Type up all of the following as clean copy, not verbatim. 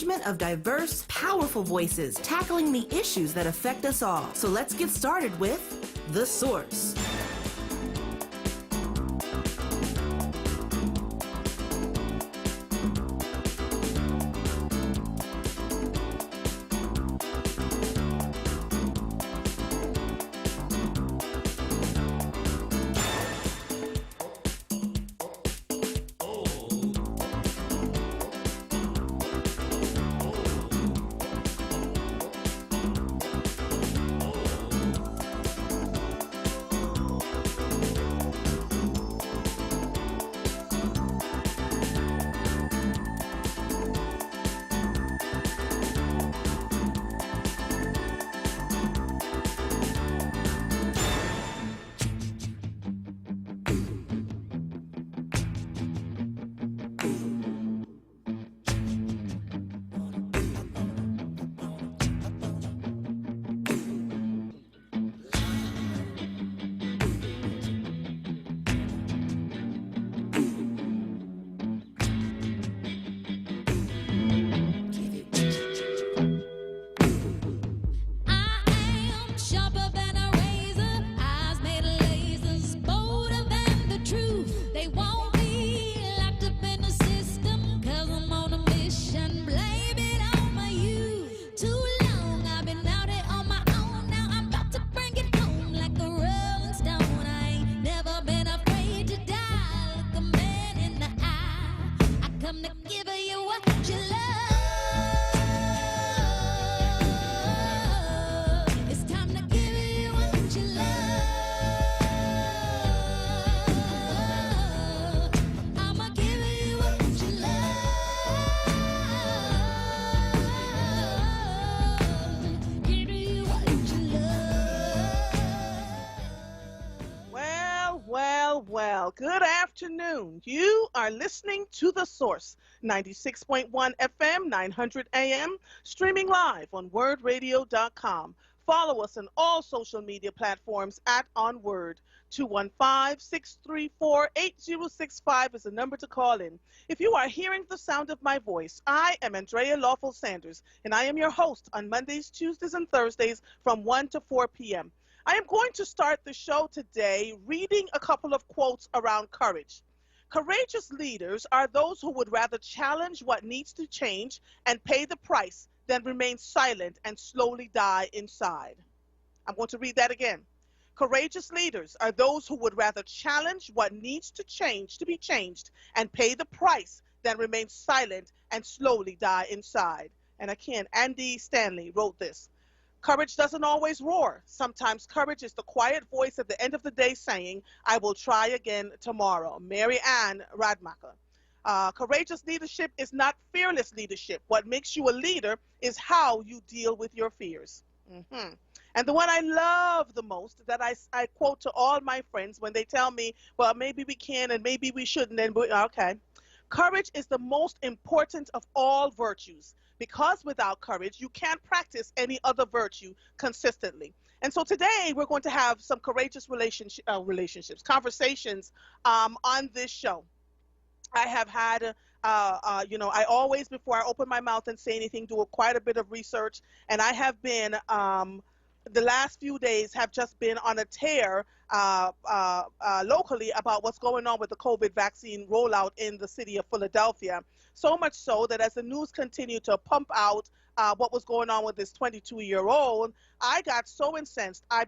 Of diverse, powerful voices tackling the issues that affect us all. So let's get started with The Source. Well, good afternoon. You are listening to The Source, 96.1 FM, 900 AM, streaming live on WURDradio.com. Follow us on all social media platforms at onWURD. 215-634-8065 is the number to call in. If you are hearing the sound of my voice, I am Andrea Lawful Sanders, and I am your host on Mondays, Tuesdays, and Thursdays from 1 to 4 p.m. I am going to start the show today reading a couple of quotes around courage. Courageous leaders are those who would rather challenge what needs to change and pay the price than remain silent and slowly die inside. I'm going to read that again. Courageous leaders are those who would rather challenge what needs to change to be changed and pay the price than remain silent and slowly die inside. And again, Andy Stanley wrote this. Courage doesn't always roar. Sometimes courage is the quiet voice at the end of the day saying, I will try again tomorrow. Mary Ann Radmacher. Courageous leadership is not fearless leadership. What makes you a leader is how you deal with your fears. And the one I love the most that I quote to all my friends when they tell me, well, maybe we can and maybe we shouldn't. Okay. Courage is the most important of all virtues. Because without courage, you can't practice any other virtue consistently. And so today we're going to have some courageous conversations on this show. I have had, I always, before I open my mouth and say anything, do quite a bit of research. And I have been, the last few days have just been on a tear locally about what's going on with the COVID vaccine rollout in the city of Philadelphia. So much so that as the news continued to pump out what was going on with this 22-year-old, I got so incensed. I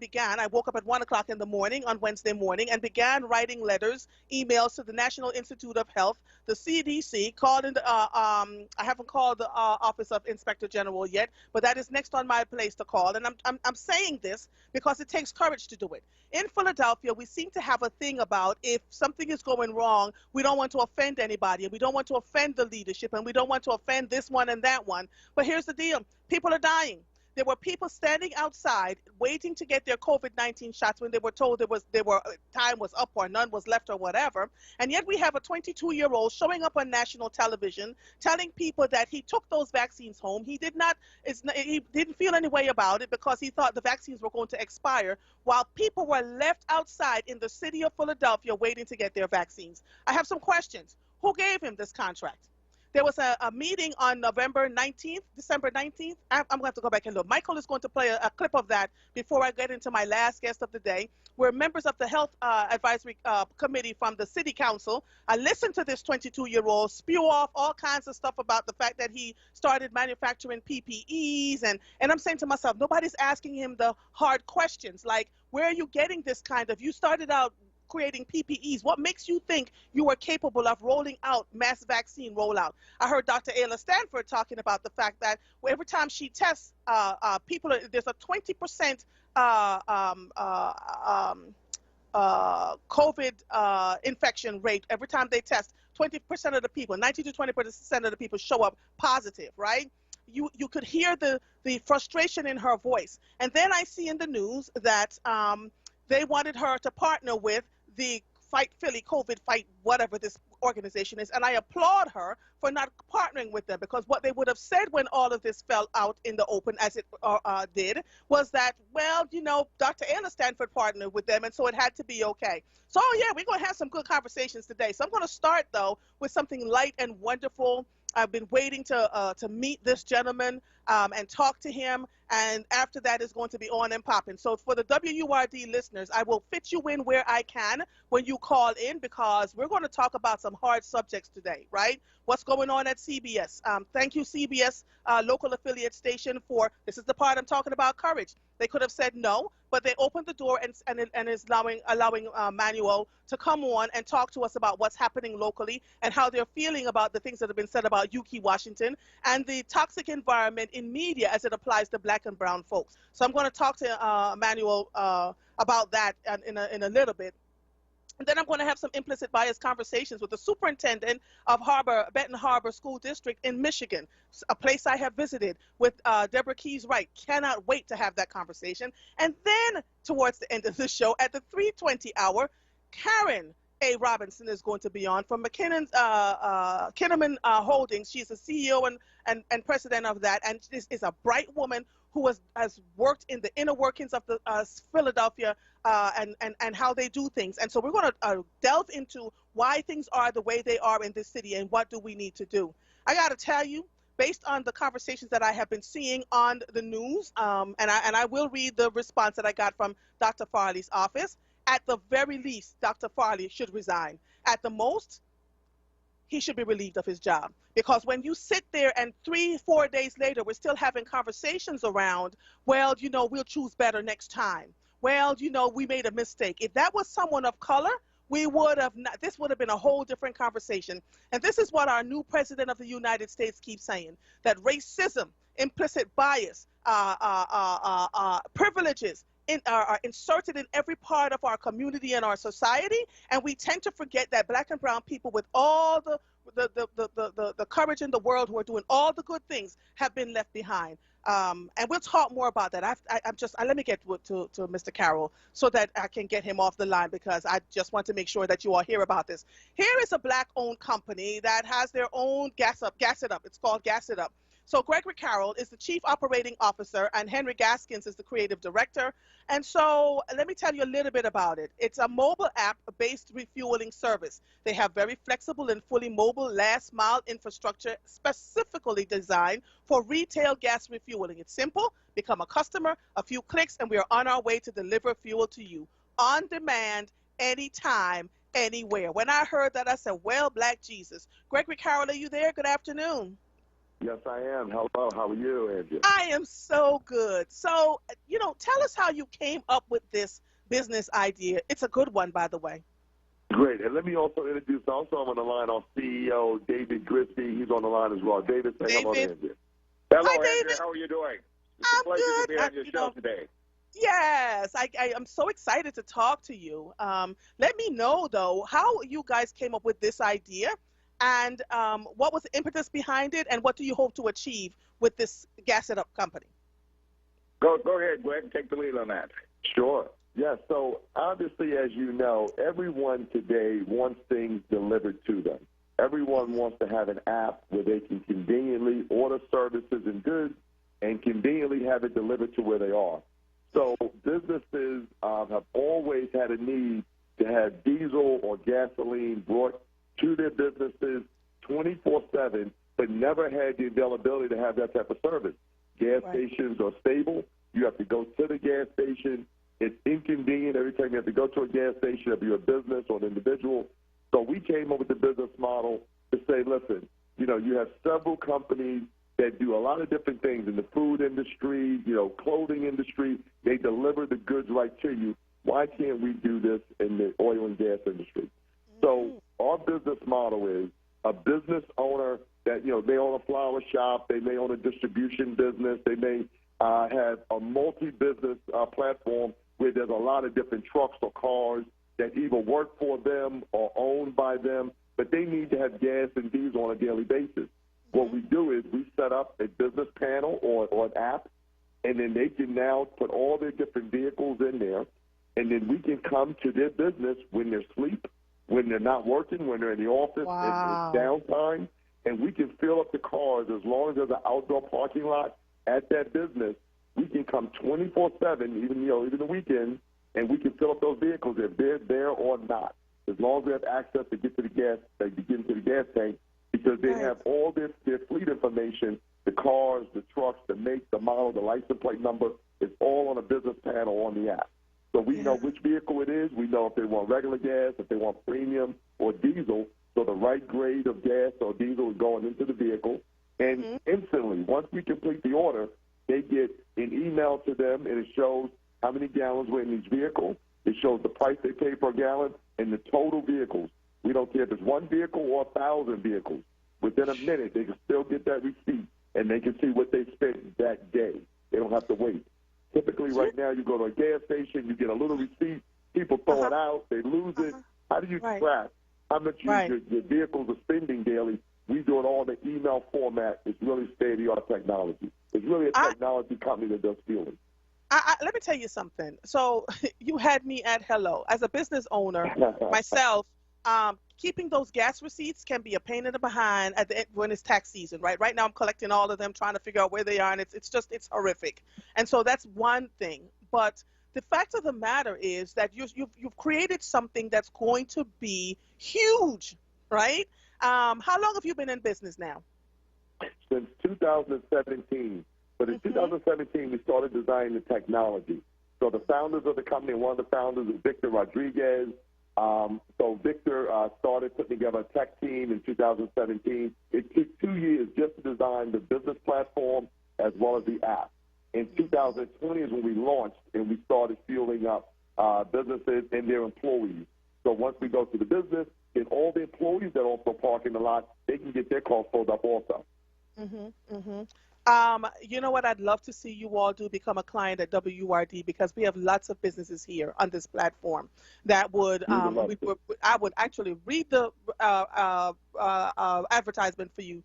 woke up at 1 o'clock in the morning on Wednesday morning and began writing letters, emails to the National Institute of Health, the CDC, I haven't called the Office of Inspector General yet, but that is next on my place to call. And I'm saying this because it takes courage to do it. In Philadelphia, we seem to have a thing about if something is going wrong, we don't want to offend anybody, and we don't want to offend the leadership, and we don't want to offend this one and that one. But here's the deal. People are dying. There were people standing outside waiting to get their COVID-19 shots when they were told time was up or none was left or whatever. And yet we have a 22-year-old showing up on national television telling people that he took those vaccines home. He didn't feel any way about it because he thought the vaccines were going to expire, while people were left outside in the city of Philadelphia waiting to get their vaccines. I have some questions. Who gave him this contract? there was a meeting on November 19th, December 19th. I'm going to have to go back and look. Michael is going to play a clip of that before I get into my last guest of the day, where members of the Health Advisory Committee from the City Council listened to this 22-year-old spew off all kinds of stuff about the fact that he started manufacturing PPEs. And I'm saying to myself, nobody's asking him the hard questions like, where are you getting this kind of, you started out creating PPEs. What makes you think you are capable of rolling out mass vaccine rollout? I heard Dr. Ayla Stanford talking about the fact that every time she tests people, there's a 20% COVID infection rate every time they test. 20% of the people, 19 to 20% of the people show up positive, right? You could hear the frustration in her voice. And then I see in the news that they wanted her to partner with the Fight Philly COVID Fight, whatever this organization is. And I applaud her for not partnering with them, because what they would have said when all of this fell out in the open, as it did, was that, well, you know, Dr. Ayla Stanford partnered with them, and so it had to be okay. So, yeah, we're going to have some good conversations today. So I'm going to start, though, with something light and wonderful. I've been waiting to meet this gentleman and talk to him, and after that is going to be on and popping. So for the WURD listeners, I will fit you in where I can when you call in, because we're going to talk about some hard subjects today, right? What's going on at CBS? Thank you, CBS local affiliate station, for, this is the part I'm talking about, courage. They could have said no, but they opened the door and is allowing Manuel to come on and talk to us about what's happening locally and how they're feeling about the things that have been said about Yuki, Washington, and the toxic environment in media as it applies to Black and brown folks. So I'm going to talk to Manuel about that in a little bit. And then I'm going to have some implicit bias conversations with the superintendent of Benton Harbor School District in Michigan, a place I have visited, with Deborah Keys Wright. Cannot wait to have that conversation. And then towards the end of the show, at the 3:20 hour, Karen A. Robinson is going to be on from McKinnon Holdings. She's the CEO and president of that, and this is a bright woman who has worked in the inner workings of the Philadelphia and how they do things. And so we're going to delve into why things are the way they are in this city and what do we need to do. I got to tell you, based on the conversations that I have been seeing on the news, and I will read the response that I got from Dr. Farley's office. At the very least, Dr. Farley should resign. At the most, he should be relieved of his job. Because when you sit there and 3-4 days later, we're still having conversations around, well, you know, we'll choose better next time. Well, you know, we made a mistake. If that was someone of color, we would have not, this would have been a whole different conversation. And this is what our new president of the United States keeps saying, that racism, implicit bias, privileges, are inserted in every part of our community and our society, and we tend to forget that Black and brown people, with all the courage in the world, who are doing all the good things, have been left behind. And we'll talk more about that. Let me get to Mr. Carroll so that I can get him off the line, because I just want to make sure that you all hear about this. Here is a Black-owned company that has their own Gas It Up. It's called Gas It Up. So Gregory Carroll is the chief operating officer, and Henry Gaskins is the creative director. And so let me tell you a little bit about it. It's a mobile app-based refueling service. They have very flexible and fully mobile last-mile infrastructure specifically designed for retail gas refueling. It's simple. Become a customer, a few clicks, and we are on our way to deliver fuel to you on demand, anytime, anywhere. When I heard that, I said, well, Black Jesus. Gregory Carroll, are you there? Good afternoon. Yes, I am. Hello. How are you, Andrew? I am so good. So, you know, tell us how you came up with this business idea. It's a good one, by the way. Great. And let me also introduce, also I'm on the line, our CEO, David Grisby. He's on the line as well. David, say hello to Andrew. Hello, Hi, Andrew. David. How are you doing? It's I'm a pleasure good. to be on your show today. Yes, I am so excited to talk to you. Let me know, though, how you guys came up with this idea, and what was the impetus behind it, and what do you hope to achieve with this Gas It Up company? Go ahead, Greg. Take the lead on that. Sure. Yeah, so obviously, as you know, everyone today wants things delivered to them. Everyone wants to have an app where they can conveniently order services and goods and conveniently have it delivered to where they are. So businesses have always had a need to have diesel or gasoline brought to their businesses 24/7 but never had the availability to have that type of service. Gas stations are stable. You have to go to the gas station. It's inconvenient every time you have to go to a gas station, if you're a business or an individual. So we came up with the business model to say, listen, you know, you have several companies that do a lot of different things in the food industry, you know, clothing industry. They deliver the goods right to you. Why can't we do this in the oil and gas industry? So our business model is a business owner that, you know, they own a flower shop, they may own a distribution business, they may have a multi-business platform where there's a lot of different trucks or cars that either work for them or owned by them, but they need to have gas and diesel on a daily basis. What we do is we set up a business panel or an app, and then they can now put all their different vehicles in there, and then we can come to their business when they're asleep, when they're not working, when they're in the office, and it's downtime, and we can fill up the cars as long as there's an outdoor parking lot at that business. We can come 24/7, even the weekend, and we can fill up those vehicles if they're there or not, as long as we have access to get to the gas, to get into the gas tank, because they have all their fleet information, the cars, the trucks, the make, the model, the license plate number. It's all on a business panel on the app. So we know which vehicle it is. We know if they want regular gas, if they want premium or diesel. So the right grade of gas or diesel is going into the vehicle. And instantly, once we complete the order, they get an email to them, and it shows how many gallons were in each vehicle. It shows the price they pay per gallon and the total vehicles. We don't care if it's one vehicle or 1,000 vehicles. Within a minute, they can still get that receipt, and they can see what they spent that day. They don't have to wait. Typically, right now, you go to a gas station, you get a little receipt, people throw it out, they lose it. How do you track how much your vehicles are spending daily? We do it all in the email format. It's really state-of-the-art technology. It's really a technology company that does fueling. Let me tell you something. So you had me at hello. As a business owner, myself, keeping those gas receipts can be a pain in the behind at the end when it's tax season, right? Right now I'm collecting all of them, trying to figure out where they are, and it's horrific. And so that's one thing. But the fact of the matter is that you've created something that's going to be huge, right? How long have you been in business now? Since 2017. But in 2017, we started designing the technology. So the founders of the company, one of the founders is Victor Rodriguez. So Victor started putting together a tech team in 2017. It took 2 years just to design the business platform as well as the app. In 2020 is when we launched, and we started fueling up businesses and their employees. So once we go to the business, then all the employees that also park in the lot, they can get their cars filled up also. You know what I'd love to see you all do? Become a client at WURD, because we have lots of businesses here on this platform that would, I would actually read the advertisement for you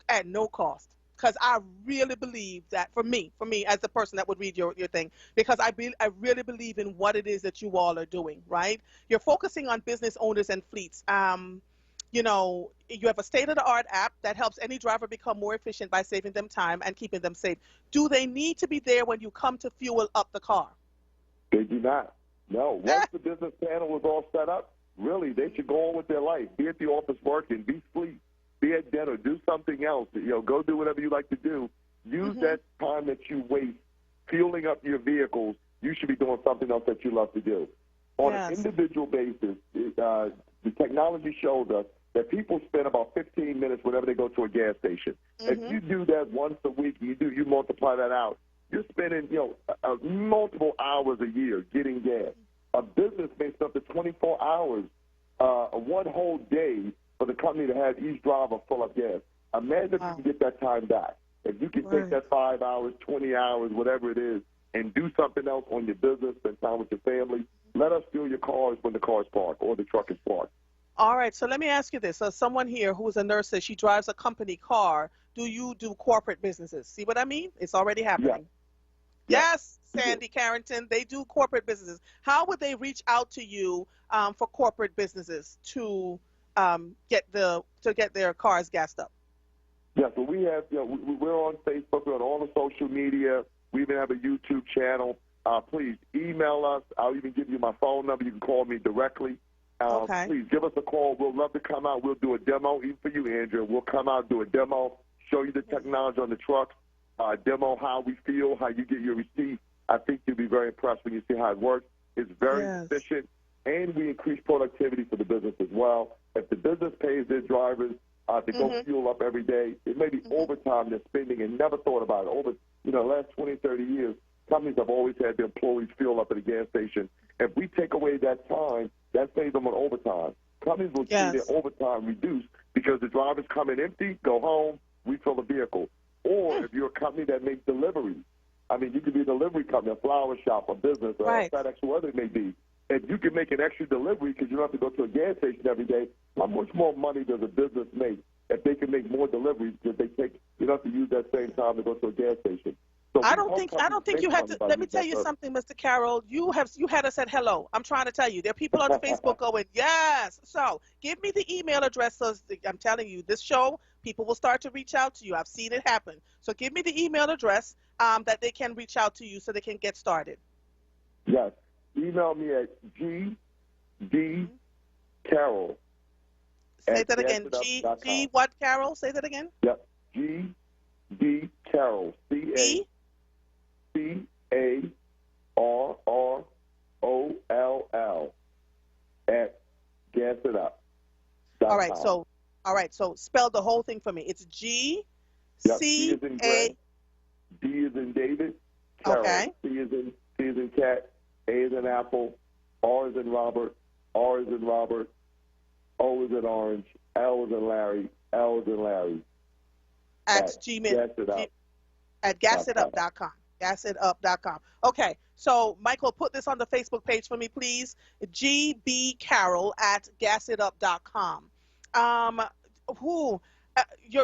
at no cost. Because I really believe that for me as the person that would read your thing, because I really believe in what it is that you all are doing, right? You're focusing on business owners and fleets. You know, you have a state-of-the-art app that helps any driver become more efficient by saving them time and keeping them safe. Do they need to be there when you come to fuel up the car? They do not. No. Once the business panel is all set up, really, they should go on with their life. Be at the office working, be asleep, be at dinner, do something else. You know, go do whatever you like to do. Use that time that you waste fueling up your vehicles. You should be doing something else that you love to do. On an individual basis, the technology shows us that people spend about 15 minutes whenever they go to a gas station. If you do that once a week, you multiply that out, you're spending multiple hours a year getting gas. A business makes up to 24 hours, one whole day for the company to have each driver fill up gas. Imagine if you can get that time back. If you can take that 5 hours, 20 hours, whatever it is, and do something else on your business, spend time with your family, let us fuel your cars when the car's parked or the truck is parked. All right, so let me ask you this. So someone here who is a nurse says she drives a company car. Do you do corporate businesses? See what I mean? It's already happening. Yes, Sandy Carrington, they do corporate businesses. How would they reach out to you for corporate businesses to get their cars gassed up? Yeah, so we have, we're on Facebook, we're on all the social media. We even have a YouTube channel. Please email us. I'll even give you my phone number. You can call me directly. Okay. Please give us a call. We'll love to come out. We'll do a demo, even for you, Andrea. We'll come out, do a demo, show you the technology on the trucks, demo how we feel, how you get your receipt. I think you'll be very impressed when you see how it works. It's very efficient, and we increase productivity for the business as well. If the business pays their drivers to go fuel up every day, it may be overtime they're spending and never thought about it. Over the last 20, 30 years, companies have always had their employees fuel up at a gas station. If we take away that time, that saves them on overtime. Companies will see their overtime reduced because the drivers come in empty, go home, refill the vehicle. Or if you're a company that makes deliveries, I mean, you could be a delivery company, a flower shop, a business, or a FedEx, whatever it may be, and you can make an extra delivery because you don't have to go to a gas station every day. How much more money does a business make if they can make more deliveries because you don't have to use that same time to go to a gas station? So I don't think you have to. Let me tell you something, Mr. Carroll. You had us at hello. I'm trying to tell you, there are people on the Facebook going, yes. So give me the email address. So I'm telling you, this show, people will start to reach out to you. I've seen it happen. So give me the email address that they can reach out to you so they can get started. Yes. Email me at gdcarroll. Say that again. G what, Carroll? Say that again. Yep. gdcarroll. CARROLL at gasitup.com. All right. So spell the whole thing for me. It's G C A. D is in David. Carol. Okay. C is in cat. A is in apple. R is in Robert. R is in Robert. O is in orange. L is in Larry. L is in Larry. At gasitup.com. Gasitup.com. Okay. So, Michael, put this on the Facebook page for me, please. GBCarroll at gasitup.com.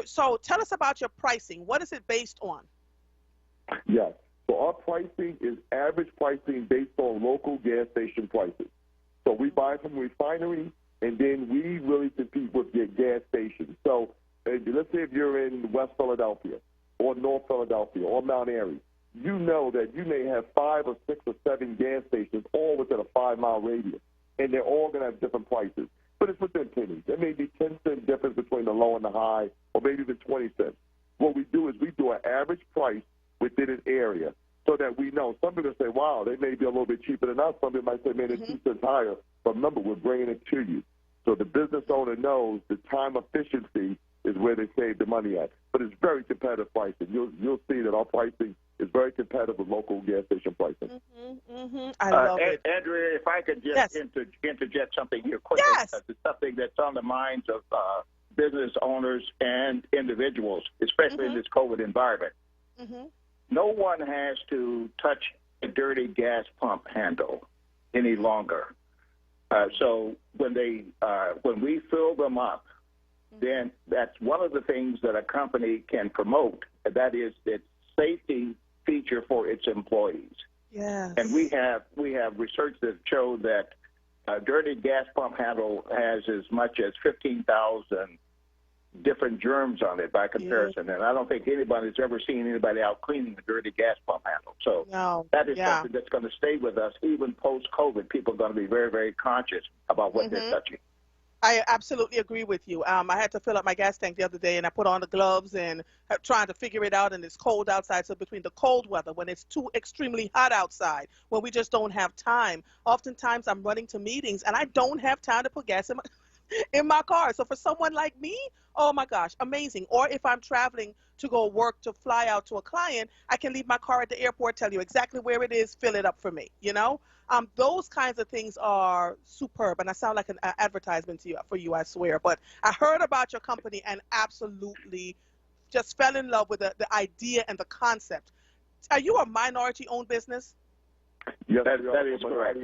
So tell us about your pricing. What is it based on? Yes. So our pricing is average pricing based on local gas station prices. So we buy from refinery, and then we really compete with the gas stations. So let's say if you're in West Philadelphia or North Philadelphia or Mount Airy, you know that you may have 5 or 6 or 7 gas stations all within a 5-mile radius, and they're all going to have different prices. But it's within pennies. There may be 10-cent difference between the low and the high, or maybe even 20 cents. What we do is we do an average price within an area so that we know. Some people say, wow, they may be a little bit cheaper than us. Some people might say, man, they're 2 cents higher. But remember, we're bringing it to you. So the business owner knows the time efficiency is where they save the money at. But it's very competitive pricing. You'll see that our pricing is very competitive with local gas station pricing. I love it. Andrea, if I could just interject something here quickly, because it's something that's on the minds of business owners and individuals, especially in this COVID environment. No one has to touch a dirty gas pump handle any longer. So when we fill them up, then that's one of the things that a company can promote. That is its safety feature for its employees. Yes. And we have research that showed that a dirty gas pump handle has as much as 15,000 different germs on it by comparison. And I don't think anybody's ever seen anybody out cleaning a dirty gas pump handle. So that is something that's going to stay with us even post-COVID. People are going to be very, very conscious about what they're touching. I absolutely agree with you. I had to fill up my gas tank the other day, and I put on the gloves and trying to figure it out, and it's cold outside. So between the cold weather, when it's too extremely hot outside, when we just don't have time, oftentimes I'm running to meetings, and I don't have time to put gas in my car. So for someone like me, oh my gosh, amazing. Or if I'm traveling to go work, to fly out to a client, I can leave my car at the airport, tell you exactly where it is, fill it up for me, you know? Those kinds of things are superb, and I sound like an advertisement for you, I swear. But I heard about your company and absolutely just fell in love with the idea and the concept. Are you a minority-owned business? Yes, that is correct.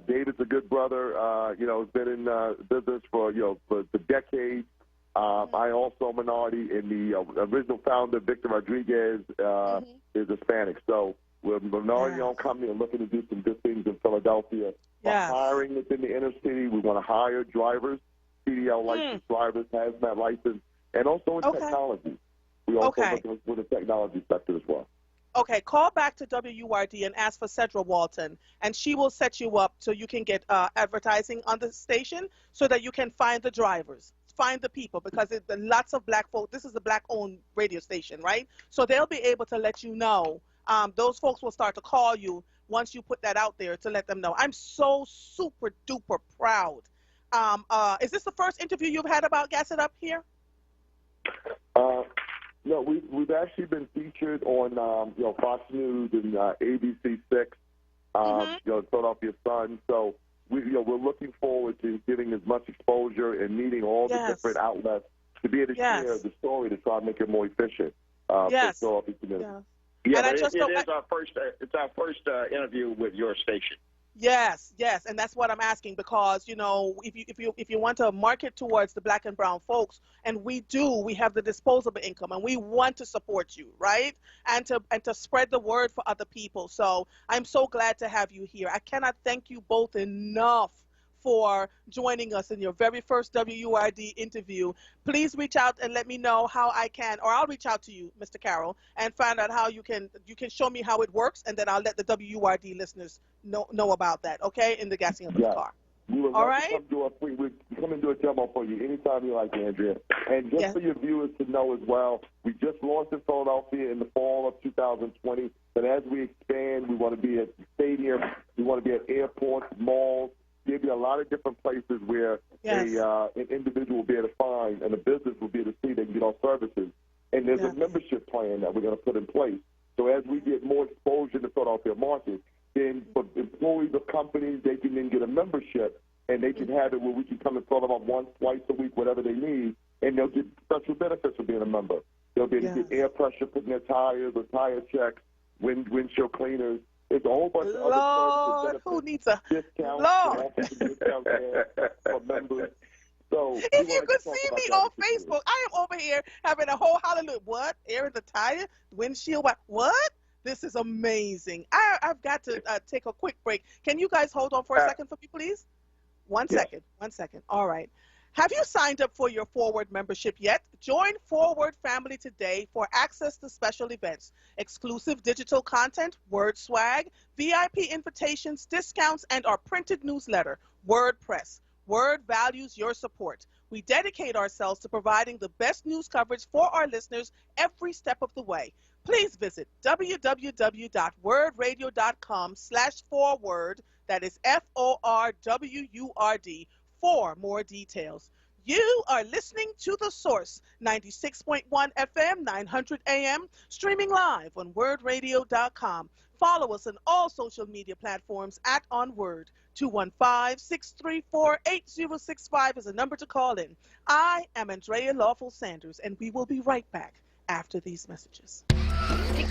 David's a good brother. Has been in business for decades. I also a minority, and the original founder, Victor Rodriguez, is Hispanic. So we're a minority-owned company and looking to do some good things in Philadelphia. We're hiring within the inner city. We want to hire drivers, CDL licensed drivers, hazmat license, and also in technology. We also look for the technology sector as well. Okay, call back to WURD and ask for Cedra Walton, and she will set you up so you can get advertising on the station so that you can find the drivers, find the people, because lots of black folk. This is a black-owned radio station, right? So they'll be able to let you know. Those folks will start to call you once you put that out there to let them know. I'm so super duper proud. Is this the first interview you've had about Gas It Up here? No, we've actually been featured on Fox News and ABC 6, Philadelphia Sun. So we're looking forward to getting as much exposure and meeting all the different outlets to be able to share the story to try and make it more efficient for the Philadelphia community. Yeah, and it's our first interview with your station. Yes, and that's what I'm asking, because if you want to market towards the black and brown folks, and we have the disposable income, and we want to support you, right? And to spread the word for other people. So I'm so glad to have you here. I cannot thank you both enough for joining us in your very first WURD interview. Please reach out and let me know how I can, or I'll reach out to you, Mr. Carroll, and find out how you can show me how it works, and then I'll let the WURD listeners know about that, okay, in the gassing of the car. We would love to come and do a demo for you anytime you like, Andrea. And just for your viewers to know as well, we just launched in Philadelphia in the fall of 2020, but as we expand, we want to be at stadiums, we want to be at airports, malls, give you a lot of different places where an individual will be able to find and a business will be able to see they can get our services. And there's a membership plan that we're going to put in place. So as we get more exposure to the Philadelphia market, then for employees of companies, they can then get a membership, and they can have it where we can come and fill them up once, twice a week, whatever they need, and they'll get special benefits for being a member. They'll be able to get air pressure put in their tires or tire checks, windshield cleaners. It's a whole bunch of other services. Who needs a discount for members. So if you could see me on Facebook, I am over here having a whole hallelujah. What? Air in the tire? Windshield? What? This is amazing. I've got to take a quick break. Can you guys hold on for a second for me, please? One second. All right. Have you signed up for your Forward membership yet? Join Forward family today for access to special events, exclusive digital content, word swag, VIP invitations, discounts, and our printed newsletter, Word Press. Word values your support. We dedicate ourselves to providing the best news coverage for our listeners every step of the way. Please visit www.wordradio.com/forward, that is FORWURD, for more details. You are listening to The Source, 96.1 FM, 900 AM, streaming live on wordradio.com. Follow us on all social media platforms at onWURD. 215-634-8065 is a number to call in. I am Andrea Lawful Sanders, and we will be right back after these messages.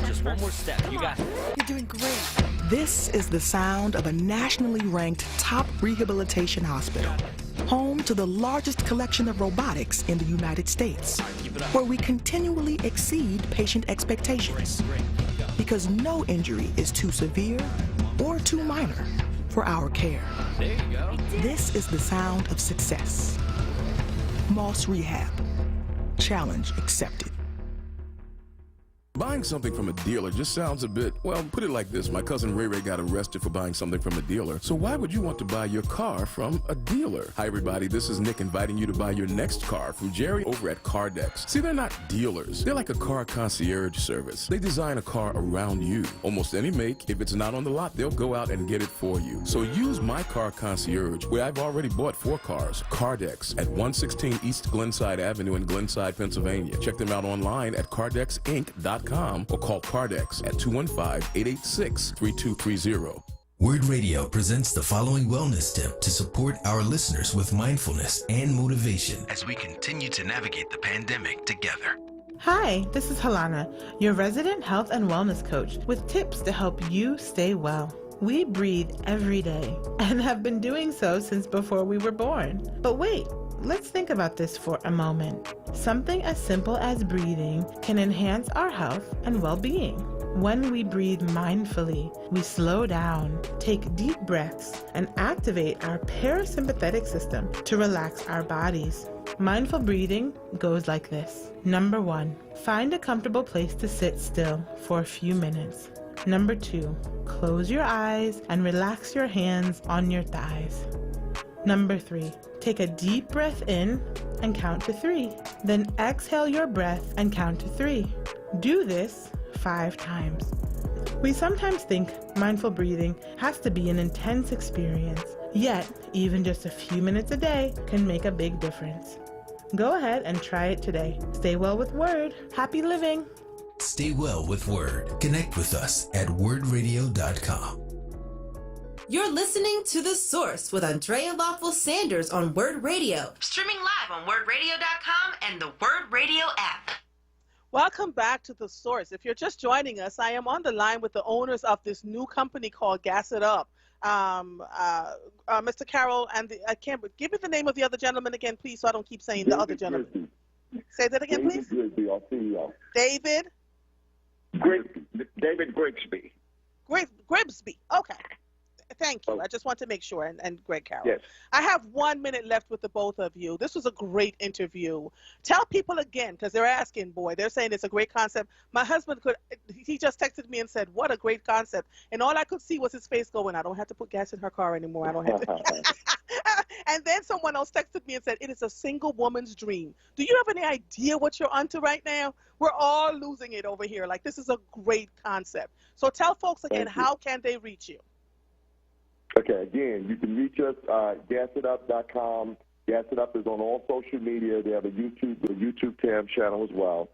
Just one more step. You got it. You're doing great. This is the sound of a nationally ranked top rehabilitation hospital, home to the largest collection of robotics in the United States, where we continually exceed patient expectations, because no injury is too severe or too minor for our care. There you go. This is the sound of success. Moss Rehab. Challenge accepted. Buying something from a dealer just sounds a bit, well, put it like this. My cousin Ray Ray got arrested for buying something from a dealer. So why would you want to buy your car from a dealer? Hi, everybody. This is Nick inviting you to buy your next car from Jerry over at Cardex. See, they're not dealers. They're like a car concierge service. They design a car around you. Almost any make. If it's not on the lot, they'll go out and get it for you. So use my car concierge, where I've already bought 4 cars. Cardex at 116 East Glenside Avenue in Glenside, Pennsylvania. Check them out online at cardexinc.com. Or call Cardex at 215-886-3230. WURD Radio presents the following wellness tip to support our listeners with mindfulness and motivation as we continue to navigate the pandemic together. Hi, this is Halana, your resident health and wellness coach, with tips to help you stay well. We breathe every day and have been doing so since before we were born. But wait, let's think about this for a moment. Something as simple as breathing can enhance our health and well-being. When we breathe mindfully, we slow down, take deep breaths, and activate our parasympathetic system to relax our bodies. Mindful breathing goes like this. Number 1, find a comfortable place to sit still for a few minutes. Number 2, close your eyes and relax your hands on your thighs. Number 3, take a deep breath in and count to 3. Then exhale your breath and count to 3. Do this 5 times. We sometimes think mindful breathing has to be an intense experience, yet even just a few minutes a day can make a big difference. Go ahead and try it today. Stay well with WURD. Happy living. Stay well with WURD. Connect with us at wordradio.com. You're listening to The Source with Andrea Lawful Sanders on WURD Radio. Streaming live on wordradio.com and the WURD Radio app. Welcome back to The Source. If you're just joining us, I am on the line with the owners of this new company called Gas It Up. Mr. Carroll, and I can't give me the name of the other gentleman again, please, so I don't keep saying the other gentleman. Grigsby. Say that again, David please. Grigsby, our CEO. David? David Grigsby. Grigsby. Okay. Thank you. I just want to make sure, and Greg Carroll. Yes. I have 1 minute left with the both of you. This was a great interview. Tell people again, because they're asking, boy, they're saying it's a great concept. My husband he just texted me and said, what a great concept. And all I could see was his face going, I don't have to put gas in her car anymore. I don't have to. And then someone else texted me and said, it is a single woman's dream. Do you have any idea what you're onto right now? We're all losing it over here. Like, this is a great concept. So tell folks again, how can they reach you? Okay, again, you can reach us gasitup.com. Gas It Up is on all social media. They have a YouTube tab channel as well.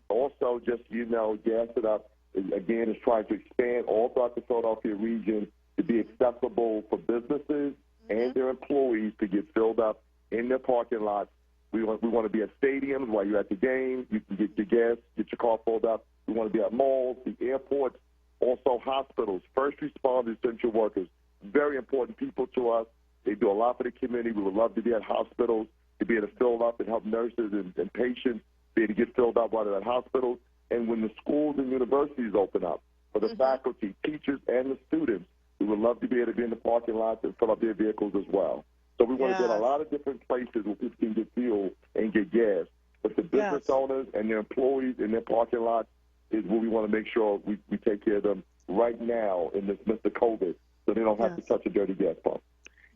Also, just so you know, Gas It Up, is trying to expand all throughout the Philadelphia region to be accessible for businesses and their employees to get filled up in their parking lots. We want to be at stadiums while you're at the game. You can get your gas, get your car filled up. We want to be at malls, the airports, also hospitals, first responders, essential workers. Very important people to us. They do a lot for the community. We would love to be at hospitals, to be able to fill up and help nurses and patients be able to get filled up while they're at hospitals. And when the schools and universities open up for the faculty, teachers, and the students, we would love to be able to be in the parking lots and fill up their vehicles as well. So we want to get a lot of different places where people can get fuel and get gas. But the business owners and their employees in their parking lots is where we want to make sure we take care of them right now in this midst of COVID, so they don't have to touch a dirty gas pump.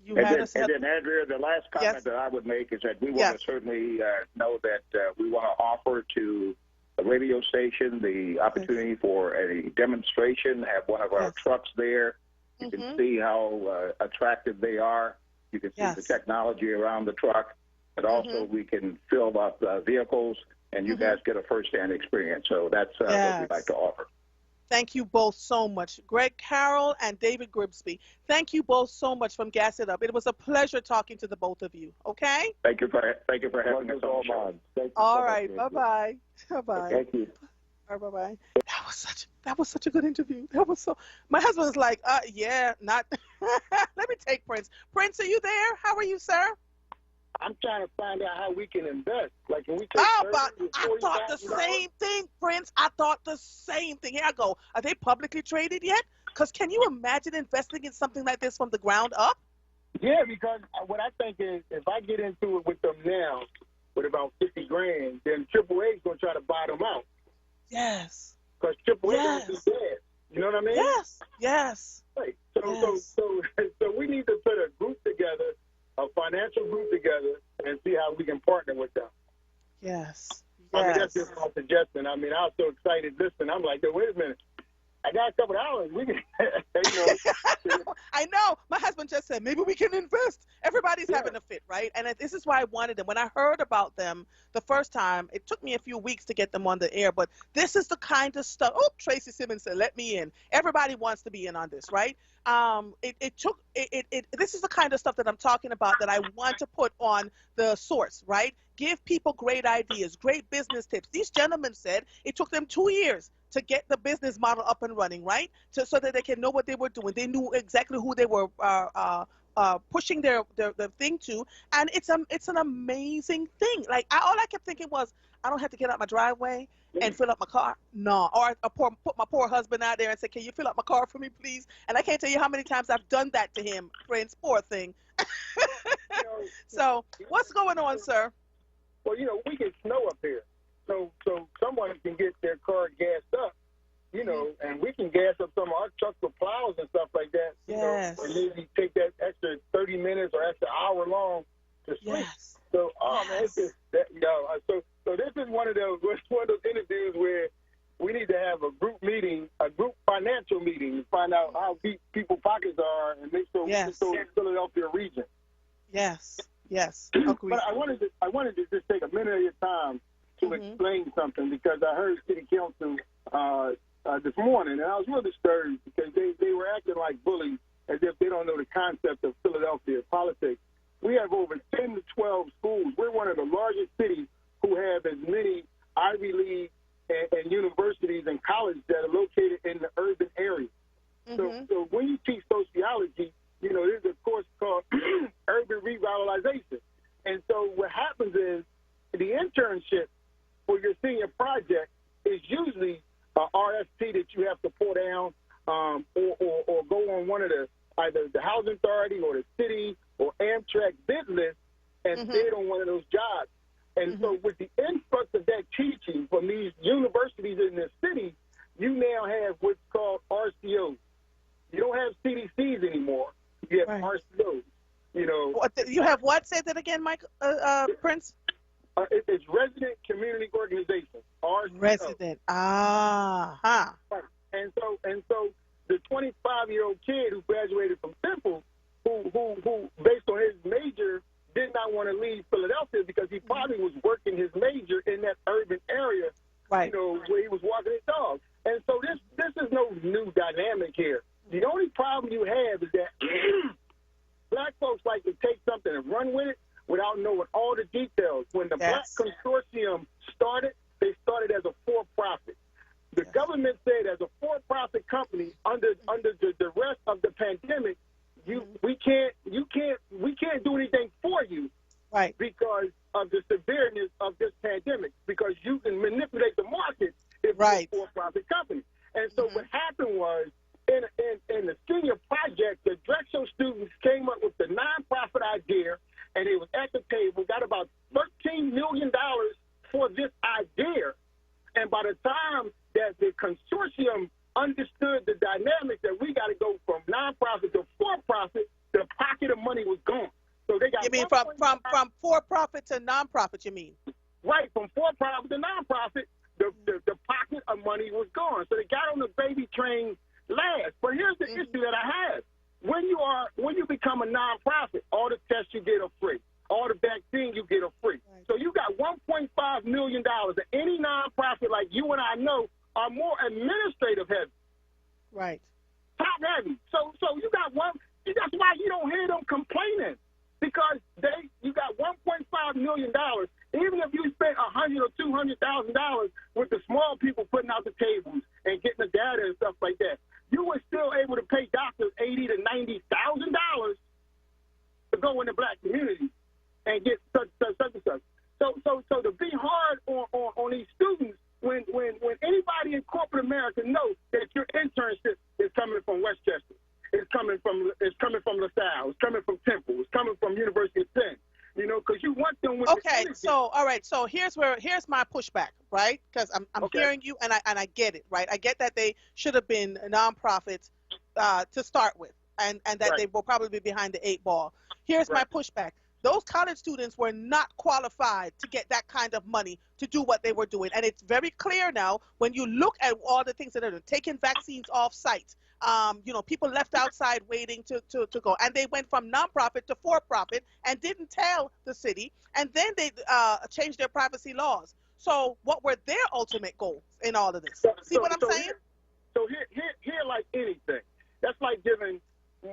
And then, Andrea, the last comment that I would make is that we want to certainly know that we want to offer to a radio station the opportunity for a demonstration, have one of our trucks there. You can see how attractive they are. You can see the technology around the truck, but also we can fill up vehicles, and you guys get a first-hand experience. So that's what we'd like to offer. Thank you both so much. Greg Carroll and David Grigsby, thank you both so much from Gas It Up. It was a pleasure talking to the both of you, okay? Thank you for having us on the show. All right, bye-bye. Bye-bye. Thank you. All right, bye-bye. That was such a good interview. My husband was like, not. Let me take Prince. Prince, are you there? How are you, sir? I'm trying to find out how we can invest. Like, can we take I thought the same thing, Prince. I thought the same thing. Here I go. Are they publicly traded yet? Because can you imagine investing in something like this from the ground up? Yeah, because what I think is if I get into it with them now with about 50 grand, then AAA is going to try to buy them out. Yes. Because AAA is dead. You know what I mean? Yes. Right. So we need to put a group together, a financial group together, and see how we can partner with them. Yes. I mean, that's just my suggestion. I mean, I was so excited listening. I'm like, wait a minute. I got a couple of hours. We can, I know. My husband just said, maybe we can invest. Everybody's having a fit, right? And this is why I wanted them. When I heard about them the first time, it took me a few weeks to get them on the air, but this is the kind of stuff. Oh, Tracy Simmons said, let me in. Everybody wants to be in on this, right? This is the kind of stuff that I'm talking about that I want to put on the source, right? Give people great ideas, great business tips. These gentlemen said it took them 2 years to get the business model up and running, right? So that they can know what they were doing. They knew exactly who they were pushing their thing to, and it's an amazing thing. Like all I kept thinking was, I don't have to get out my driveway and fill up my car? No. Or put my poor husband out there and say, can you fill up my car for me, please? And I can't tell you how many times I've done that to him, Prince, poor thing. So what's going on, sir? Well, we get snow up here. So someone can get their car gassed up, and we can gas up some of our trucks with plows and stuff like that. Yes. And maybe take that extra 30 minutes or extra hour long to sleep. Yes. So, man, it's just that, so this is one of those interviews where we need to have a group meeting, a group financial meeting, to find out how deep people's pockets are and make sure we control the Philadelphia region. Yes. Yes. Agreed. But I wanted to just take a minute of your time to explain something, because I heard City Council this morning, and I was real disturbed because they were acting like bullies, as if they don't know the concept of Philadelphia politics. We have over 10 to 12 schools. We're one of the largest cities who have as many Ivy League and universities and colleges that are located in the urban area. So when you teach sociology, there's a course called urban revitalization. And so what happens is the internship for your senior project is usually an RFP that you have to pull down or go on one of either the housing authority or the city or Amtrak bid list and bid on one of those jobs. And so with the influx of that teaching from these universities in the city, you now have what's called RCOs. You don't have CDCs anymore. You have RCOs. You have what? Say that again, Mike, Prince? It's Resident Community Organization, RCO. Resident. Right. And so the 25-year-old kid who graduated from Temple, who based on his major, did not want to leave Philadelphia because he probably was working his major in that urban area, where he was walking his dog. And so this is no new dynamic here. The only problem you have is that black folks like to take something and run with it without knowing all the details. When the Black Consortium started, they started as a for-profit. The government said as a for-profit company under the duress of the pandemic, we can't do anything for you, because of the severeness of this pandemic, because you can manipulate the market if you're a for-profit company. And so what happened was, in the senior project, the Drexel students came up with the nonprofit idea, and they was at the table, got about $13 million for this idea. And by the time that the consortium understood the dynamic that we got to go from nonprofit to for-profit, the pocket of money was gone. So they got. You mean from for-profit to nonprofit? You mean? Right, from for-profit to nonprofit, the pocket of money was gone. So they got on the baby train last. But here's the issue that I have: when you become a nonprofit, all the tests you get are free. All the vaccine you get are free. Right. So you got $1.5 million, and any nonprofit like you and I know are more administrative heavy. Right. Top heavy. So you got one. That's why you don't hear them complaining, because you got $1.5 million. Even if you spent $100,000 or $200,000 with the small people putting out the tables and getting the data and stuff like that, you were still able to pay doctors $80,000 to $90,000 to go in the black community and get such and such. So to be hard on these students when anybody in corporate America knows that your internship is coming from Westchester, it's coming from LaSalle, it's coming from Temple, it's coming from University of Penn, because you want them with okay. So all right. So here's my pushback, right? Because I'm hearing you and I get it, right? I get that they should have been nonprofits to start with, and that they will probably be behind the 8 ball. Here's my pushback. Those college students were not qualified to get that kind of money to do what they were doing. And it's very clear now when you look at all the things that are taking vaccines off site. People left outside waiting to go. And they went from nonprofit to for-profit and didn't tell the city. And then they changed their privacy laws. So what were their ultimate goals in all of this? See what I'm saying? Here, like anything, that's like giving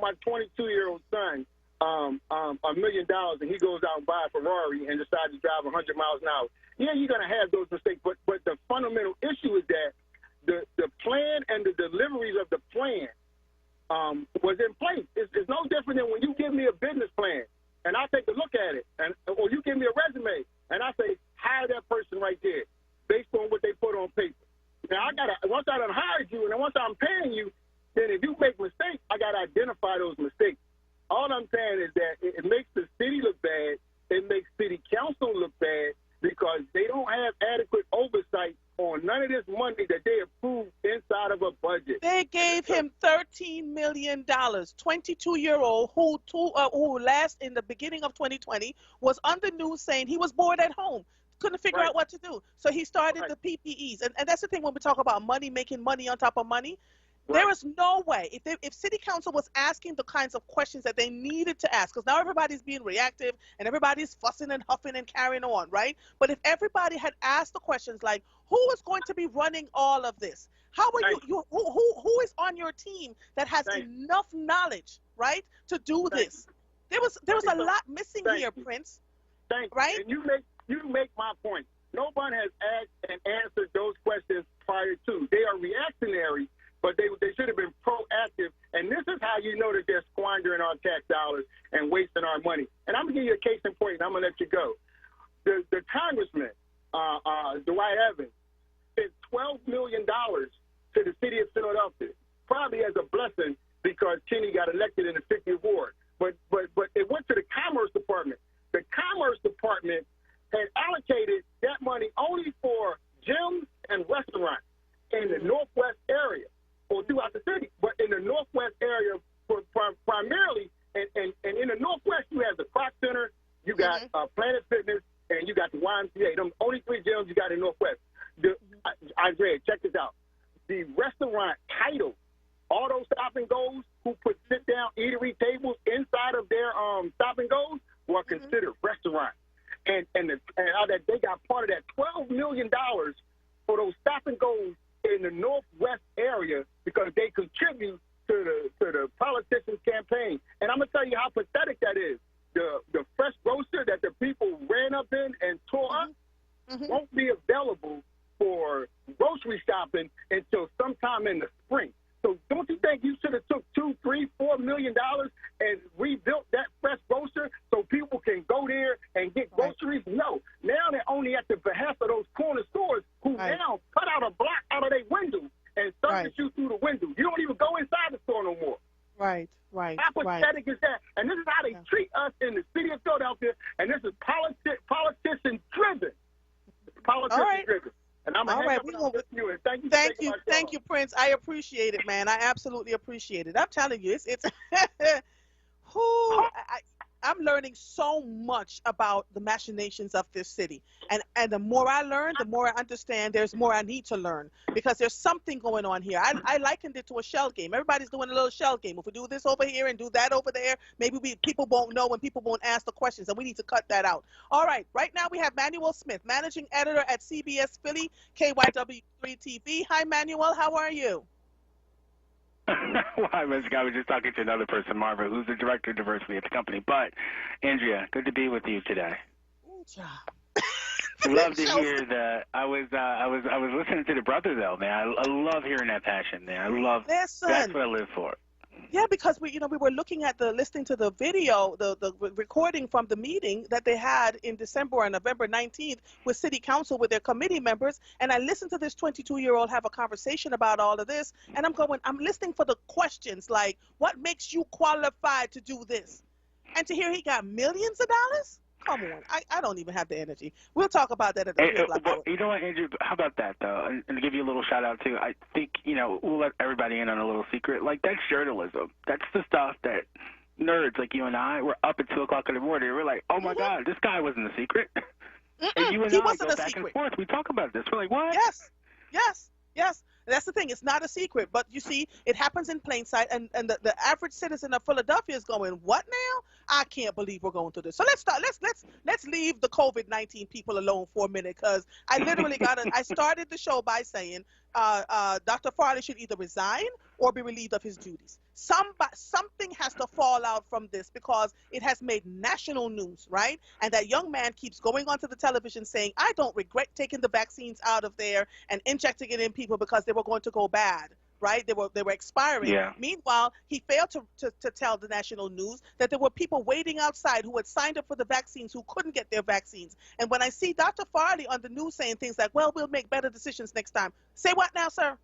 my 22-year-old son $1 million, and he goes out and buys a Ferrari and decides to drive 100 miles an hour. Yeah, you're going to have those mistakes, but the fundamental issue is that the plan and the deliveries of the plan was in place. It's no different than when you give me a business plan and I take a look at it, or you give me a resume and I say, hire that person right there based on what they put on once I done hired you, and then once I'm paying you, then if you make mistakes, I gotta identify those mistakes. All I'm saying is that it makes the city look bad. It makes city council look bad because they don't have adequate oversight on none of this money that they approved inside of a budget. They gave him $13 million. 22-year-old who last in the beginning of 2020 was on the news saying he was bored at home. Couldn't figure out what to do. So he started the PPEs. And that's the thing when we talk about money, making money on top of money. There is no way, if city council was asking the kinds of questions that they needed to ask, because now everybody's being reactive and everybody's fussing and huffing and carrying on, right? But if everybody had asked the questions like, who is going to be running all of this? How are who is on your team that has enough knowledge, right, to do this? There was a lot missing here, Prince. Right? And you make my point. No one has asked and answered those questions prior to. They are reactionary. But they should have been proactive. And this is how you know that they're squandering our tax dollars and wasting our money. And I'm going to give you a case in point, and I'm going to let you go. The congressman, Dwight Evans, spent $12 million to the city of Philadelphia, probably as a blessing because Kenny got elected in the 50th ward. But it went to the Commerce Department. The Commerce Department had allocated that money only for gyms and restaurants in the Northwest area. Or throughout the city, but in the Northwest area, primarily, and in the Northwest, you have the Croc Center, you got Planet Fitness, and you got the YMCA. Them only three gyms you got in Northwest. Isaiah, check this out. The restaurant title, all those stop and goes who put sit-down eatery tables inside of their stop and goes were considered restaurants. And they got part of that $12 million for those stop and goes in the Northwest area because they contribute to the politicians' campaign. And I'm going to tell you how pathetic that is. The fresh grocer that the people ran up in and tore up won't be available for grocery shopping until sometime in the spring. So don't you think you should have took $2, $3, $4 million and rebuilt that fresh grocer so people can go there and get groceries? No. Now they're only at the behest of those corner stores who now cut out a block out of their window and service you through the window. You don't even go inside the store no more. Right. How pathetic is that? And this is how they treat us in the city of Philadelphia, and this is politician-driven. Politician-driven. And I'm going to with you. And thank you, Prince. I appreciate it, man. I absolutely appreciate it. I'm telling you, it's I'm learning so much about the machinations of this city. And the more I learn, the more I understand there's more I need to learn because there's something going on here. I likened it to a shell game. Everybody's doing a little shell game. If we do this over here and do that over there, maybe people won't know and people won't ask the questions, and we need to cut that out. All right, right now we have Manuel Smith, managing editor at CBS Philly, KYW3 TV. Hi, Manuel. How are you? Well, I was just talking to another person, Marva, who's the director of diversity at the company. But Andrea, good to be with you today. Good job. I love to hear that. I was listening to the brother though, man. I love hearing that passion, man. I love. Listen. That's what I live for. Yeah, because we were looking at listening to the video, the recording from the meeting that they had in December and November 19th with City Council with their committee members, and I listened to this 22-year-old have a conversation about all of this, and I'm listening for the questions like, what makes you qualified to do this? And to hear he got millions of dollars? Come on, I don't even have the energy. We'll talk about that at the 3 o'clock hour. You know what, Andrew? How about that, though? And to give you a little shout-out, too, I think, we'll let everybody in on a little secret. Like, that's journalism. That's the stuff that nerds like you and I were up at 2 o'clock in the morning. We're like, oh, my God, this guy wasn't a secret. And you and I go back and forth. We talk about this. We're like, what? Yes. That's the thing. It's not a secret, but you see, it happens in plain sight, and the average citizen of Philadelphia is going, what now? I can't believe we're going through this. So let's leave the COVID-19 people alone for a minute, because I literally I started the show by saying Dr. Farley should either resign or be relieved of his duties. Something has to fall out from this because it has made national news, right? And that young man keeps going onto the television saying, I don't regret taking the vaccines out of there and injecting it in people because they were going to go bad. right? They were expiring. Yeah. Meanwhile, he failed to tell the national news that there were people waiting outside who had signed up for the vaccines who couldn't get their vaccines. And when I see Dr. Farley on the news saying things like, well, we'll make better decisions next time. Say what now, sir?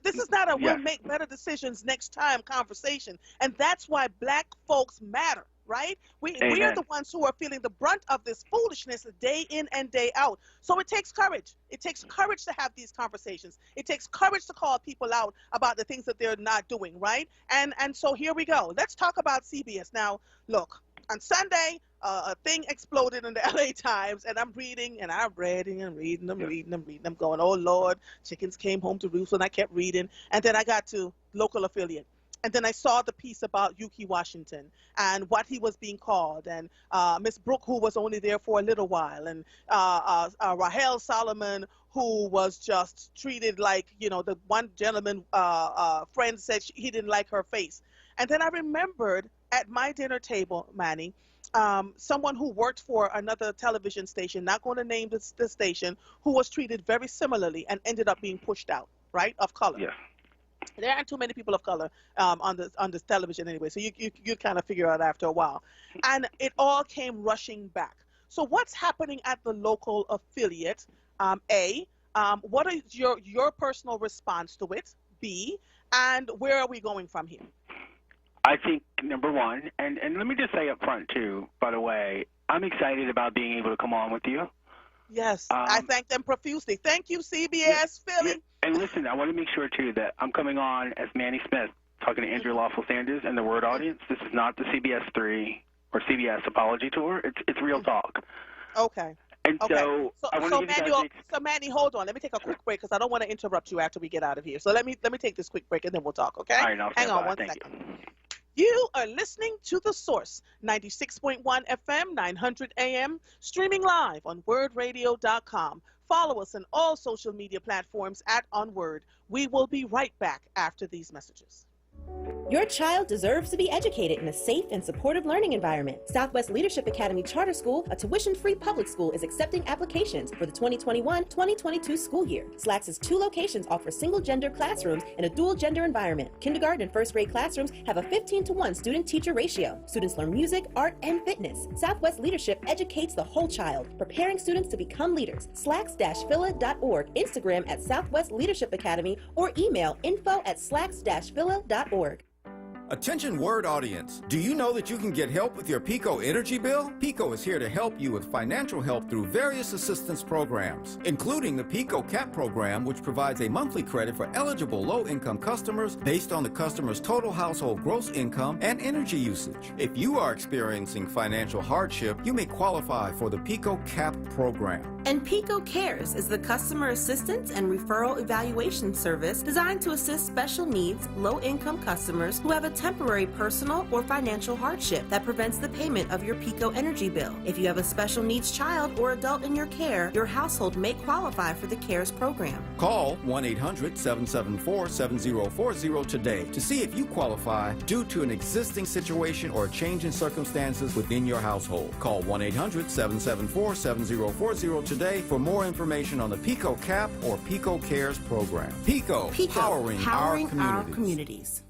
This is not a we'll make better decisions next time conversation. And that's why black folks matter, right? We are the ones who are feeling the brunt of this foolishness day in and day out. So it takes courage. It takes courage to have these conversations. It takes courage to call people out about the things that they're not doing, right? And so here we go. Let's talk about CBS. Now, look, on Sunday, a thing exploded in the LA Times, and I'm reading, and I'm reading, I'm going, oh, Lord, chickens came home to roost, and I kept reading. And then I got to local affiliate. And then I saw the piece about Yuki Washington and what he was being called, and Miss Brooke, who was only there for a little while, and Rahel Solomon, who was just treated like, you know, the one gentleman friend said he didn't like her face. And then I remembered at my dinner table, Manny, someone who worked for another television station, not going to name the station, who was treated very similarly and ended up being pushed out, right, of color. Yeah. There aren't too many people of color on this television anyway, so you kind of figure out after a while. And it all came rushing back. So what's happening at the local affiliate? A, what is your personal response to it? B, and where are we going from here? I think, number one, and let me just say up front, too, by the way, I'm excited about being able to come on with you. Yes, I thank them profusely. Thank you, CBS Philly. Yeah. And listen, I want to make sure, too, that I'm coming on as Manny Smith, talking to Andrea Lawful Sanders and the WURD audience. This is not the CBS 3 or CBS apology tour. It's real talk. Okay. And so I want to give you guys so Manny, hold on. Let me take a quick break because I don't want to interrupt you after we get out of here. So let me take this quick break and then we'll talk, okay? All right, hang on one second. You are listening to The Source, 96.1 FM, 900 AM, streaming live on WURDradio.com. Follow us on all social media platforms at onWURD. We will be right back after these messages. Your child deserves to be educated in a safe and supportive learning environment. Southwest Leadership Academy Charter School, a tuition-free public school, is accepting applications for the 2021-2022 school year. SLAC's 2 locations offer single-gender classrooms in a dual-gender environment. Kindergarten and first-grade classrooms have a 15-to-1 student-teacher ratio. Students learn music, art, and fitness. Southwest Leadership educates the whole child, preparing students to become leaders. slacks-phila.org, Instagram at Southwest Leadership Academy, or email info@slacks-phila.org. Attention WURD audience, do you know that you can get help with your PICO energy bill? PICO is here to help you with financial help through various assistance programs, including the PICO CAP program, which provides a monthly credit for eligible low-income customers based on the customer's total household gross income and energy usage. If you are experiencing financial hardship, you may qualify for the PICO CAP program. And PICO Cares is the customer assistance and referral evaluation service designed to assist special needs, low-income customers who have a temporary personal or financial hardship that prevents the payment of your PICO energy bill. If you have a special needs child or adult in your care, your household may qualify for the CARES program. Call 1-800-774-7040 today to see if you qualify due to an existing situation or a change in circumstances within your household. Call 1-800-774-7040 today for more information on the PICO CAP or PICO CARES program. PICO, powering our communities.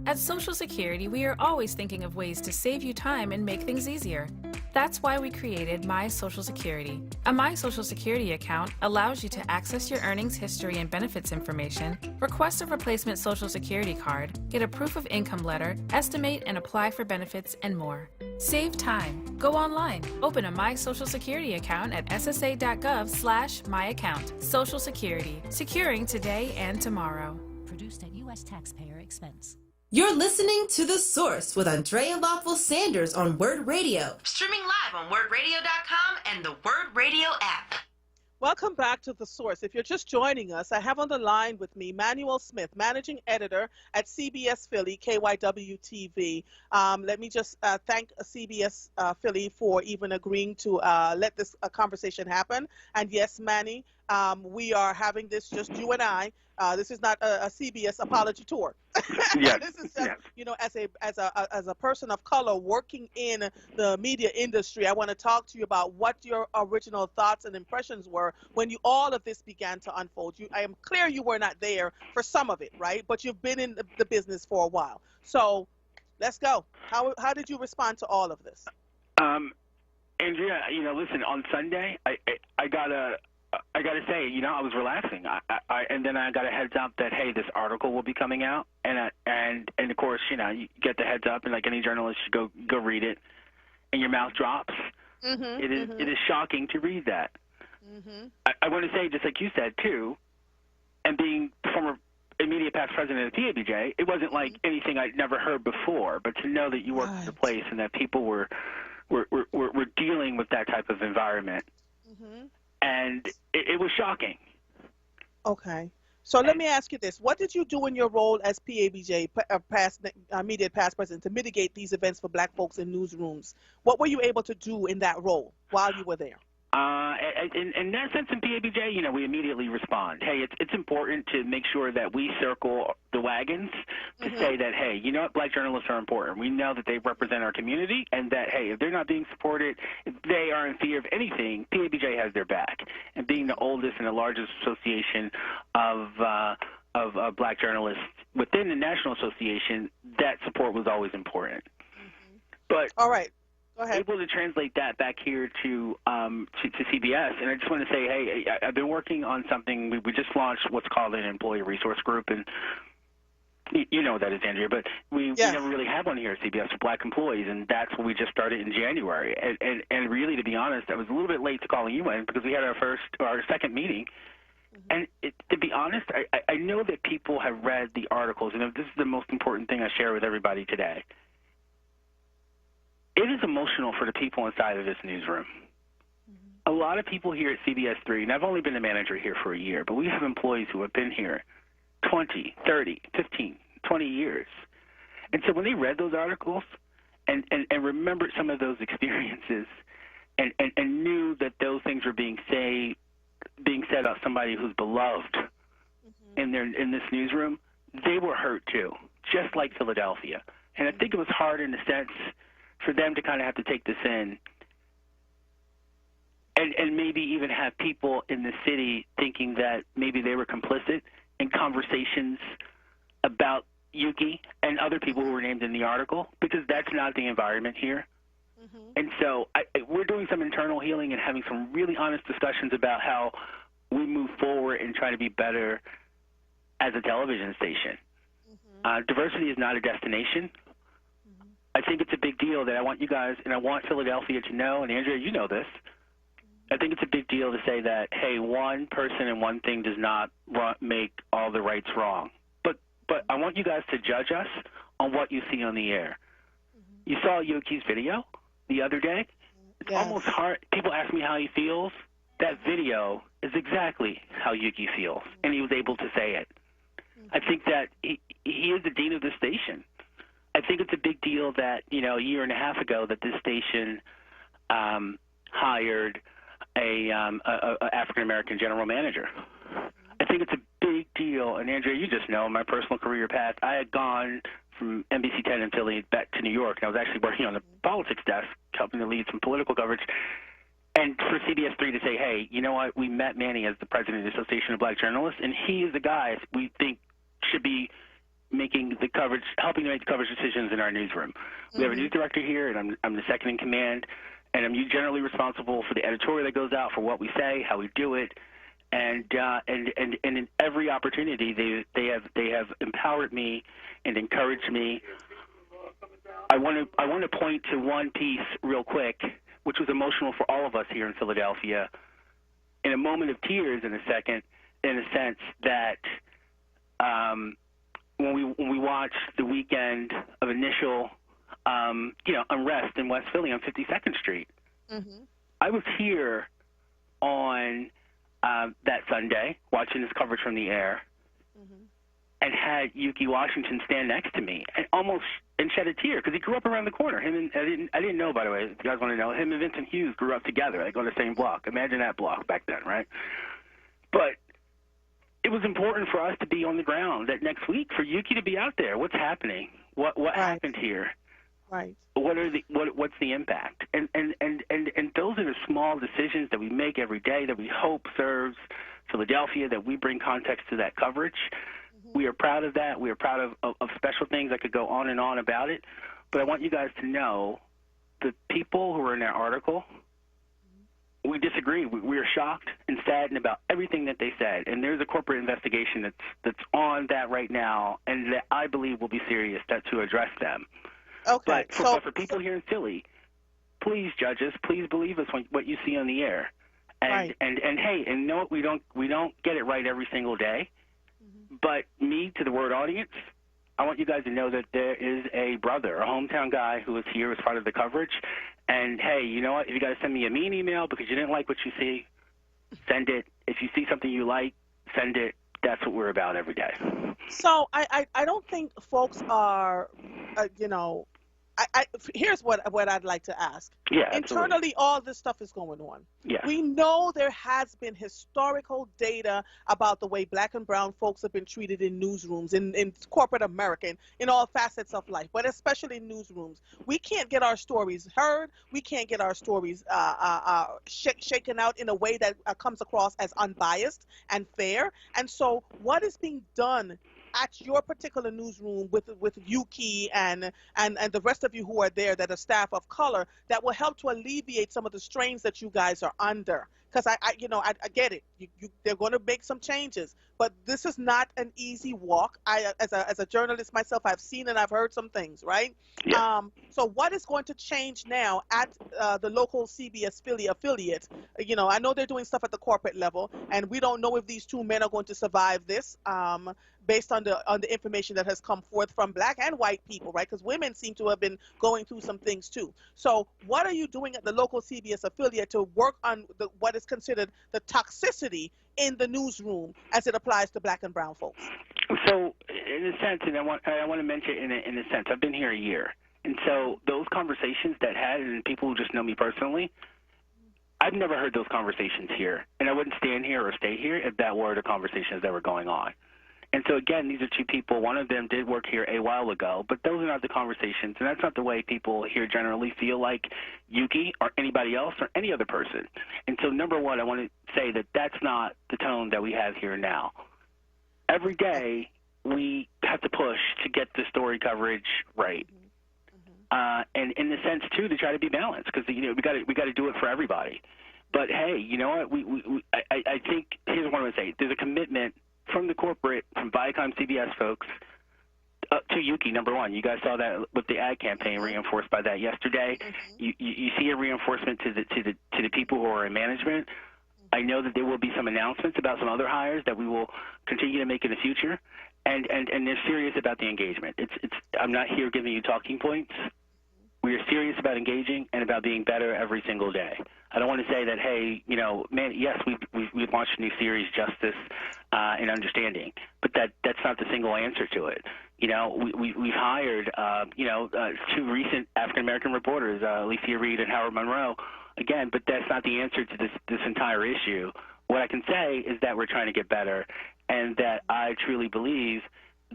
At Social Security, we are always thinking of ways to save you time and make things easier. That's why we created My Social Security. A My Social Security account allows you to access your earnings history and benefits information, request a replacement Social Security card, get a proof of income letter, estimate and apply for benefits, and more. Save time. Go online. Open a My Social Security account at ssa.gov/myaccount. Social Security. Securing today and tomorrow. Produced at U.S. taxpayer expense. You're listening to The Source with Andrea Lawful Sanders on WURD Radio. Streaming live on WURDradio.com and the WURD Radio app. Welcome back to The Source. If you're just joining us, I have on the line with me Manuel Smith, Managing Editor at CBS Philly, KYW-TV. Let me just thank CBS Philly for even agreeing to let this conversation happen. And yes, Manny, we are having this, just you and I, This is not a CBS apology tour. Yes. This is just, you know, as a person of color working in the media industry, I want to talk to you about what your original thoughts and impressions were when all of this began to unfold. I am clear you were not there for some of it, right? But you've been in the business for a while. So let's go. How did you respond to all of this? Andrea, you know, listen, on Sunday, I gotta say, you know, I was relaxing. And then I got a heads up that, hey, this article will be coming out, and of course, you know, you get the heads up, and like any journalist, you go read it, and your mouth drops. Mm-hmm, It is shocking to read that. Mm-hmm. I want to say, just like you said too, and being former immediate past president of the PABJ, it wasn't like anything I'd never heard before. But to know that you worked in a place and that people were dealing with that type of environment. Mm-hmm. And it was shocking. Okay. So let me ask you this. What did you do in your role as PABJ, immediate past president, to mitigate these events for black folks in newsrooms? What were you able to do in that role while you were there? In that sense, in PABJ, you know, we immediately respond. Hey, it's important to make sure that we circle the wagons to say that, hey, you know what, black journalists are important. We know that they represent our community, and that, hey, if they're not being supported, if they are in fear of anything, PABJ has their back. And being the oldest and the largest association of black journalists within the National Association, that support was always important. But all right. Able to translate that back here to CBS, and I just want to say, hey, I've been working on something. We just launched what's called an employee resource group, and you know what that is, Andrea. But we never really had one here at CBS for black employees, and that's what we just started in January. And really, to be honest, I was a little bit late to calling you in because we had our second meeting. And to be honest, I know that people have read the articles, and this is the most important thing I share with everybody today. It is emotional for the people inside of this newsroom. A lot of people here at CBS 3, and I've only been a manager here for a year, but we have employees who have been here 20, 30, 15, 20 years. And so when they read those articles and remembered some of those experiences and knew that those things were being said about somebody who's beloved in this newsroom, they were hurt too, just like Philadelphia. And I think it was hard in a sense for them to kind of have to take this in and maybe even have people in the city thinking that maybe they were complicit in conversations about Yuki and other people who were named in the article, because that's not the environment here. And so we're doing some internal healing and having some really honest discussions about how we move forward and try to be better as a television station. Diversity is not a destination. I think it's a big deal that I want you guys, and I want Philadelphia to know, and Andrea, you know this, I think it's a big deal to say that, hey, one person and one thing does not make all the rights wrong. But I want you guys to judge us on what you see on the air. You saw Yuki's video the other day. It's almost hard. People ask me how he feels. That video is exactly how Yuki feels, and he was able to say it. I think that he is the dean of the station. I think it's a big deal that, you know, a year and a half ago that this station hired a African-American general manager. I think it's a big deal. And, Andrea, you just know my personal career path. I had gone from NBC 10 in Philly back to New York, and I was actually working on the politics desk, helping to lead some political coverage. And for CBS 3 to say, hey, you know what, we met Manny as the president of the Association of Black Journalists, and he is the guy we think should be making the coverage, helping to make the coverage decisions in our newsroom. We have a news director here, and I'm the second in command, and I'm generally responsible for the editorial that goes out, for what we say, how we do it, and in every opportunity they have empowered me and encouraged me. I want to point to one piece real quick, which was emotional for all of us here in Philadelphia, in a moment of tears in a sense that when we watched the weekend of initial, unrest in West Philly on 52nd Street. I was here on that Sunday watching this coverage from the air, and had Yuki Washington stand next to me and shed a tear because he grew up around the corner. I didn't know, by the way, if you guys want to know, him and Vincent Hughes grew up together. They go on the same block. Imagine that block back then, right? But it was important for us to be on the ground that next week, for Yuki to be out there. What's happening? What happened here? Right. What's the impact? And those are the small decisions that we make every day that we hope serves Philadelphia, that we bring context to that coverage. We are proud of that. We are proud of special things. I could go on and on about it. But I want you guys to know the people who are in that article, we disagree. We are shocked and saddened about everything that they said. And there's a corporate investigation that's on that right now, and that I believe will be serious to address them. Okay. But for people here in Philly, please judge us. Please believe us what you see on the air. And hey, and know what, we don't get it right every single day. But me, to the WURD audience, I want you guys to know that there is a brother, a hometown guy who is here as part of the coverage. And hey, you know what? If you got to send me a mean email because you didn't like what you see, send it. If you see something you like, send it. That's what we're about every day. So I don't think folks are, here's what I'd like to ask. Yeah, internally, absolutely. All this stuff is going on. Yeah. We know there has been historical data about the way black and brown folks have been treated in newsrooms, in corporate America, in all facets of life, but especially in newsrooms. We can't get our stories heard. We can't get our stories shaken out in a way that comes across as unbiased and fair. And so what is being done at your particular newsroom with Yuki and the rest of you who are there that are staff of color that will help to alleviate some of the strains that you guys are under? Because I get it. They're going to make some changes, but this is not an easy walk. As a journalist myself, I've seen and I've heard some things, right? Yeah. So what is going to change now at the local CBS affiliate? I know they're doing stuff at the corporate level, and we don't know if these two men are going to survive this. Based on the information that has come forth from black and white people, right? Because women seem to have been going through some things too. So what are you doing at the local CBS affiliate to work on what is considered the toxicity in the newsroom as it applies to black and brown folks? So in a sense, and I want to mention in a sense, I've been here a year. And so those conversations that had, and people who just know me personally, I've never heard those conversations here. And I wouldn't stand here or stay here if that were the conversations that were going on. And so, again, these are two people. One of them did work here a while ago, but those are not the conversations, and that's not the way people here generally feel like Yuki or anybody else or any other person. And so, number one, I want to say that that's not the tone that we have here now. Every day, we have to push to get the story coverage right. And in the sense, too, to try to be balanced, because, we got to do it for everybody. But, hey, you know what? I think, here's what I want to say. There's a commitment from the corporate, from Viacom CBS folks, to Yuki, number one. You guys saw that with the ad campaign reinforced by that yesterday. You see a reinforcement to the people who are in management. I know that there will be some announcements about some other hires that we will continue to make in the future, and they're serious about the engagement. I'm not here giving you talking points. We are serious about engaging and about being better every single day. I don't want to say that, hey, man, yes, we've launched a new series, Justice and Understanding, but that's not the single answer to it. We've hired, two recent African-American reporters, Alicia Reed and Howard Monroe, again, but that's not the answer to this entire issue. What I can say is that we're trying to get better, and that I truly believe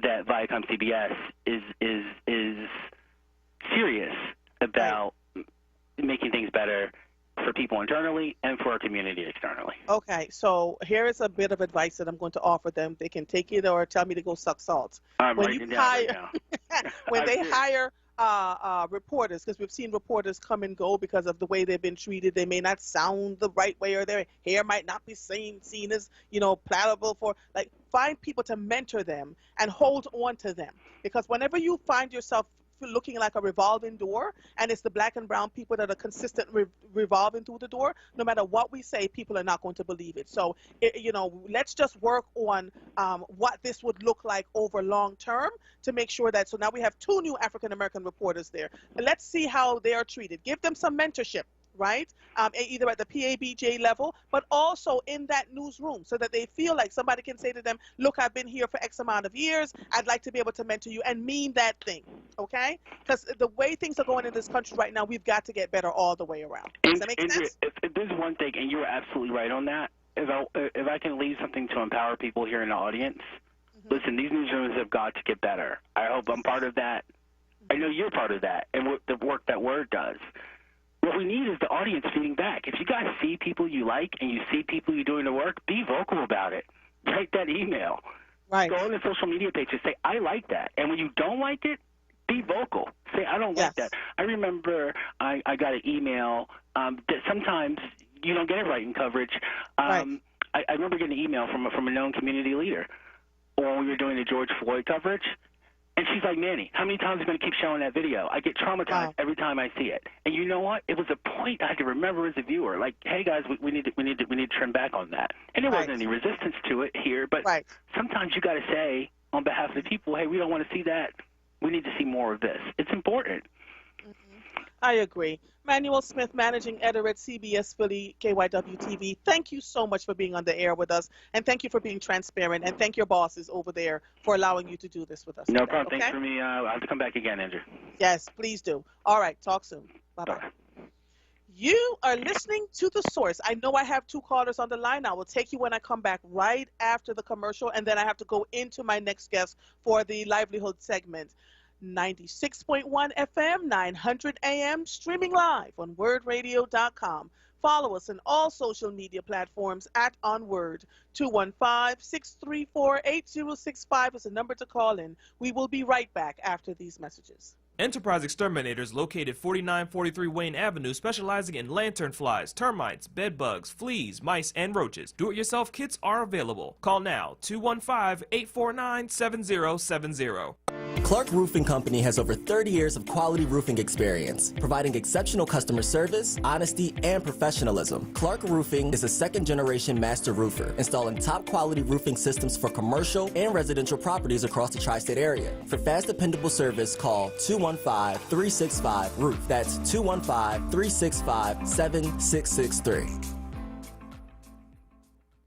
that Viacom CBS is serious about making things better for people internally and for our community externally. Okay, so here is a bit of advice that I'm going to offer them. They can take it or tell me to go suck salt. I'm writing it down right now. When they hire reporters, because we've seen reporters come and go because of the way they've been treated. They may not sound the right way, or their hair might not be seen as, palatable for, find people to mentor them and hold on to them. Because whenever you find yourself looking like a revolving door, and it's the black and brown people that are consistently revolving through the door, no matter what we say, people are not going to believe it. So, let's just work on what this would look like over long term to make sure that, so now we have 2 new African-American reporters there. Let's see how they are treated. Give them some mentorship, right? Either at the PABJ level, but also in that newsroom, so that they feel like somebody can say to them, look, I've been here for X amount of years. I'd like to be able to mentor you, and mean that thing, okay? Because the way things are going in this country right now, we've got to get better all the way around. Does that make sense? If there's one thing, and you were absolutely right on that, if I can leave something to empower people here in the audience, listen, these newsrooms have got to get better. I hope I'm part of that. I know you're part of that, and the work that WURD does. What we need is the audience feeding back. If you guys see people you like and you see people you're doing the work, be vocal about it. Write that email. Right. Go on the social media page and say, I like that. And when you don't like it, be vocal. Say, I don't like that. I remember I got an email that sometimes you don't get it right in coverage. I remember getting an email from a known community leader when we were doing the George Floyd coverage. And she's like, Manny, how many times are you going to keep showing that video? I get traumatized every time I see it. And you know what? It was a point I had to remember as a viewer. Like, hey guys, we need to trim back on that. And there wasn't any resistance to it here, but sometimes you got to say on behalf of the people, hey, we don't want to see that. We need to see more of this. It's important. I agree. Manuel Smith, Managing Editor at CBS Philly KYW TV. Thank you so much for being on the air with us, and thank you for being transparent, and thank your bosses over there for allowing you to do this with us. No today, problem. okay? Thanks for me. I'll have to come back again, Andrew. Yes, please do. All right, talk soon. Bye-bye. You are listening to The Source. I know I have 2 callers on the line. I will take you when I come back right after the commercial, and then I have to go into my next guest for the livelihood segment. 96.1 FM, 900 AM, streaming live on WURDradio.com. Follow us on all social media platforms at onWURD. 215-634-8065 is the number to call in. We will be right back after these messages. Enterprise Exterminators, located 4943 Wayne Avenue, specializing in lantern flies, termites, bed bugs, fleas, mice, and roaches. Do-it-yourself kits are available. Call now, 215-849-7070. Clark Roofing Company has over 30 years of quality roofing experience, providing exceptional customer service, honesty, and professionalism. Clark Roofing is a second-generation master roofer, installing top-quality roofing systems for commercial and residential properties across the tri-state area. For fast, dependable service, call 215-365-ROOF. That's 215-365-7663.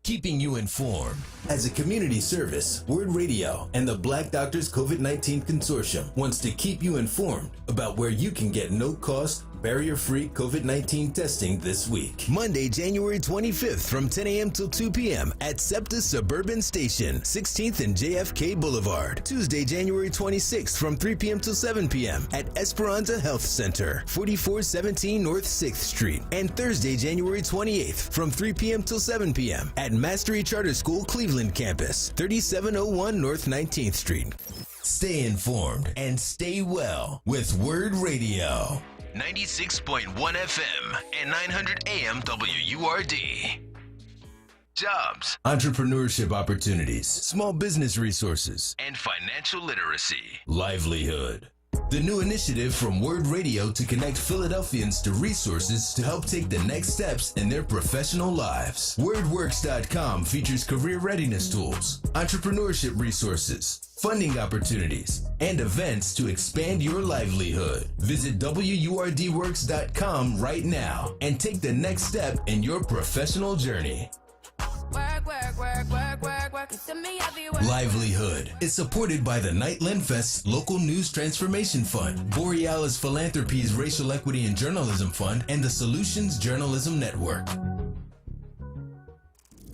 Keeping you informed. As a community service, WURD Radio and the Black Doctors COVID-19 Consortium wants to keep you informed about where you can get no-cost, barrier-free COVID-19 testing this week. Monday, January 25th from 10 a.m. till 2 p.m. at SEPTA Suburban Station, 16th and JFK Boulevard. Tuesday, January 26th from 3 p.m. till 7 p.m. at Esperanza Health Center, 4417 North 6th Street. And Thursday, January 28th from 3 p.m. till 7 p.m. at Mastery Charter School Cleveland Campus, 3701 North 19th Street. Stay informed and stay well with WURD Radio. 96.1 FM and 900 AM WURD. Jobs, Entrepreneurship opportunities, small business resources, and financial literacy. livelihood. The new initiative from WURD Radio to connect Philadelphians to resources to help take the next steps in their professional lives. WordWorks.com features career readiness tools, entrepreneurship resources, funding opportunities, and events to expand your livelihood. Visit WURDworks.com right now and take the next step in your professional journey. Livelihood is supported by the Nightland Fest's Local News Transformation Fund, Borealis Philanthropies Racial Equity and Journalism Fund, and the Solutions Journalism Network.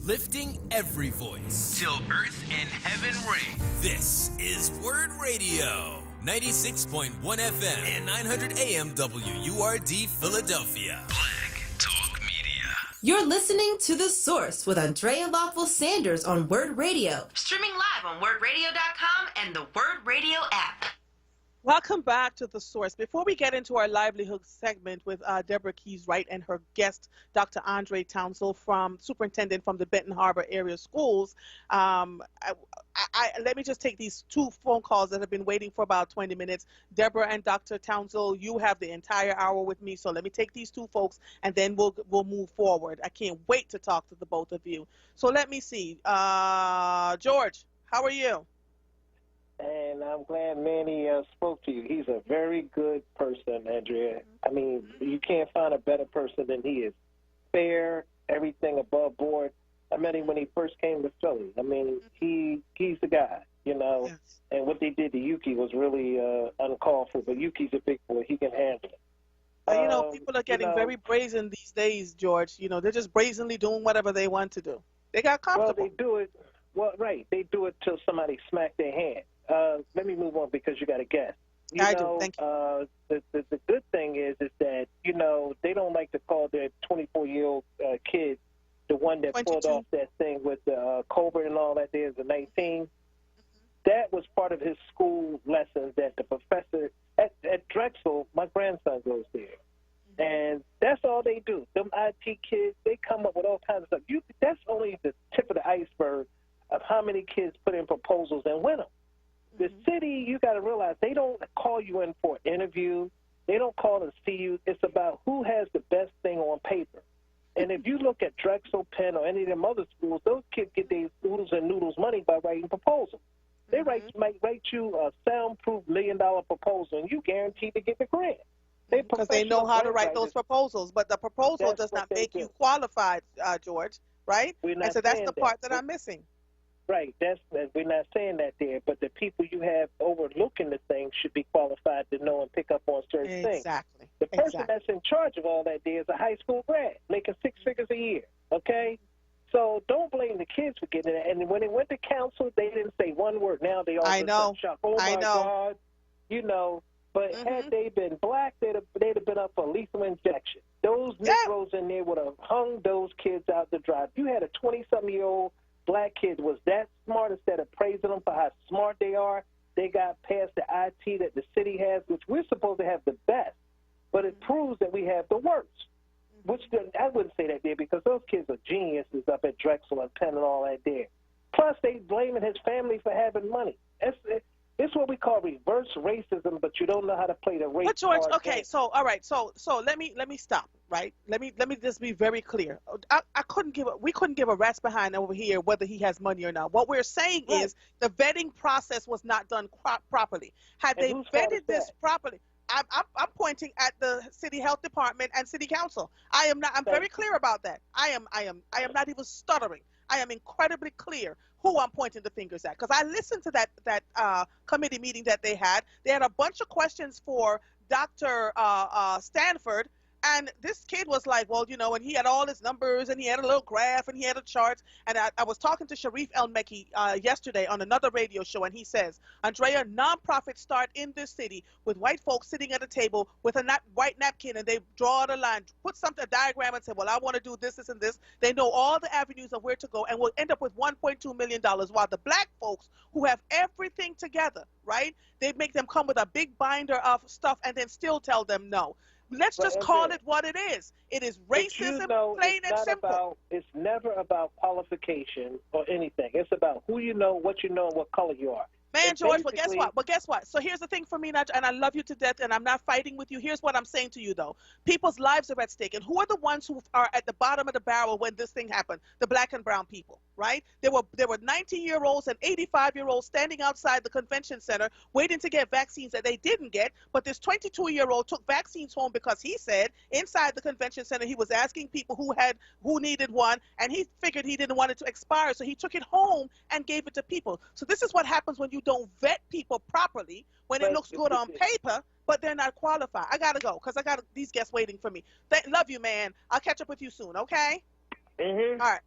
Lifting every voice till earth and heaven ring. This is WURD Radio, 96.1 FM and 900 AM WURD Philadelphia. Black Talk Media. You're listening to The Source with Andrea Lawful Sanders on WURD Radio. Streaming live on WURDradio.com and the WURD Radio app. Welcome back to The Source. Before we get into our livelihood segment with Deborah Keys Wright and her guest, Dr. Andre Townsell, superintendent from the Benton Harbor area schools, let me just take these 2 phone calls that have been waiting for about 20 minutes. Deborah and Dr. Townsell, you have the entire hour with me, so let me take these 2 folks, and then we'll move forward. I can't wait to talk to the both of you. So let me see. George, how are you? And I'm glad Manny spoke to you. He's a very good person, Andrea. I mean, you can't find a better person than he is. Fair, everything above board. I met him when he first came to Philly. I mean, he's the guy, you know. Yes. And what they did to Yuki was really uncalled for. But Yuki's a big boy. He can handle it. People are getting very brazen these days, George. They're just brazenly doing whatever they want to do. They got comfortable. Well, they do it. Well, right. They do it till somebody smack their hand. Let me move on because you got a guest. I do. Thank you. The good thing is that, they don't like to call their 24-year-old kid the one that 22. pulled off that thing with the Colbert and all that. There's a 19. That was part of his school lessons that the professor at Drexel, my grandson goes there. And that's all they do. Them IT kids, they come up with all kinds of stuff. That's only the tip of the iceberg of how many kids put in proposals and win them. The city, you got to realize, they don't call you in for an interview. They don't call and see you. It's about who has the best thing on paper. And if you look at Drexel, Penn, or any of them other schools, those kids get their oodles and noodles money by writing proposals. They might write you a soundproof $1 million proposal, and you guaranteed to get the grant. Because they know how to write those proposals, but the proposal does not make you qualified, George, right? And so that's the part that I'm missing. Right. We're not saying that there, but the people you have overlooking the thing should be qualified to know and pick up on certain things. Exactly. The person that's in charge of all that there is a high school grad making 6 figures a year, okay? So don't blame the kids for getting it. And when they went to council, they didn't say one word. Now they all shocked. Oh, my God. But had they been black, they'd have been up for lethal injection. Those Negroes in there would have hung those kids out to dry. If you had a 20-something-year-old black kid was that smart, instead of praising them for how smart they are, they got past the IT that the city has, which we're supposed to have the best. But it proves that we have the worst. Which I wouldn't say that there because those kids are geniuses up at Drexel and Penn and all that there. Plus, they blaming his family for having money. It's what we call reverse racism, but you don't know how to play the race. But George, game. So all right, so let me stop, right? Let me just be very clear. We couldn't give a rat's behind over here whether he has money or not. What we're saying is the vetting process was not done properly. Had they vetted this properly, I'm pointing at the city health department and city council. I'm very clear about that. I am not even stuttering. I am incredibly clear who I'm pointing the fingers at, because I listened to that committee meeting that they had. They had a bunch of questions for Dr. Stanford, and this kid was like, well, and he had all his numbers, and he had a little graph, and he had a chart. And I was talking to Sharif El-Mekki yesterday on another radio show, and he says, Andrea, nonprofits start in this city with white folks sitting at a table with a white napkin, and they draw the line, put a diagram, and say, well, I want to do this, this, and this. They know all the avenues of where to go, and we'll end up with $1.2 million, while the black folks who have everything together, right, they make them come with a big binder of stuff and then still tell them no. Let's just call it what it is. It is racism, plain and simple. It's never about qualification or anything. It's about who you know, what you know, and what color you are. Man, George, but guess what? So here's the thing for me, and I love you to death, and I'm not fighting with you. Here's what I'm saying to you, though. People's lives are at stake, and who are the ones who are at the bottom of the barrel when this thing happened? The black and brown people, right? There were 19-year-olds and 85-year-olds standing outside the convention center waiting to get vaccines that they didn't get, but this 22-year-old took vaccines home because he said inside the convention center he was asking people who needed one, and he figured he didn't want it to expire, so he took it home and gave it to people. So this is what happens when you don't vet people properly, when it looks good on paper, but they're not qualified. I gotta go because I got these guests waiting for me. Love you, man. I'll catch up with you soon, okay? Mm-hmm. All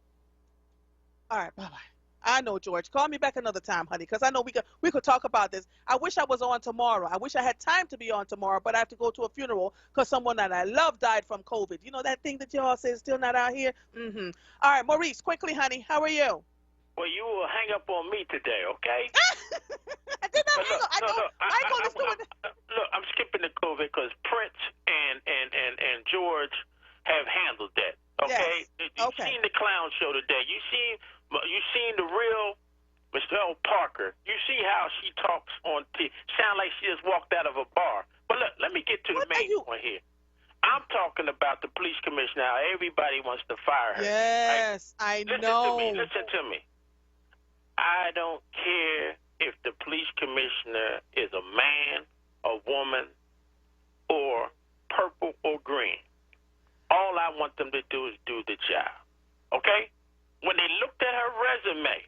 right, bye-bye. I know, George. Call me back another time, honey, because I know we could talk about this. I wish I was on tomorrow. I wish I had time to be on tomorrow, but I have to go to a funeral because someone that I love died from COVID. You know that thing that y'all say is still not out here? Mm-hmm. All right, Maurice, quickly, honey, how are you? Well, you will hang up on me today, okay? I did not hang up. Look, I'm skipping the COVID because Prince and George have handled that, okay? Yes. You've seen the clown show today. You seen the real Michelle Parker. You see how she talks on TV. Sound like she just walked out of a bar. But look, let me get to the main point here. I'm talking about the police commissioner. Now everybody wants to fire her. Yes, I know. Listen to me. I don't care if the police commissioner is a man, a woman, or purple or green. All I want them to do is do the job. Okay? When they looked at her resume,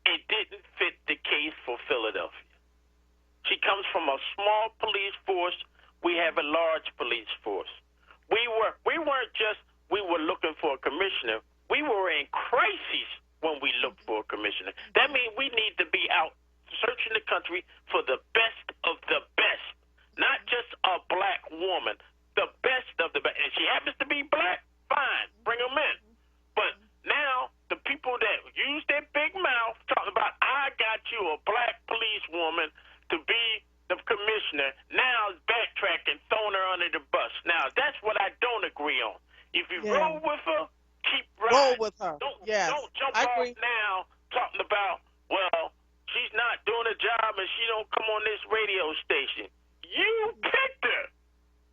it didn't fit the case for Philadelphia. She comes from a small police force. We have a large police force. We weren't just we were looking for a commissioner. We were in crisis when we looked for a commissioner. That means we need to be out searching the country for the best of the best, not just a black woman, the best of the best. And she happens to be black, fine, bring them in. But now the people that use their big mouth talking about, I got you a black police woman to be the commissioner, now is backtracking, throwing her under the bus. Now, that's what I don't agree on. If you roll with her, keep riding. Roll with her. Don't jump off now talking about, well, she's not doing a job and she don't come on this radio station. You picked her.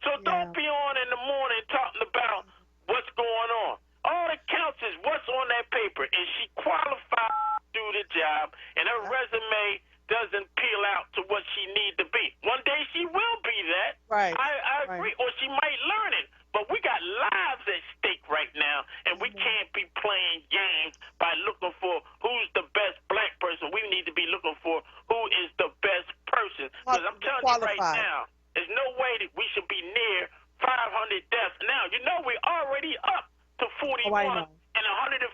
So don't be on in the morning talking about what's going on. All that counts is what's on that paper. Is she qualified to do the job? And her resume doesn't peel out to what she need to be. One day she will be that. Right. I agree. Or she might learn it. But we got lives at stake right now, and we can't be playing games by looking for who's the best black person. We need to be looking for who is the best person. Because I'm telling you right now, there's no way that we should be near 500 deaths. Now, you know we're already up to 41 and 150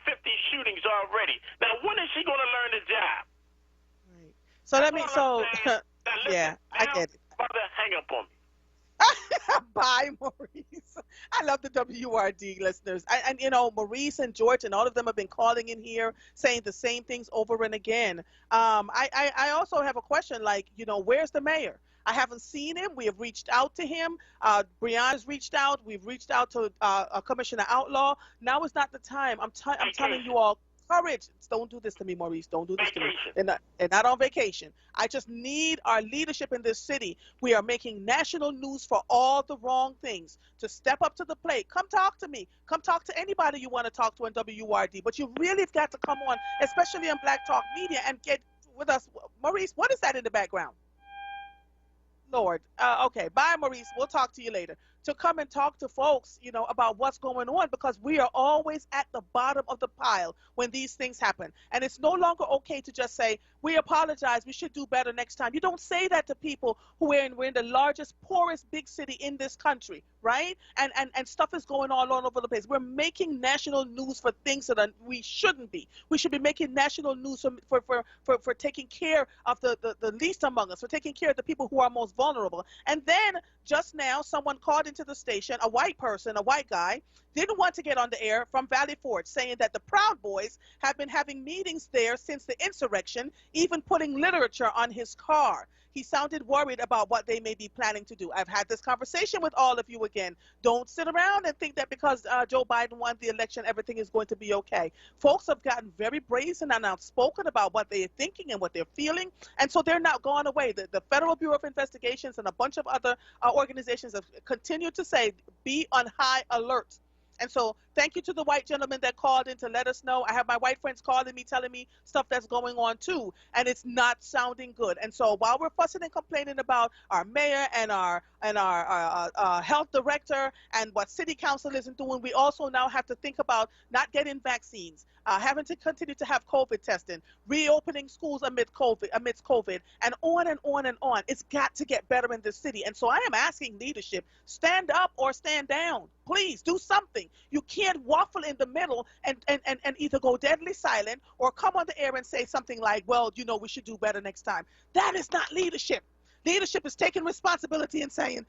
shootings already. Now, when is she going to learn the job? So let me, I get it. Mother, hang up on me. Bye, Maurice. I love the WURD listeners. And you know, Maurice and George and all of them have been calling in here saying the same things over and again. I also have a question, like, you know, where's the mayor? I haven't seen him. We have reached out to him. Brianna's reached out. We've reached out to Commissioner Outlaw. Now is not the time. I'm telling you all, courage. Don't do this to me, Maurice. Don't do this to me. They're not on vacation. I just need our leadership in this city. We are making national news for all the wrong things to step up to the plate. Come talk to me. Come talk to anybody you want to talk to on WURD. But you really have got to come on, especially on Black Talk Media, and get with us. Maurice, what is that in the background? Lord. Okay. Bye, Maurice. We'll talk to you later. To come and talk to folks, you know, about what's going on, because we are always at the bottom of the pile when these things happen. And it's no longer okay to just say, we apologize, we should do better next time. You don't say that to people who are we're in the largest, poorest big city in this country, right? And stuff is going on all over the place. We're making national news for things that we shouldn't be. We should be making national news for taking care of the least among us, for taking care of the people who are most vulnerable. And then just now, someone called into the station, a white person, a white guy, didn't want to get on the air from Valley Forge, saying that the Proud Boys have been having meetings there since the insurrection, even putting literature on his car. He sounded worried about what they may be planning to do. I've had this conversation with all of you again. Don't sit around and think that because Joe Biden won the election, everything is going to be okay. Folks have gotten very brazen and outspoken about what they're thinking and what they're feeling, and so they're not going away. The Federal Bureau of Investigations and a bunch of other organizations have continued to say, be on high alert. And so thank you to the white gentleman that called in to let us know. I have my white friends calling me, telling me stuff that's going on too, and it's not sounding good. And so while we're fussing and complaining about our mayor and our health director and what city council isn't doing, we also now have to think about not getting vaccines, having to continue to have COVID testing, reopening schools amidst COVID, and on and on and on. It's got to get better in this city. And so I am asking leadership, stand up or stand down. Please do something. You can't waffle in the middle and either go deadly silent or come on the air and say something like, well, you know, we should do better next time. That is not leadership. Leadership is taking responsibility and saying,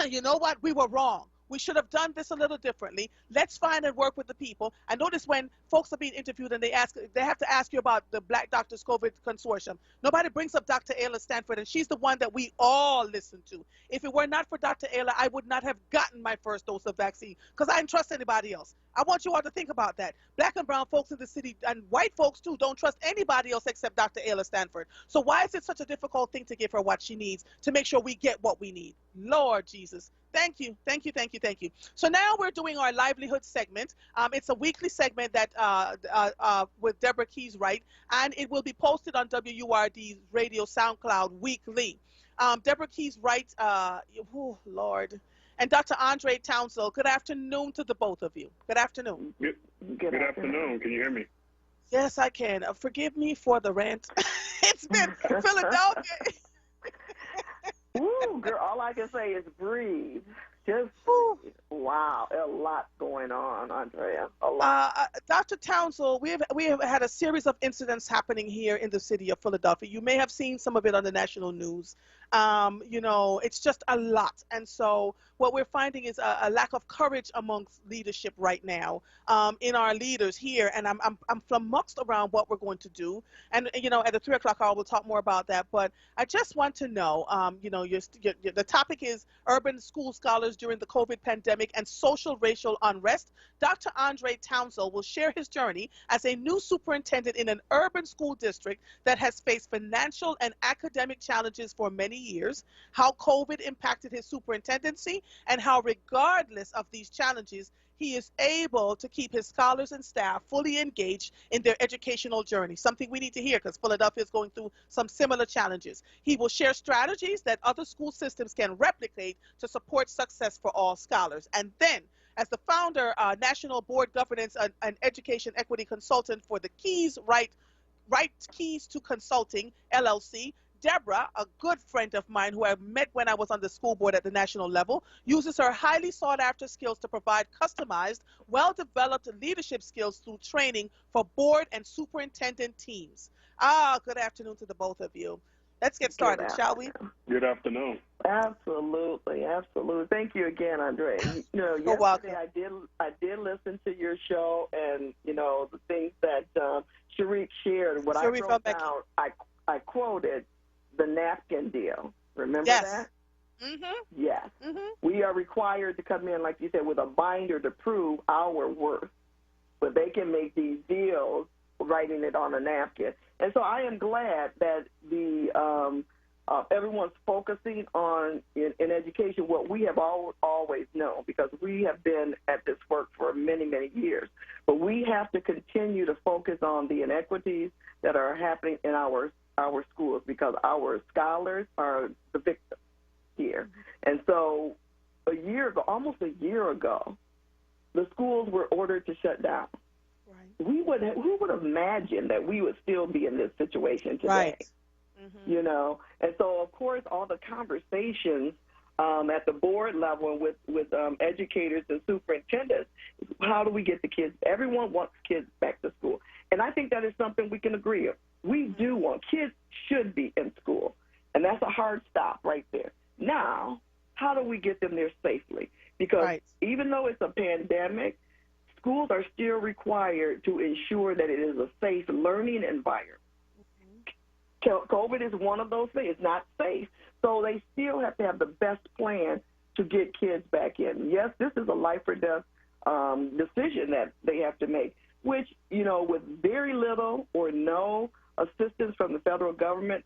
you know what, we were wrong. We should have done this a little differently. Let's find and work with the people. I notice when folks are being interviewed and they have to ask you about the Black Doctors COVID Consortium. Nobody brings up Dr. Ayla Stanford, and she's the one that we all listen to. If it were not for Dr. Ayla, I would not have gotten my first dose of vaccine because I didn't trust anybody else. I want you all to think about that. Black and brown folks in the city, and white folks too, don't trust anybody else except Dr. Ayla Stanford. So why is it such a difficult thing to give her what she needs to make sure we get what we need? Lord Jesus. Thank you, thank you, thank you, thank you. So now we're doing our livelihood segment. It's a weekly segment that with Deborah Keys Wright, and it will be posted on WURD's radio SoundCloud weekly. Deborah Keys Wright, oh Lord, and Dr. Andre Townsell. Good afternoon to the both of you. Good afternoon. Good afternoon. Can you hear me? Yes, I can. Forgive me for the rant. It's been Philadelphia. Ooh, girl, all I can say is breathe. Just Wow, a lot going on, Andrea. A lot. Dr. Townsend, we have had a series of incidents happening here in the city of Philadelphia. You may have seen some of it on the national news. You know, it's just a lot. And so what we're finding is a lack of courage amongst leadership right now, in our leaders here. And I'm flummoxed around what we're going to do. And, you know, at the 3 o'clock hour, we'll talk more about that. But I just want to know, you know, the topic is urban school scholars during the COVID pandemic and social racial unrest. Dr. Andre Townsend will share his journey as a new superintendent in an urban school district that has faced financial and academic challenges for many years, how COVID impacted his superintendency, and how regardless of these challenges, he is able to keep his scholars and staff fully engaged in their educational journey, something we need to hear because Philadelphia is going through some similar challenges. He will share strategies that other school systems can replicate to support success for all scholars. And then, as the founder, National Board Governance and Education Equity Consultant for the Keys Right Keys to Consulting, LLC, Deborah, a good friend of mine who I met when I was on the school board at the national level, uses her highly sought-after skills to provide customized, well-developed leadership skills through training for board and superintendent teams. Good afternoon to the both of you. Let's get started, shall we? Good afternoon. Absolutely, absolutely. Thank you again, Andre. You know, You're welcome. I did listen to your show, and you know the things that Sharik shared. What I wrote down, I quoted the napkin deal. Remember that? Mm-hmm. Yes. Mm-hmm. We are required to come in, like you said, with a binder to prove our worth. But they can make these deals writing it on a napkin. And so I am glad that everyone's focusing on, in education, what we have always known, because we have been at this work for many, many years. But we have to continue to focus on the inequities that are happening in our schools, because our scholars are the victims here. And so almost a year ago, the schools were ordered to shut down. Right. Who would have imagined that we would still be in this situation today? Right. Mm-hmm. You know, and so of course all the conversations at the board level with educators and superintendents, how do we get the kids? Everyone wants kids back to school, and I think that is something we can agree on. We do want kids should be in school, and that's a hard stop right there. Now, how do we get them there safely? Because even though it's a pandemic, schools are still required to ensure that it is a safe learning environment. COVID is one of those things. It's not safe. So they still have to have the best plan to get kids back in. Yes, this is a life or death decision that they have to make, which, you know, with very little or no assistance from the federal government,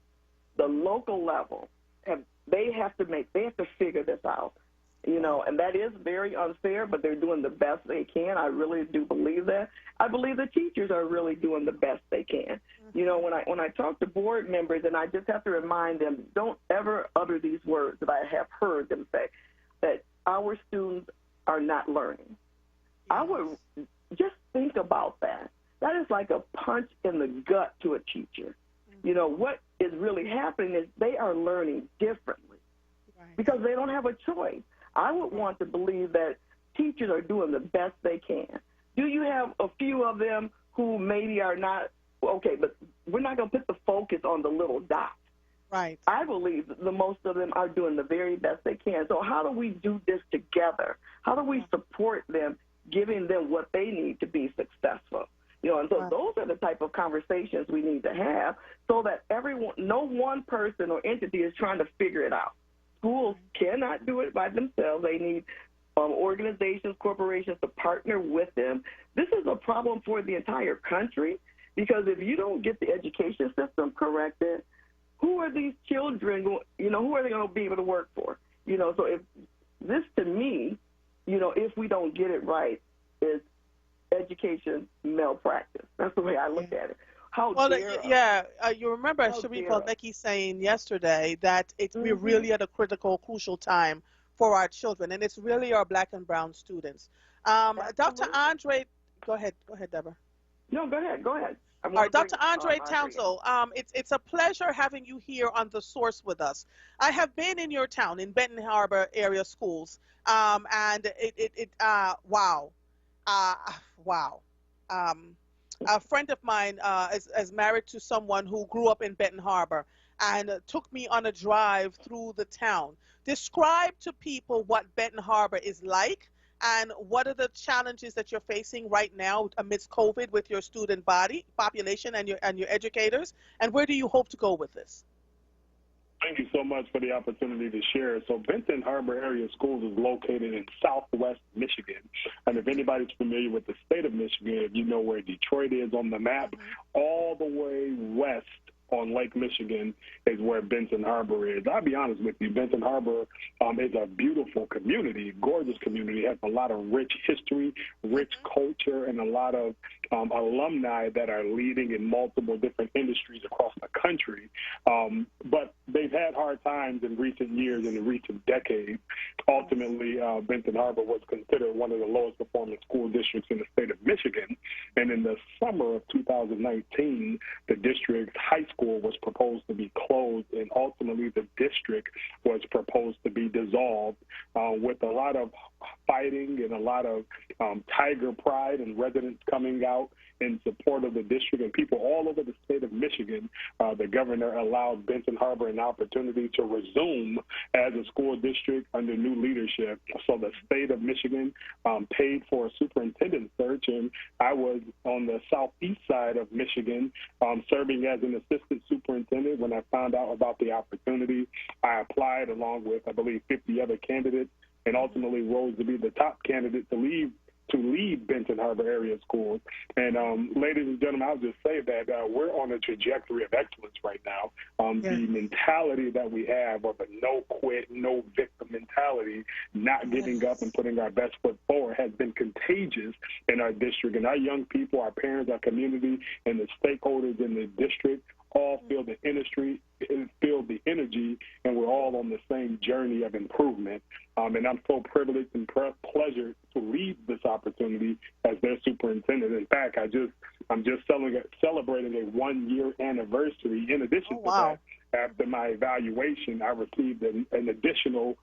the local level, they have to figure this out. You know, and that is very unfair, but they're doing the best they can. I really do believe that. I believe the teachers are really doing the best they can. You know, when I talk to board members, and I just have to remind them, don't ever utter these words that I have heard them say, that our students are not learning. I would just think about that. That is like a punch in the gut to a teacher. You know, what is really happening is they are learning differently because they don't have a choice. I would want to believe that teachers are doing the best they can. Do you have a few of them who maybe are not, okay, but we're not going to put the focus on the little dots. Right. I believe that the most of them are doing the very best they can. So how do we do this together? How do we support them, giving them what they need to be successful? You know, and so those are the type of conversations we need to have so that no one person or entity is trying to figure it out. Schools cannot do it by themselves. They need organizations, corporations to partner with them. This is a problem for the entire country because if you don't get the education system corrected, who are these children, who are they going to be able to work for? You know, so if this to me, you know, if we don't get it right, is education malpractice. That's the way I look at it. You remember Sharif Al-Mekki saying yesterday that we're really at a crucial time for our children, and it's really our black and brown students. Dr. Andre, go ahead, Deborah. No, go ahead. All right, Dr. Andre Townsend, it's a pleasure having you here on The Source with us. I have been in your town, in Benton Harbor area schools, and wow. Wow. A friend of mine is married to someone who grew up in Benton Harbor and took me on a drive through the town. Describe to people what Benton Harbor is like and what are the challenges that you're facing right now amidst COVID with your student body, population, and your educators, and where do you hope to go with this? Thank you so much for the opportunity to share. So Benton Harbor Area Schools is located in southwest Michigan. And if anybody's familiar with the state of Michigan, if you know where Detroit is on the map, all the way west on Lake Michigan is where Benton Harbor is. I'll be honest with you, Benton Harbor is a beautiful community, gorgeous community. It has a lot of rich history, rich culture, and a lot of alumni that are leading in multiple different industries across the country. But they've had hard times in recent years, in the recent decades. Ultimately, Benton Harbor was considered one of the lowest performing school districts in the state of Michigan. And in the summer of 2019, the district's high school was proposed to be closed, and ultimately the district was proposed to be dissolved with a lot of fighting and a lot of tiger pride and residents coming out in support of the district and people all over the state of Michigan. The governor allowed Benton Harbor an opportunity to resume as a school district under new leadership. So the state of Michigan paid for a superintendent search, and I was on the southeast side of Michigan serving as an assistant superintendent. When I found out about the opportunity, I applied along with, I believe, 50 other candidates, and ultimately rose to be the top candidate to lead Benton Harbor Area Schools. And ladies and gentlemen, I'll just say that we're on a trajectory of excellence right now. The mentality that we have of a no quit, no victim mentality, not giving up and putting our best foot forward has been contagious in our district. And our young people, our parents, our community, and the stakeholders in the district all feel the industry, feel the energy, and we're all on the same journey of improvement. And I'm so privileged and pleasured to lead this opportunity as their superintendent. In fact, I'm just celebrating a 1-year anniversary. In addition to that, after my evaluation, I received an additional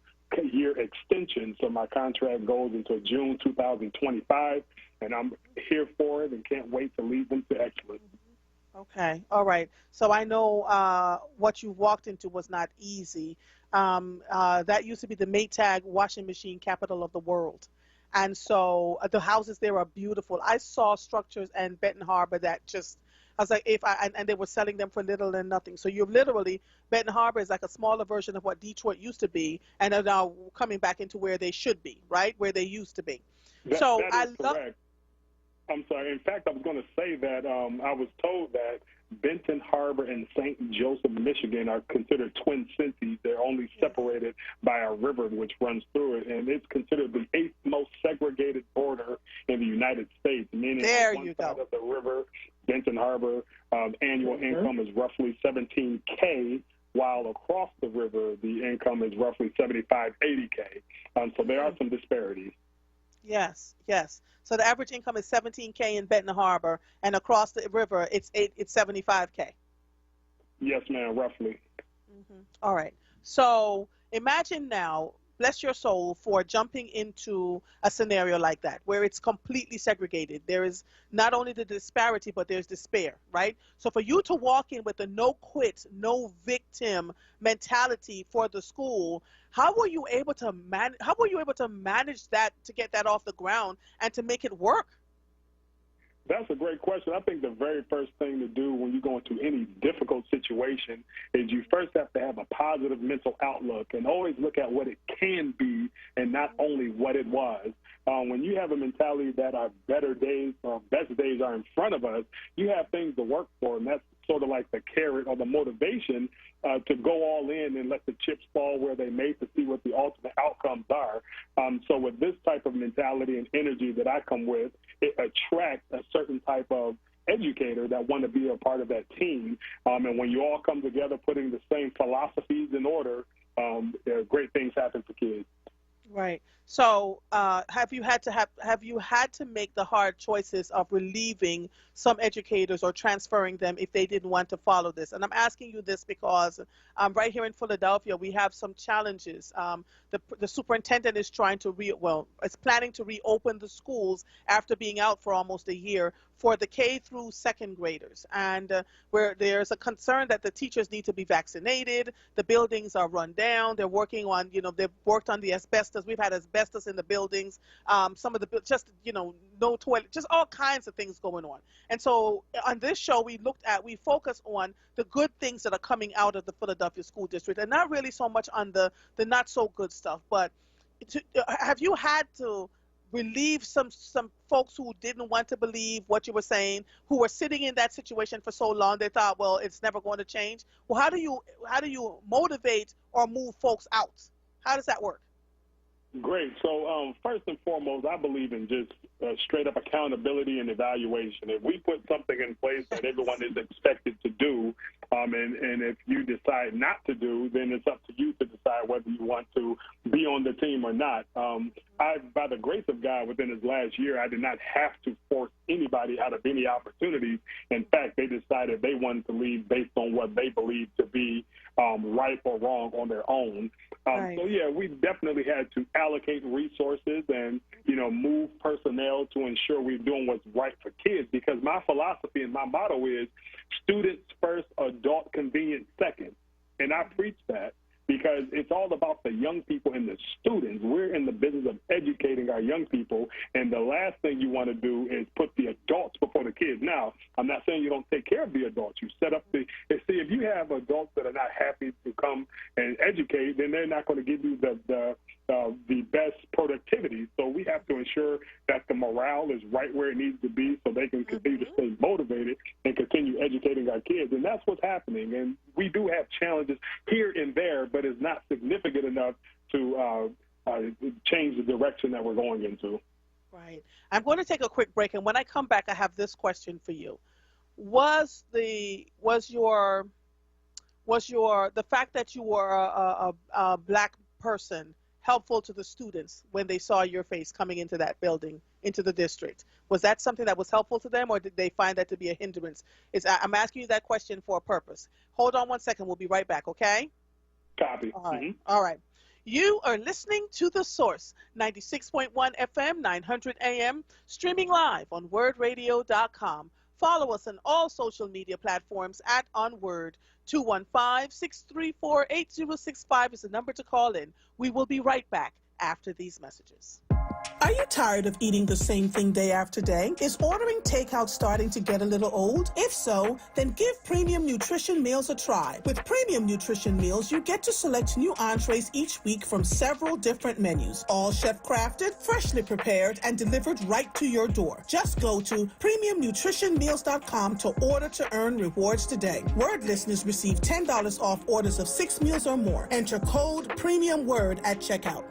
year extension, so my contract goes until June 2025, and I'm here for it and can't wait to lead them to excellence. Okay, all right. So I know what you walked into was not easy. That used to be the Maytag washing machine capital of the world. And so the houses there are beautiful. I saw structures in Benton Harbor that just, I was like, and they were selling them for little and nothing. So you're literally, Benton Harbor is like a smaller version of what Detroit used to be, and are now coming back into where they should be, right? Where they used to be. That is correct. I'm sorry. In fact, I was going to say that I was told that Benton Harbor and St. Joseph, Michigan are considered twin cities. They're only separated by a river which runs through it, and it's considered the 8th most segregated border in the United States, meaning on one side of the river, Benton Harbor, annual income is roughly $17K, while across the river, the income is roughly $75, $80K. So there are some disparities. Yes, yes. So the average income is $17K in Benton Harbor, and across the river, it's $75K. Yes, ma'am, roughly. All right. So imagine now, bless your soul for jumping into a scenario like that, where it's completely segregated. There is not only the disparity, but there's despair, right? So for you to walk in with a no quit, no victim mentality for the school, how were you able to manage that, to get that off the ground and to make it work? That's a great question. I think the very first thing to do when you go into any difficult situation is you first have to have a positive mental outlook and always look at what it can be and not only what it was. When you have a mentality that our better days or best days are in front of us, you have things to work for, and that's sort of like the carrot or the motivation to go all in and let the chips fall where they may to see what the ultimate outcomes are. So with this type of mentality and energy that I come with, it attracts a certain type of educator that want to be a part of that team. And when you all come together putting the same philosophies in order, great things happen for kids. Right. So, have you had to make the hard choices of relieving some educators or transferring them if they didn't want to follow this? And I'm asking you this because right here in Philadelphia, we have some challenges. The superintendent is trying to is planning to reopen the schools after being out for almost a year for the K through second graders, and where there's a concern that the teachers need to be vaccinated, the buildings are run down, they're working on, they've worked on the asbestos, we've had asbestos in the buildings, some of the, no toilet, just all kinds of things going on. And so on this show, we focus on the good things that are coming out of the Philadelphia School District, and not really so much on the not so good stuff. But have you had to relieve some folks who didn't want to believe what you were saying, who were sitting in that situation for so long they thought, well, it's never going to change? Well, how do you motivate or move folks out? How does that work? Great. So first and foremost, I believe in just straight up accountability and evaluation. If we put something in place that everyone is expected to do, and if you decide not to do, then it's up to you to decide whether you want to be on the team or not. By the grace of God, within this last year, I did not have to force anybody out of any opportunities. In fact, they decided they wanted to leave based on what they believed to be right or wrong on their own. Right. So, yeah, we definitely had to allocate resources and, move personnel to ensure we're doing what's right for kids, because my philosophy and my motto is students first, adult convenience second. And I preach that because it's all about the young people and the students. We're in the business of educating our young people, and the last thing you want to do is put the adults before the kids. Now, I'm not saying you don't take care of the adults. You set up if you have adults that are not happy to come and educate, then they're not going to give you the best productivity. So we have to ensure that the morale is right where it needs to be so they can continue to stay motivated and continue educating our kids. And that's what's happening. And we do have challenges here and there, but it's not significant enough to change the direction that we're going into. Right. I'm going to take a quick break, and when I come back, I have this question for you. Was the fact that you were a black person helpful to the students when they saw your face coming into that building, into the district? Was that something that was helpful to them, or did they find that to be a hindrance? I'm asking you that question for a purpose. Hold on one second. We'll be right back, okay? Copy. All right. Mm-hmm. All right. You are listening to The Source, 96.1 FM, 900 AM, streaming live on WURDradio.com. Follow us on all social media platforms at onWURD. 215-634-8065 is the number to call in. We will be right back after these messages. Are you tired of eating the same thing day after day? Is ordering takeout starting to get a little old? If so, then give Premium Nutrition Meals a try. With Premium Nutrition Meals, you get to select new entrees each week from several different menus, all chef-crafted, freshly prepared, and delivered right to your door. Just go to PremiumNutritionMeals.com to order to earn rewards today. WURD listeners receive $10 off orders of 6 meals or more. Enter code PREMIUMWURD at checkout.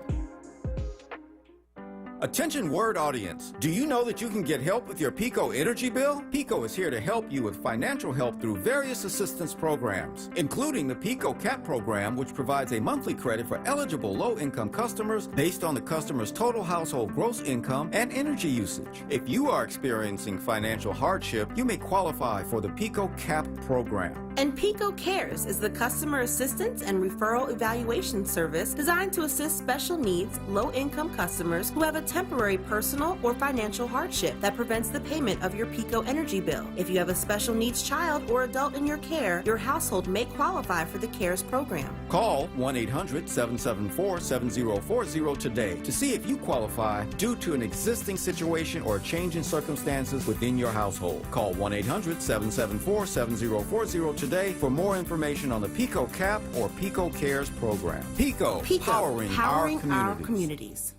Attention WURD audience, do you know that you can get help with your PICO energy bill? PICO is here to help you with financial help through various assistance programs, including the PICO CAP program, which provides a monthly credit for eligible low-income customers based on the customer's total household gross income and energy usage. If you are experiencing financial hardship, you may qualify for the PICO CAP program. And PICO Cares is the customer assistance and referral evaluation service designed to assist special needs, low-income customers who have a temporary personal or financial hardship that prevents the payment of your PICO energy bill. If you have a special needs child or adult in your care, your household may qualify for the CARES program. Call 1-800-774-7040 today to see if you qualify due to an existing situation or a change in circumstances within your household. Call 1-800-774-7040 today for more information on the PICO CAP or PICO CARES program. PICO, powering our communities.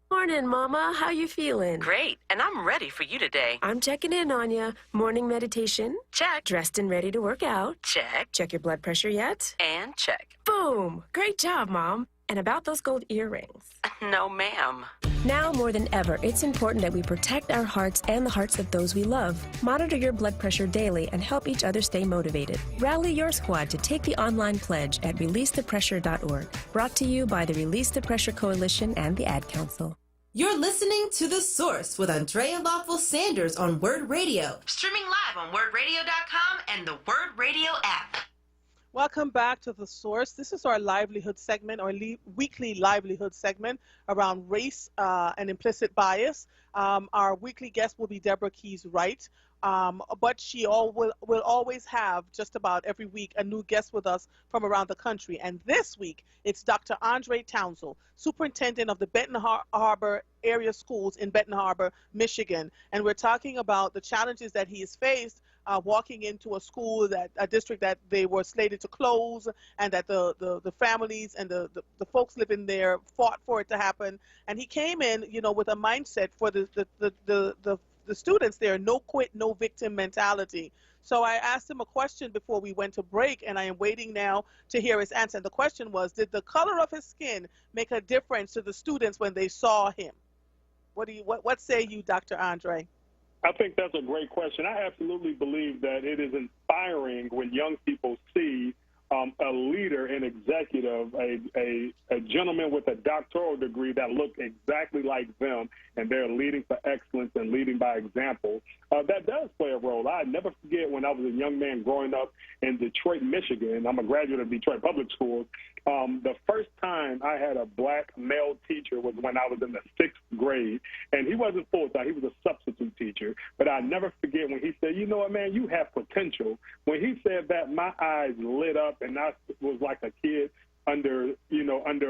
Morning, Mama. How you feeling? Great, and I'm ready for you today. I'm checking in on you. Morning meditation? Check. Dressed and ready to work out? Check. Check your blood pressure yet? And check. Boom! Great job, Mom. And about those gold earrings? No, ma'am. Now more than ever, it's important that we protect our hearts and the hearts of those we love. Monitor your blood pressure daily and help each other stay motivated. Rally your squad to take the online pledge at releasethepressure.org. Brought to you by the Release the Pressure Coalition and the Ad Council. You're listening to The Source with Andrea Lawful Sanders on WURD Radio. Streaming live on WURDradio.com and the WURD Radio app. Welcome back to The Source. This is our livelihood segment, our weekly livelihood segment around race and implicit bias. Our weekly guest will be Deborah Keys Wright, but she will always have, just about every week, a new guest with us from around the country. And this week, it's Dr. Andre Townsell, superintendent of the Benton Harbor area schools in Benton Harbor, Michigan. And we're talking about the challenges that he has faced walking into a district that they were slated to close, and that the families and the folks living there fought for it to happen. And he came in, with a mindset for the students there, no quit, no victim mentality. So I asked him a question before we went to break, and I am waiting now to hear his answer. And the question was, did the color of his skin make a difference to the students when they saw him? What say you, Dr. Andre? I think that's a great question. I absolutely believe that it is inspiring when young people see a leader, an executive, a gentleman with a doctoral degree that look exactly like them, and they're leading for excellence and leading by example. That does play a role. I never forget when I was a young man growing up in Detroit, Michigan. I'm a graduate of Detroit Public Schools. The first time I had a black male teacher was when I was in the 6th grade, and he wasn't full-time. He was a substitute teacher. But I never forget when he said, "You know what, man, you have potential." When he said that, my eyes lit up, and I was like a kid under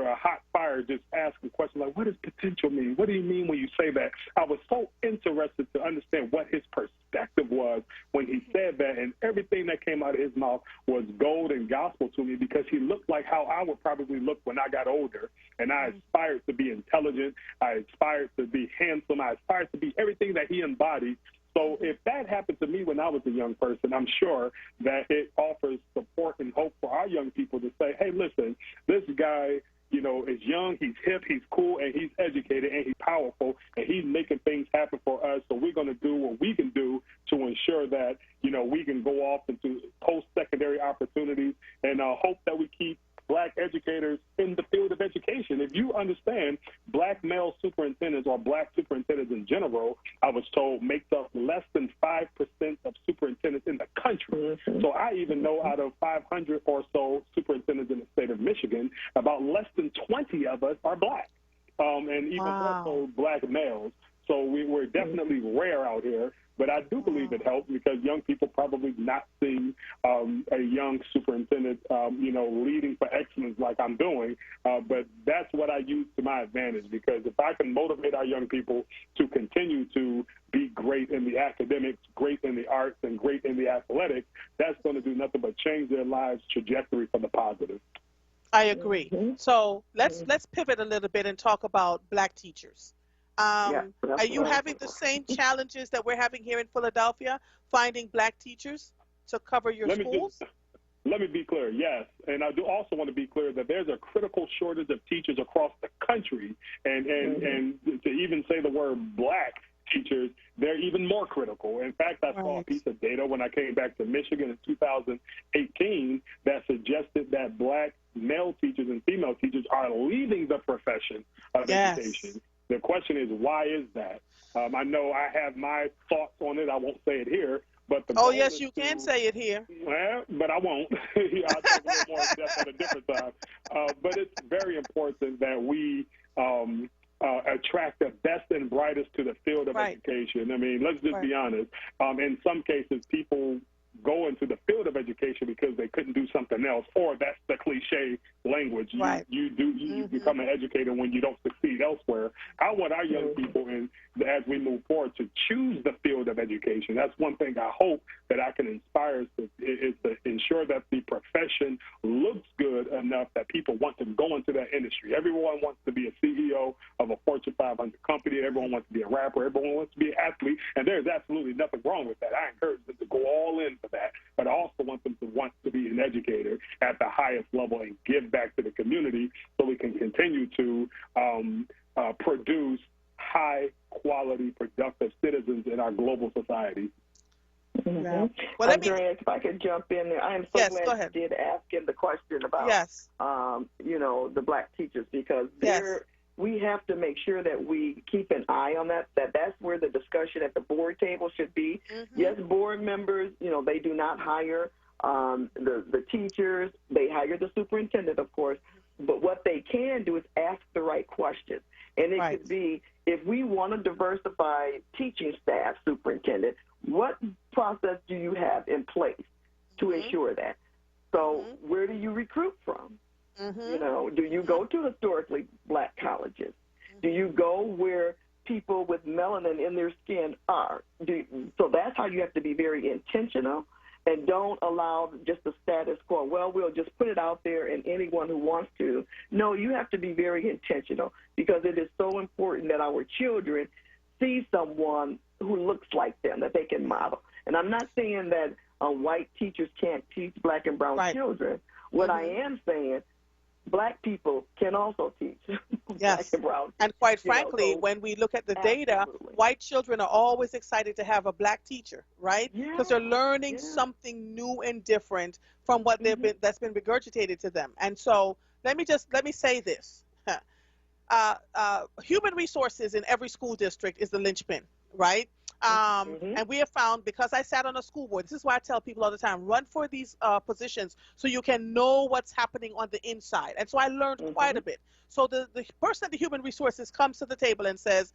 a hot fire, just asking questions like, what does potential mean? What do you mean when you say that? I was so interested to understand what his perspective was when he said that, and everything that came out of his mouth was gold and gospel to me, because he looked like how I would probably look when I got older, and I aspired to be intelligent, I aspired to be handsome, I aspired to be everything that he embodied. So if that happened to me when I was a young person, I'm sure that it offers support and hope for our young people to say, hey, listen, this guy, is young, he's hip, he's cool, and he's educated, and he's powerful, and he's making things happen for us. So we're going to do what we can do to ensure that, we can go off into post-secondary opportunities, and hope that we keep black educators in the field of education. If you understand, black male superintendents, or black superintendents in general, I was told, makes up less than 5% of superintendents in the country. So I even know out of 500 or so superintendents in the state of Michigan, about less than 20 of us are black, and even more so black males. So we're definitely rare out here. But I do believe it helps, because young people probably not seeing a young superintendent, leading for excellence like I'm doing. But that's what I use to my advantage, because if I can motivate our young people to continue to be great in the academics, great in the arts, and great in the athletics, that's going to do nothing but change their lives' trajectory for the positive. I agree. So let's pivot a little bit and talk about black teachers. Are you having the same challenges that we're having here in Philadelphia, finding black teachers to cover your schools? Let me be clear, yes. And I do also want to be clear that there's a critical shortage of teachers across the country. And to even say the word black teachers, they're even more critical. In fact, I saw a piece of data when I came back to Michigan in 2018 that suggested that black male teachers and female teachers are leaving the profession of education. The question is, why is that? I know I have my thoughts on it. I won't say it here. But yes, you can say it here. Well, but I won't. I'll talk a little more in depth at a different time. But it's very important that we attract the best and brightest to the field of education. I mean, let's just be honest. In some cases, people go into the field of education because they couldn't do something else, or that's the cliche language. You become an educator when you don't succeed elsewhere. I want our young people, as we move forward, to choose the field of education. That's one thing I hope that I can inspire is to ensure that the profession looks good enough that people want to go into that industry. Everyone wants to be a CEO of a Fortune 500 company. Everyone wants to be a rapper. Everyone wants to be an athlete, and there's absolutely nothing wrong with that. I encourage them to go all in for that, but I also want them to want to be an educator at the highest level and give back to the community so we can continue to produce high-quality, productive citizens in our global society. Mm-hmm. Well, Andreas, if I could jump in there, I am so glad you did ask him the question about, the black teachers, because we have to make sure that we keep an eye on that's where the discussion at the board table should be. Mm-hmm. Yes, board members, they do not hire the teachers. They hire the superintendent, of course. But what they can do is ask the right questions. And it could be, if we want to diversify teaching staff, superintendent, what process do you have in place to ensure that? So where do you recruit from? Do you go to historically black colleges? Do you go where people with melanin in their skin are? So that's how you have to be very intentional, and don't allow just the status quo. Well, we'll just put it out there and anyone who wants to. No, you have to be very intentional, because it is so important that our children see someone who looks like them, that they can model. And I'm not saying that white teachers can't teach black and brown children. What I am saying, black people can also teach black and brown. And quite frankly, when we look at the data, white children are always excited to have a black teacher, right? Because they're learning something new and different from what they've been, that's been regurgitated to them. And so let me say this. Human resources in every school district is the linchpin, right? And we have found, because I sat on a school board, this is why I tell people all the time, run for these positions so you can know what's happening on the inside. And so I learned quite a bit. So the person at the human resources comes to the table and says,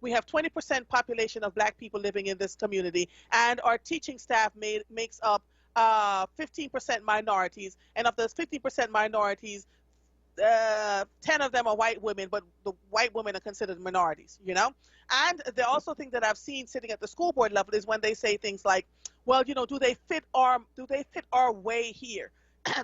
we have 20% population of black people living in this community, and our teaching staff makes up 15% minorities, and of those 15% minorities, 10 of them are white women, but the white women are considered minorities, And the also thing that I've seen sitting at the school board level is when they say things like, well, do they fit our way here?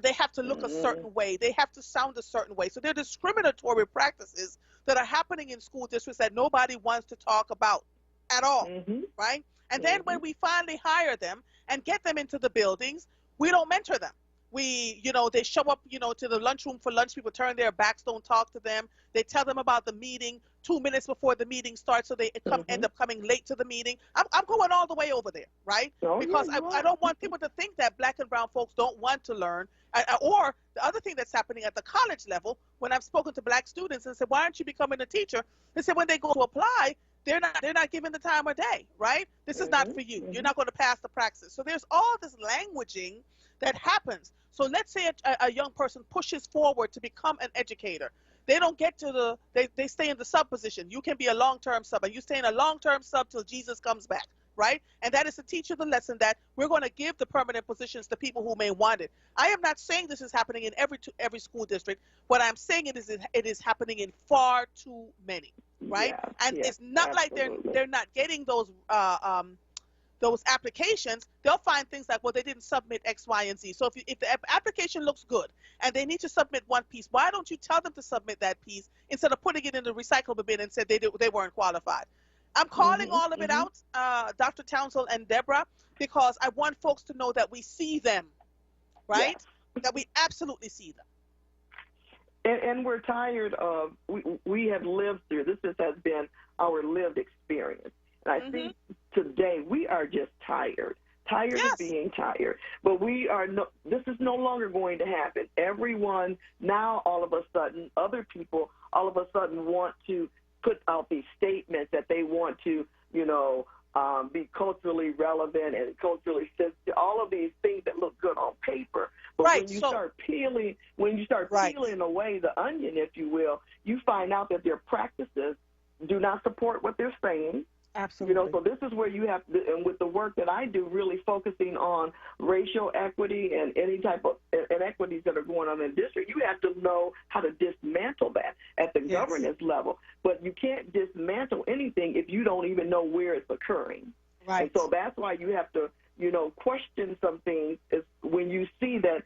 They have to look a certain way. They have to sound a certain way. So they're discriminatory practices that are happening in school districts that nobody wants to talk about at all, right? And then when we finally hire them and get them into the buildings, we don't mentor them. They show up, to the lunchroom for lunch. People turn their backs, don't talk to them. They tell them about the meeting 2 minutes before the meeting starts, so they end up coming late to the meeting. I'm going all the way over there, right? Because I don't want people to think that black and brown folks don't want to learn. Or the other thing that's happening at the college level, when I've spoken to black students and said, why aren't you becoming a teacher? They said when they go to apply, they're not given the time of day, right? This is not for you. You're not going to pass the praxis. So there's all this languaging that happens. So let's say a young person pushes forward to become an educator. They don't get to they stay in the sub position. You can be a long-term sub, and you stay in a long-term sub till Jesus comes back, right? And that is to teach you the lesson that we're going to give the permanent positions to people who may want it. I am not saying this is happening in every school district. What I'm saying it is happening in far too many, right? It's not like they're not getting those applications. They'll find things like, well, they didn't submit X, Y, and Z. So if the application looks good and they need to submit one piece, why don't you tell them to submit that piece instead of putting it in the recyclable bin and said they weren't qualified? I'm calling all of it out, Dr. Townsend and Deborah, because I want folks to know that we see them, right? That we absolutely see them. And we're tired of, we have lived through, this has been our lived experience. And I think today we are just tired of being tired. But this is no longer going to happen. Everyone now, all of a sudden, other people all of a sudden want to put out these statements that they want to, be culturally relevant and culturally sensitive, all of these things that look good on paper. But when you start peeling away the onion, if you will, you find out that their practices do not support what they're saying. Absolutely. So this is where you have to, and with the work that I do, really focusing on racial equity and any type of inequities that are going on in the district, you have to know how to dismantle that at the governance level. But you can't dismantle anything if you don't even know where it's occurring. Right. And so that's why you have to, question some things is when you see that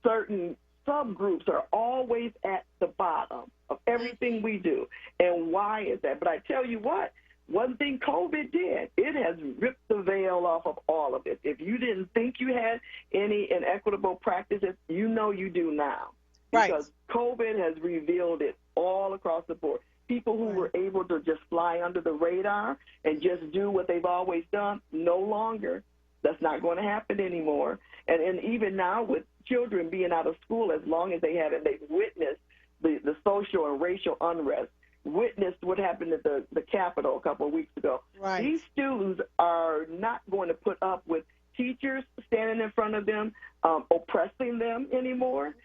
certain subgroups are always at the bottom of everything we do. And why is that? But I tell you what, one thing COVID did, it has ripped the veil off of all of it. If you didn't think you had any inequitable practices, you do now. Because COVID has revealed it all across the board. people who were able to just fly under the radar and just do what they've always done, no longer. That's not going to happen anymore. And even now with children being out of school, as long as they haven't, they've witnessed the social and racial unrest, witnessed what happened at the Capitol a couple of weeks ago. Right. These students are not going to put up with teachers standing in front of them, oppressing them anymore,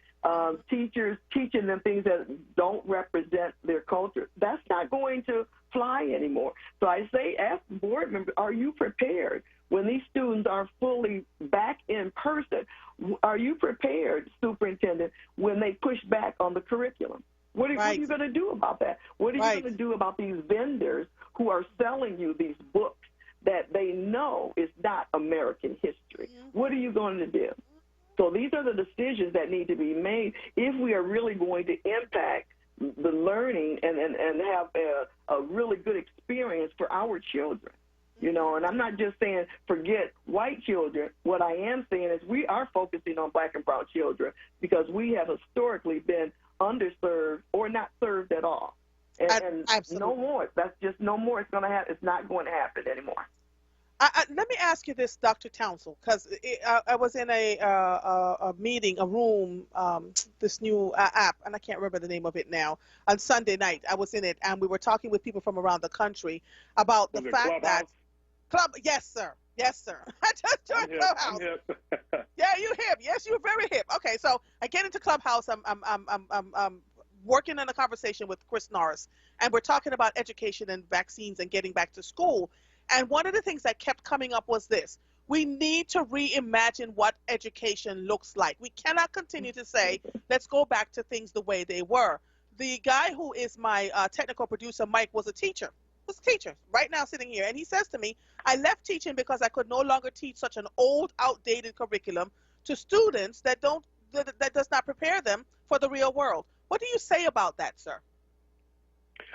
teachers teaching them things that don't represent their culture. That's not going to fly anymore. So I say, ask board members, are you prepared when these students are fully back in person? Are you prepared, superintendent, when they push back on the curriculum? What are you going to do about that? What are you going to do about these vendors who are selling you these books that they know is not American history? What are you going to do? So these are the decisions that need to be made if we are really going to impact the learning and have a really good experience for our children. You know, and I'm not just saying forget white children. What I am saying is we are focusing on black and brown children because we have historically been underserved or not served at all. And no more. That's just no more. It's not going to happen anymore. Let me ask you this, Dr. Townsend, because I was in a meeting, a room, this new app, and I can't remember the name of it now, on Sunday night. I was in it, and we were talking with people from around the country about the fact that yes, sir. Yes, sir. I just joined Clubhouse. Yeah, you hip. Yes, you're very hip. Okay, so I get into Clubhouse. I'm working on a conversation with Chris Norris, and we're talking about education and vaccines and getting back to school. And one of the things that kept coming up was this. We need to reimagine what education looks like. We cannot continue to say, let's go back to things the way they were. The guy who is my technical producer, Mike, was a teacher. Right now sitting here. And he says to me, I left teaching because I could no longer teach such an old, outdated curriculum to students that does not prepare them for the real world. What do you say about that, sir?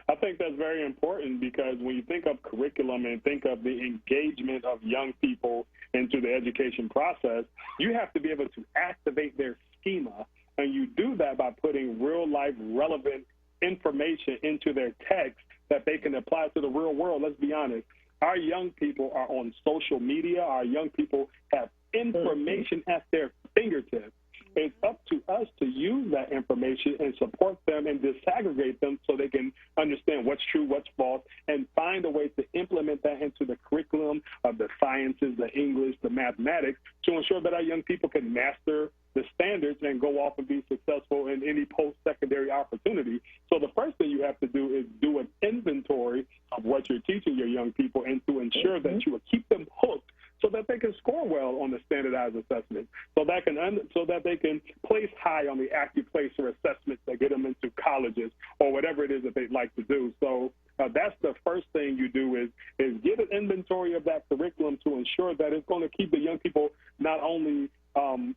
I think that's very important because when you think of curriculum and think of the engagement of young people into the education process, you have to be able to activate their schema. And you do that by putting real-life relevant information into their text that they can apply to the real world. Let's be honest. Our young people are on social media. Our young people have information at their fingertips. It's up to us to use that information and support them and disaggregate them so they can understand what's true, what's false, and find a way to implement that into the curriculum of the sciences, the English, the mathematics, to ensure that our young people can master the standards and go off and be successful in any post-secondary opportunity. So the first thing you have to do is do an inventory of what you're teaching your young people and to ensure that you will keep them hooked so that they can score well on the standardized assessment, so that they can place high on the AccuPlacer assessments that get them into colleges or whatever it is that they'd like to do. So that's the first thing you do is get an inventory of that curriculum to ensure that it's going to keep the young people not only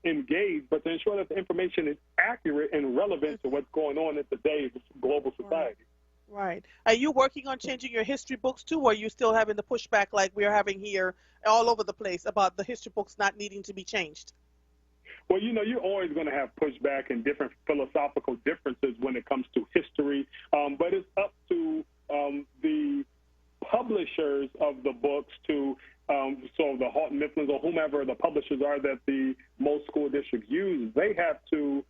engaged, but to ensure that the information is accurate and relevant to what's going on in today's global society. Right. Are you working on changing your history books too, or are you still having the pushback like we're having here all over the place about the history books not needing to be changed? Well, you know, you're always going to have pushback and different philosophical differences when it comes to history, but it's up to the publishers of the books to, so the Houghton Mifflins or whomever the publishers are that the most school districts use, they have to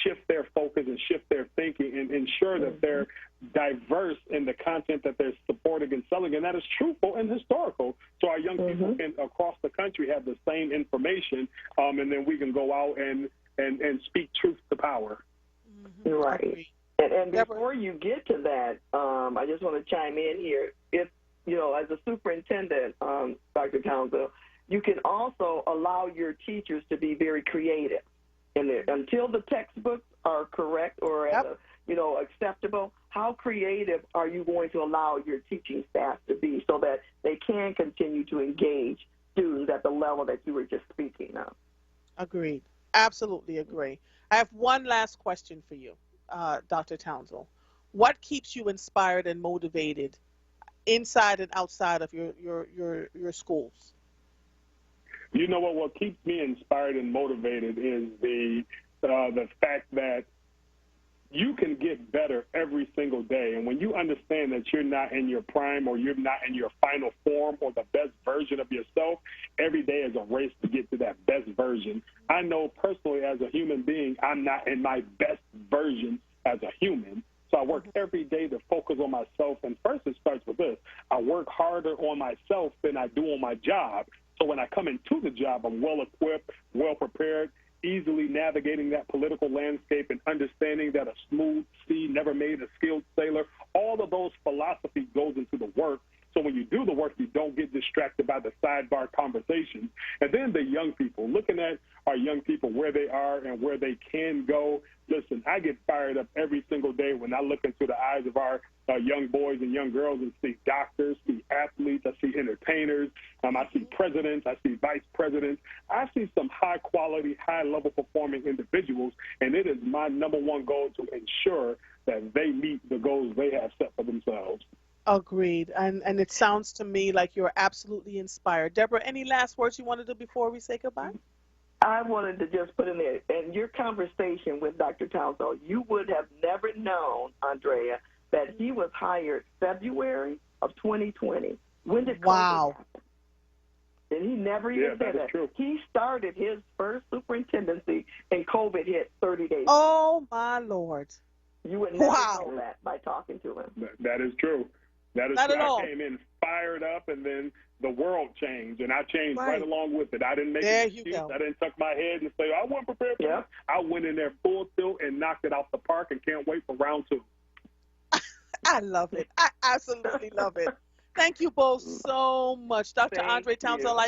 shift their focus and shift their thinking and ensure that they're diverse in the content that they're supporting and selling, and that is truthful and historical. So our young people can, across the country, have the same information, and then we can go out and speak truth to power. Right. And before you get to that, I just want to chime in here. If, you know, as a superintendent, Dr. Townsend, you can also allow your teachers to be very creative. And until the textbooks are correct or acceptable, how creative are you going to allow your teaching staff to be so that they can continue to engage students at the level that you were just speaking of? Agreed. Absolutely agree. I have one last question for you, Dr. Townsend. What keeps you inspired and motivated inside and outside of your schools? You know what keeps me inspired and motivated is the fact that you can get get better every single day. And when you understand that you're not in your prime or you're not in your final form or the best version of yourself, every day is a race to get to that best version. I know personally as a human being, I'm not in my best version as a human. So I work every day to focus on myself. And first it starts with this. I work harder on myself than I do on my job. So when I come into the job, I'm well-equipped, well-prepared, easily navigating that political landscape and understanding that a smooth sea never made a skilled sailor. All of those philosophies goes into the work. So when you do the work, you don't get distracted by the sidebar conversations. And then the young people, looking at our young people, where they are and where they can go. Listen, I get fired up every single day when I look into the eyes of our young boys and young girls and see doctors, see athletes, I see entertainers, I see presidents, I see vice presidents. I see some high-quality, high-level performing individuals, and it is my number one goal to ensure that they meet the goals they have set for themselves. Agreed. And it sounds to me like you're absolutely inspired. Deborah, any last words you want to do before we say goodbye? I wanted to just put in there, in your conversation with Dr. Townsend, you would have never known, Andrea, that he was hired February of 2020. When did COVID happen? And he never even said that. True. He started his first superintendency and COVID hit 30 days. Oh, my Lord. You would never know that by talking to him. That is true. That is Not true. at all. I came in fired up, and then the world changed, and I changed right along with it. I didn't make an excuse. I didn't tuck my head and say, I wasn't prepared for that. I went in there full tilt and knocked it out the park and can't wait for round 2. I love it. I absolutely love it. Thank you both so much. Dr. Andre Townsend,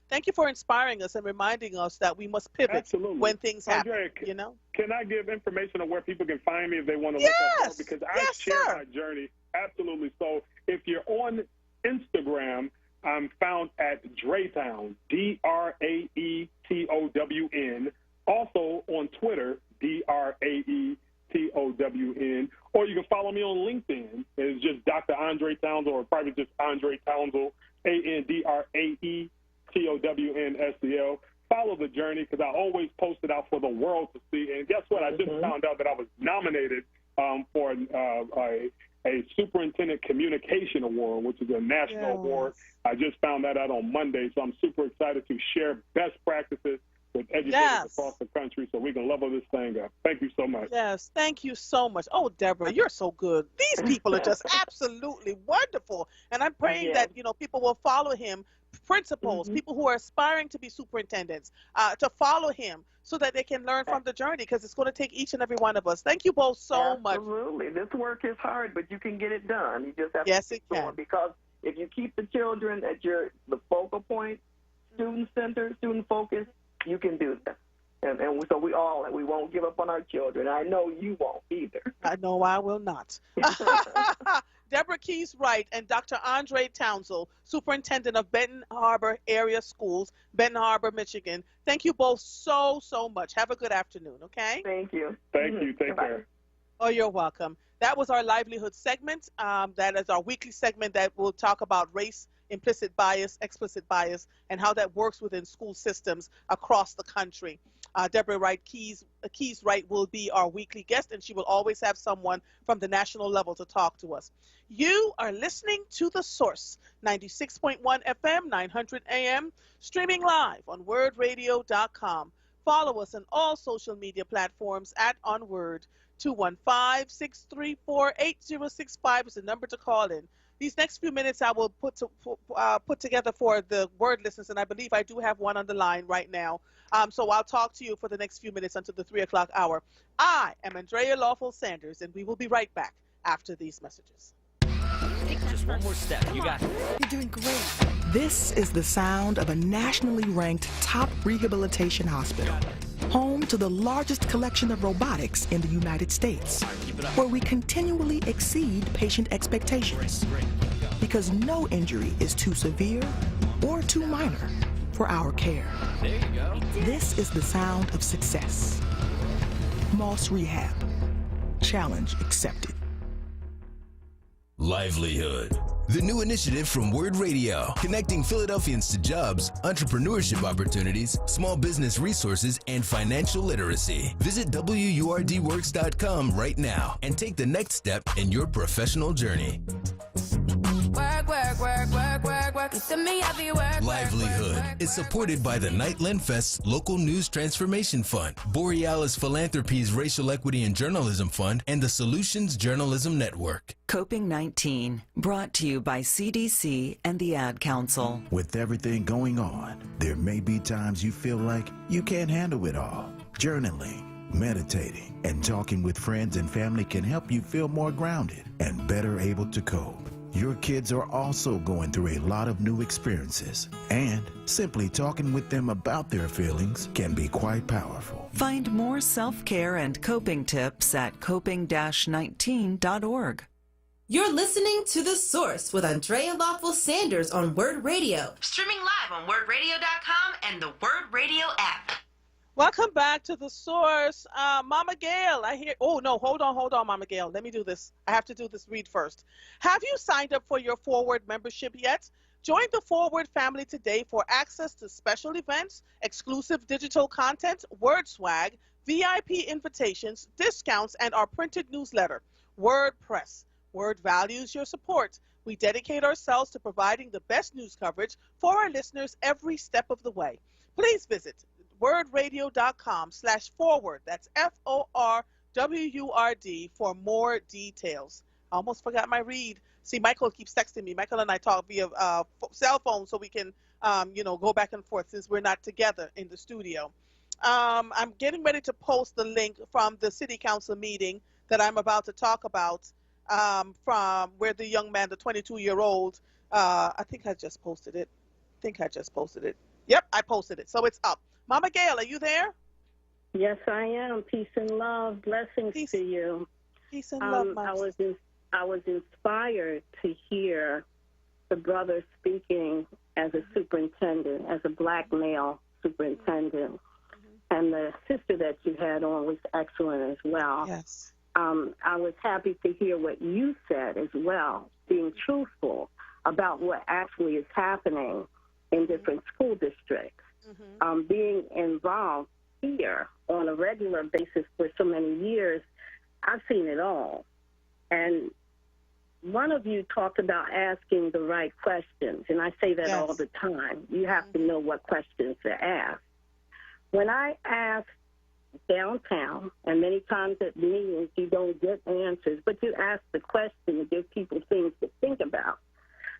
thank you for inspiring us and reminding us that we must pivot when things happen. Andrea, can I give information on where people can find me if they want to look up more? Because I share my journey. Absolutely. So if you're on Instagram, I'm found at Draytown, DRAETOWN. Also on Twitter, DRAETOWN. Or you can follow me on LinkedIn. It's just Dr. Andre Townsend, or probably just Andre Townsend, ANDRAETOWNSEL. Follow the journey, because I always post it out for the world to see. And guess what? I just found out that I was nominated for a Superintendent Communication Award, which is a national award. I just found that out on Monday, so I'm super excited to share best practices with educators across the country so we can level this thing up. Thank you so much. Yes, thank you so much. Oh, Deborah, you're so good. These people are just absolutely wonderful. And I'm praying that, people will follow him, principals, people who are aspiring to be superintendents, to follow him so that they can learn from the journey, because it's going to take each and every one of us. Thank you both so much. Absolutely. This work is hard, but you can get it done. You just have to keep going, because if you keep the children at the focal point, student-centered, student-focused, you can do that. And so we won't give up on our children. I know you won't either. I know I will not. Deborah Keys Wright and Dr. Andre Townsend, Superintendent of Benton Harbor Area Schools, Benton Harbor, Michigan. Thank you both so, so much. Have a good afternoon, okay? Thank you. Thank you. Take care. Oh, you're welcome. That was our livelihood segment. That is our weekly segment that will talk about race, implicit bias, explicit bias, and how that works within school systems across the country. Deborah Wright Keys Wright will be our weekly guest, and she will always have someone from the national level to talk to us. You are listening to The Source, 96.1 FM, 900 AM, streaming live on WURDradio.com. Follow us on all social media platforms at onWURD. 215-634-8065 is the number to call in. These next few minutes I will put together for the WURD listeners, and I believe I do have one on the line right now. So I'll talk to you for the next few minutes until the 3 o'clock hour. I am Andrea Lawful Sanders, and we will be right back after these messages. Just one more step. You got it. You're doing great. This is the sound of a nationally ranked top rehabilitation hospital, home to the largest collection of robotics in the United States, where we continually exceed patient expectations, because no injury is too severe or too minor for our care. There you go. This is the sound of success. Moss Rehab. Challenge accepted. Livelihood. the new initiative from WURD Radio, connecting Philadelphians to jobs, entrepreneurship opportunities, small business resources, and financial literacy. Visit WURDworks.com right now and take the next step in your professional journey. Livelihood is supported by the Nightland Fest's Local News Transformation Fund, Borealis Philanthropies Racial Equity and Journalism Fund, and the Solutions Journalism Network. Coping-19, brought to you by CDC and the Ad Council. With everything going on, there may be times you feel like you can't handle it all. Journaling, meditating, and talking with friends and family can help you feel more grounded and better able to cope. Your kids are also going through a lot of new experiences, and simply talking with them about their feelings can be quite powerful. Find more self-care and coping tips at coping-19.org. You're listening to The Source with Andrea Lawful Sanders on WURD Radio. Streaming live on WURDradio.com and the WURD Radio app. Welcome back to The Source. Mama Gail, I hear... Oh, no, hold on, Mama Gail. Let me do this. I have to do this read first. Have you signed up for your ForWURD membership yet? Join the ForWURD family today for access to special events, exclusive digital content, WURD swag, VIP invitations, discounts, and our printed newsletter, WURD Press. WURD values your support. We dedicate ourselves to providing the best news coverage for our listeners every step of the way. Please visit WURDradio.com/forward. That's FORWURD for more details. I almost forgot my read. See, Michael keeps texting me. Michael and I talk via cell phone so we can, go back and forth since we're not together in the studio. I'm getting ready to post the link from the city council meeting that I'm about to talk about, from where the young man, the 22-year-old, I think I just posted it. Yep, I posted it. So it's up. Mama Gail, are you there? Yes, I am. Peace and love. Blessings to you. Peace and love, Mama. I was inspired to hear the brother speaking as a superintendent, as a black male superintendent. And the sister that you had on was excellent as well. Yes. I was happy to hear what you said as well, being truthful about what actually is happening in different school districts. Being involved here on a regular basis for so many years, I've seen it all. And one of you talked about asking the right questions, and I say that all the time. You have to know what questions to ask. When I ask downtown, and many times at meetings you don't get answers, but you ask the question to give people things to think about.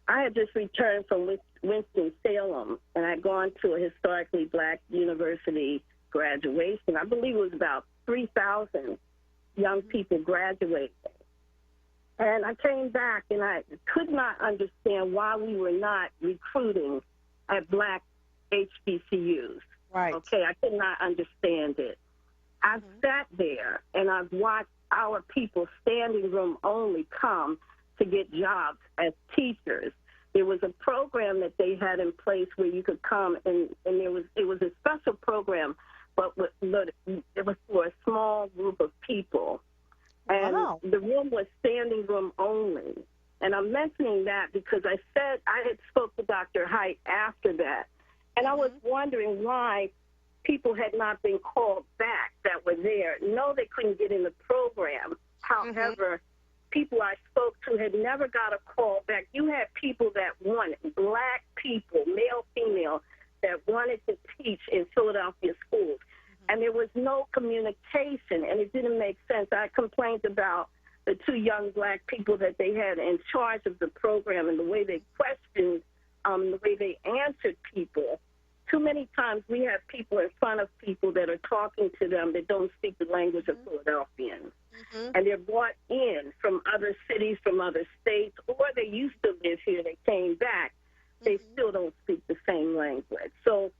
I had just returned from Winston-Salem, and I'd gone to a historically black university graduation. I believe it was about 3,000 young people graduating. And I came back, and I could not understand why we were not recruiting at black HBCUs. Right. Okay, I could not understand it. I've sat there, and I've watched our people standing room only come to get jobs as teachers. There was a program that they had in place where you could come, and it was a special program, but it was for a small group of people. And the room was standing room only. And I'm mentioning that because I had spoke to Dr. Haidt after that, and I was wondering why people had not been called back that were there. No, they couldn't get in the program. However, people I spoke to had never got a call back. You had people that wanted, black people, male, female, that wanted to teach in Philadelphia schools. And there was no communication, and it didn't make sense. I complained about the two young black people that they had in charge of the program and the way they questioned, the way they answered people. Too many times we have people in front of people that are talking to them that don't speak the language of Philadelphians. And they're brought in from other cities, from other states, or they used to live here, they came back. They still don't speak the same language. So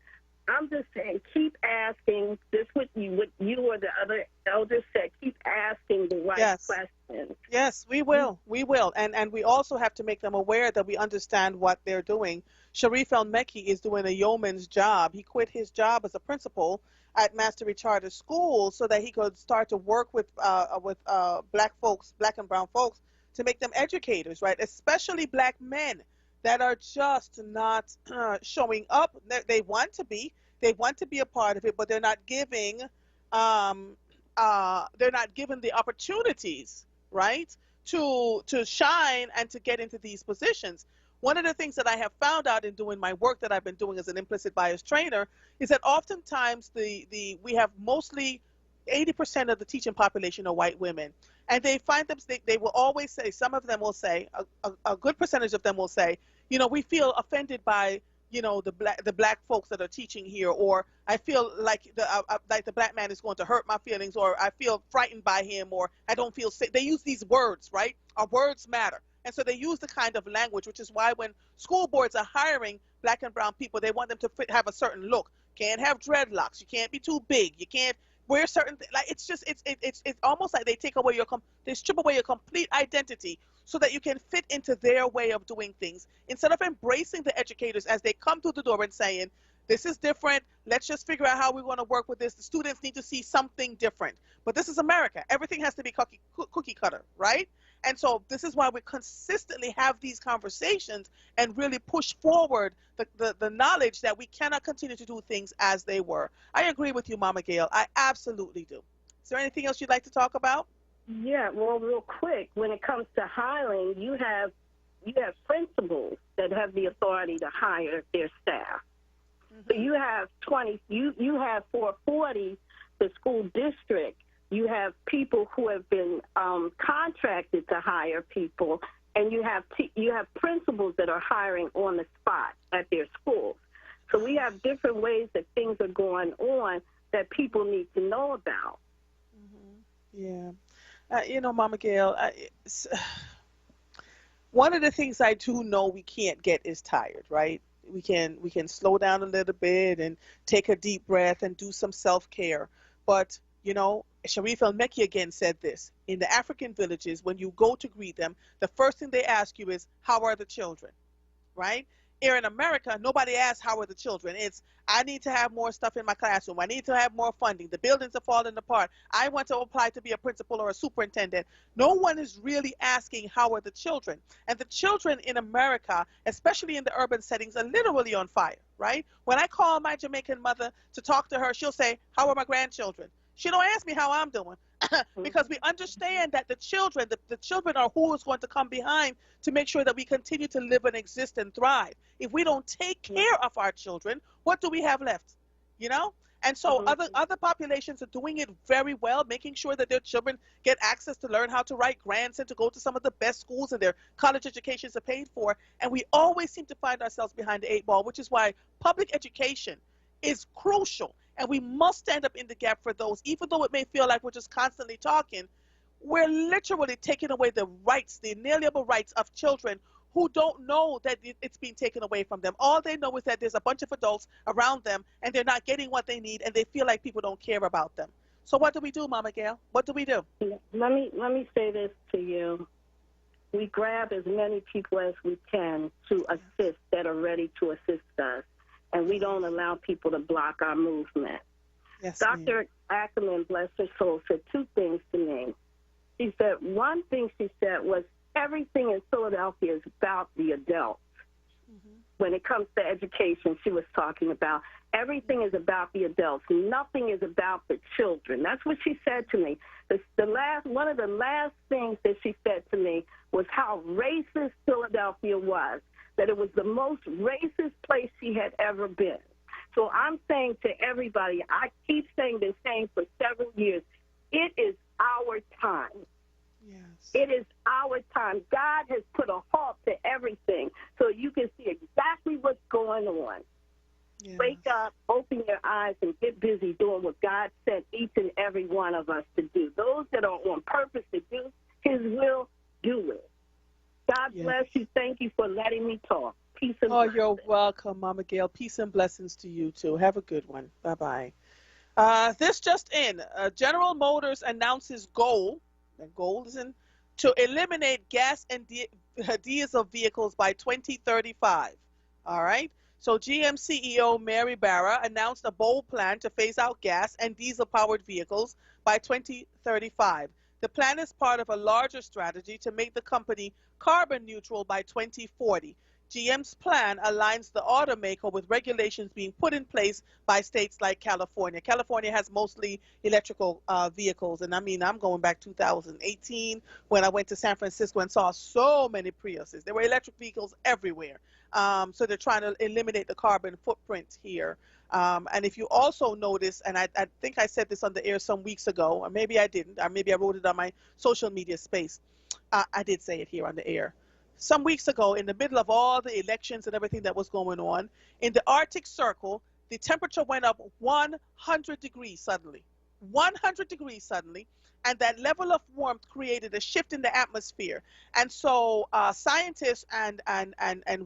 I'm just saying, keep asking. This what you or the other elders said. Keep asking the right questions. Yes, we will. We will. And we also have to make them aware that we understand what they're doing. Sharif El-Mekki is doing a yeoman's job. He quit his job as a principal at Mastery Charter School so that he could start to work with black folks, black and brown folks, to make them educators, right? Especially black men that are just not showing up. They want to be. They want to be a part of it, but they're not giving. They're not given the opportunities, right, to shine and to get into these positions. One of the things that I have found out in doing my work that I've been doing as an implicit bias trainer is that oftentimes we have mostly 80% of the teaching population are white women, and they find them. They will always say. Some of them will say. A good percentage of them will say, we feel offended by the black folks that are teaching here, or I feel like the black man is going to hurt my feelings, or I feel frightened by him, or I don't feel safe. They use these words, right? Our words matter. And so they use the kind of language, which is why when school boards are hiring black and brown people, they want them to have a certain look. Can't have dreadlocks. You can't be too big. You can't wear certain like it's almost like they take away they strip away your complete identity so that you can fit into their way of doing things, instead of embracing the educators as they come through the door and saying, this is different, let's just figure out how we're going to work with this. The students need to see something different. But this is America. Everything has to be cookie cutter, right? And so this is why we consistently have these conversations and really push forward the knowledge that we cannot continue to do things as they were. I agree with you, Mama Gail. I absolutely do. Is there anything else you'd like to talk about? Yeah, well, real quick, when it comes to hiring, you have principals that have the authority to hire their staff. So you have 20. You have 440, the school district. You have people who have been contracted to hire people, and you have principals that are hiring on the spot at their schools. So we have different ways that things are going on that people need to know about. Yeah. Mama Gail, one of the things I do know we can't get is tired, right? We can slow down a little bit and take a deep breath and do some self-care. But, Sharif El-Mekki again said this. In the African villages, when you go to greet them, the first thing they ask you is, how are the children, right? Here in America, nobody asks, how are the children? It's, I need to have more stuff in my classroom. I need to have more funding. The buildings are falling apart. I want to apply to be a principal or a superintendent. No one is really asking, how are the children? And the children in America, especially in the urban settings, are literally on fire, right? When I call my Jamaican mother to talk to her, she'll say, how are my grandchildren? She don't ask me how I'm doing because we understand that the children are who is going to come behind to make sure that we continue to live and exist and thrive. If we don't take care of our children, what do we have left? And so other populations are doing it very well, making sure that their children get access to learn how to write grants and to go to some of the best schools, and their college educations are paid for. And we always seem to find ourselves behind the 8 ball, which is why public education is crucial. And we must stand up in the gap for those, even though it may feel like we're just constantly talking. We're literally taking away the rights, the inalienable rights of children who don't know that it's being taken away from them. All they know is that there's a bunch of adults around them and they're not getting what they need, and they feel like people don't care about them. So what do we do, Mama Gail? What do we do? Let me say this to you. We grab as many people as we can to assist that are ready to assist us, and we don't allow people to block our movement. Yes, Dr. Ackerman, bless her soul, said 2 things to me. She said, one thing she said was, everything in Philadelphia is about the adults. When it comes to education, she was talking about everything is about the adults. Nothing is about the children. That's what she said to me. One of the last things that she said to me was how racist Philadelphia was, that it was the most racist place she had ever been. So I'm saying to everybody, I keep saying, been saying for several years, it is our time. Yes. It is our time. God has put a halt to everything so you can see exactly what's going on. Yes. Wake up, open your eyes, and get busy doing what God sent each and every one of us to do. Those that are on purpose to do His will, do it. God bless you. Thank you for letting me talk. Peace and blessings. You're welcome, Mama Gail. Peace and blessings to you, too. Have a good one. Bye-bye. This just in. General Motors announces goal is to eliminate gas and diesel vehicles by 2035. All right? So GM CEO Mary Barra announced a bold plan to phase out gas and diesel-powered vehicles by 2035. The plan is part of a larger strategy to make the company carbon neutral by 2040. GM's plan aligns the automaker with regulations being put in place by states like California. California has mostly electrical vehicles, and I mean, I'm going back 2018 when I went to San Francisco and saw so many Priuses. There were electric vehicles everywhere. So they're trying to eliminate the carbon footprint here. And if you also notice, and I think I said this on the air some weeks ago, or maybe I didn't, or maybe I wrote it on my social media space. I did say it here on the air. Some weeks ago, in the middle of all the elections and everything that was going on, in the Arctic Circle, the temperature went up 100 degrees suddenly. 100 degrees suddenly. And that level of warmth created a shift in the atmosphere. And so scientists and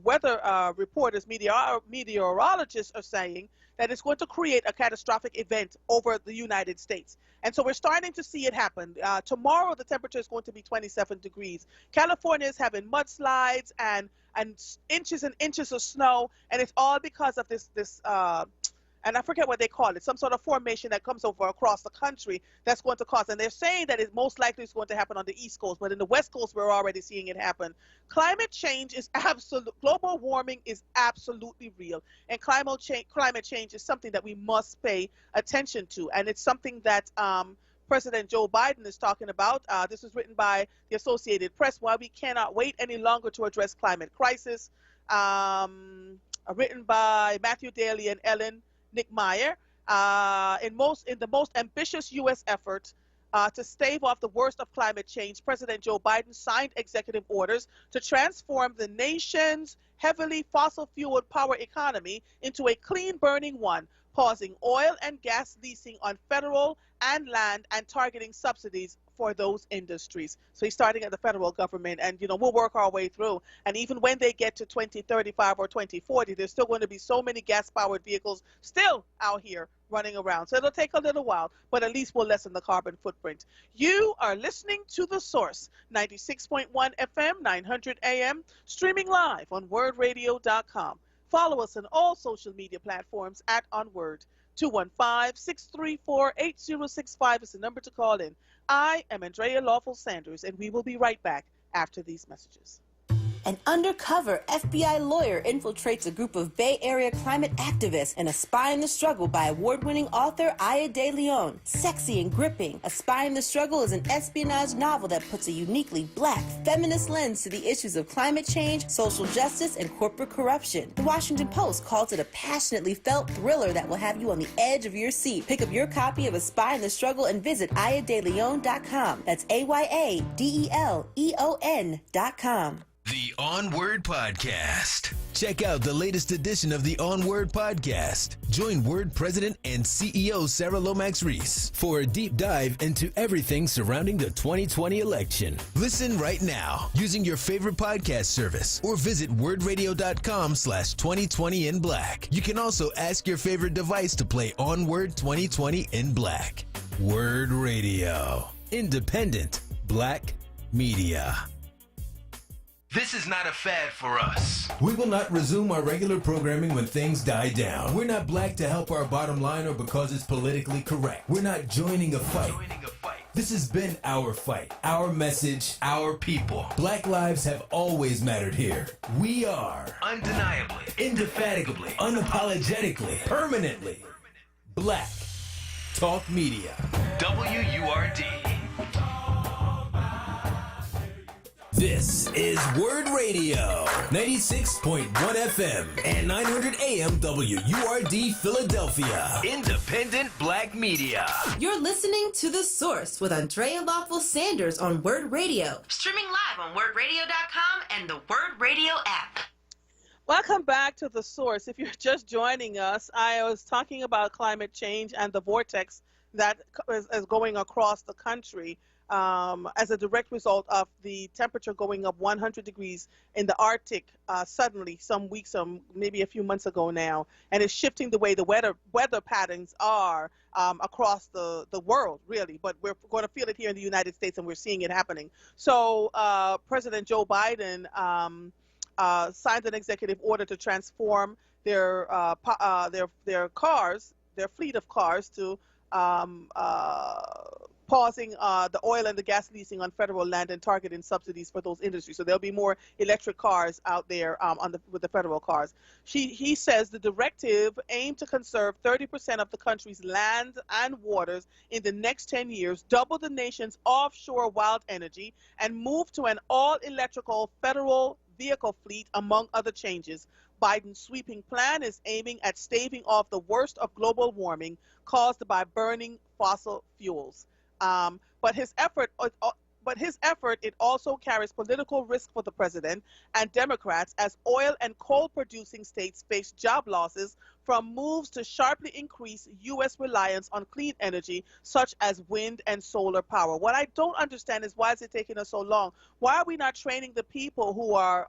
weather reporters, meteorologists are saying that it's going to create a catastrophic event over the United States. And so we're starting to see it happen. Tomorrow, the temperature is going to be 27 degrees. California is having mudslides and inches and inches of snow, and it's all because of this and I forget what they call it, some sort of formation that comes over across the country that's going to cause, and they're saying that it most likely is going to happen on the East Coast, but in the West Coast, we're already seeing it happen. Climate change is global warming is absolutely real, and climate change is something that we must pay attention to, and it's something that President Joe Biden is talking about. This was written by the Associated Press. Why we cannot wait any longer to address climate crisis. Written by Matthew Daly and Ellen Nickmeyer, in the most ambitious U.S. effort to stave off the worst of climate change, President Joe Biden signed executive orders to transform the nation's heavily fossil-fueled power economy into a clean-burning one, pausing oil and gas leasing on federal and land and targeting subsidies for those industries. So he's starting at the federal government, and we'll work our way through. And even when they get to 2035 or 2040, there's still going to be so many gas-powered vehicles still out here running around. So it'll take a little while, but at least we'll lessen the carbon footprint. You are listening to The Source, 96.1 FM, 900 AM, streaming live on WURDradio.com. Follow us on all social media platforms at onWURD. 215-634-8065 is the number to call in. I am Andrea Lawful Sanders, and we will be right back after these messages. An undercover FBI lawyer infiltrates a group of Bay Area climate activists in A Spy in the Struggle by award-winning author Aya De Leon. Sexy and gripping, A Spy in the Struggle is an espionage novel that puts a uniquely black, feminist lens to the issues of climate change, social justice, and corporate corruption. The Washington Post calls it a passionately felt thriller that will have you on the edge of your seat. Pick up your copy of A Spy in the Struggle and visit ayadeleon.com. That's AYADELEON.com. The onWURD Podcast. Check out the latest edition of the onWURD Podcast. Join WURD President and CEO Sarah Lomax Reese for a deep dive into everything surrounding the 2020 election. Listen right now using your favorite podcast service or visit wordradio.com/2020 in black. You can also ask your favorite device to play onWURD 2020 in black. WURD Radio. Independent Black Media. This is not a fad for us. We will not resume our regular programming when things die down. We're not black to help our bottom line or because it's politically correct. We're not joining a fight. This has been our fight, our message, our people. Black lives have always mattered here. We are undeniably, indefatigably, unapologetically, permanently Black Talk Media. WURD. This is WURD Radio, 96.1 FM and 900 AM WURD Philadelphia. Independent Black Media. You're listening to The Source with Andrea Lawful Sanders on WURD Radio. Streaming live on WURDradio.com and the WURD Radio app. Welcome back to The Source. If you're just joining us, I was talking about climate change and the vortex that is going across the country. As a direct result of the temperature going up 100 degrees in the Arctic suddenly some weeks, maybe a few months ago now, and it's shifting the way the weather patterns are across the world, really. But we're going to feel it here in the United States, and we're seeing it happening. So President Joe Biden signed an executive order to transform their cars, their fleet of cars, to pausing the oil and the gas leasing on federal land and targeting subsidies for those industries. So there'll be more electric cars out there with the federal cars. He says the directive aimed to conserve 30% of the country's land and waters in the next 10 years, double the nation's offshore wild energy, and move to an all-electrical federal vehicle fleet, among other changes. Biden's sweeping plan is aiming at staving off the worst of global warming caused by burning fossil fuels. But his effort, it also carries political risk for the president and Democrats as oil and coal-producing states face job losses from moves to sharply increase U.S. reliance on clean energy, such as wind and solar power. What I don't understand is why is it taking us so long? Why are we not training the people who are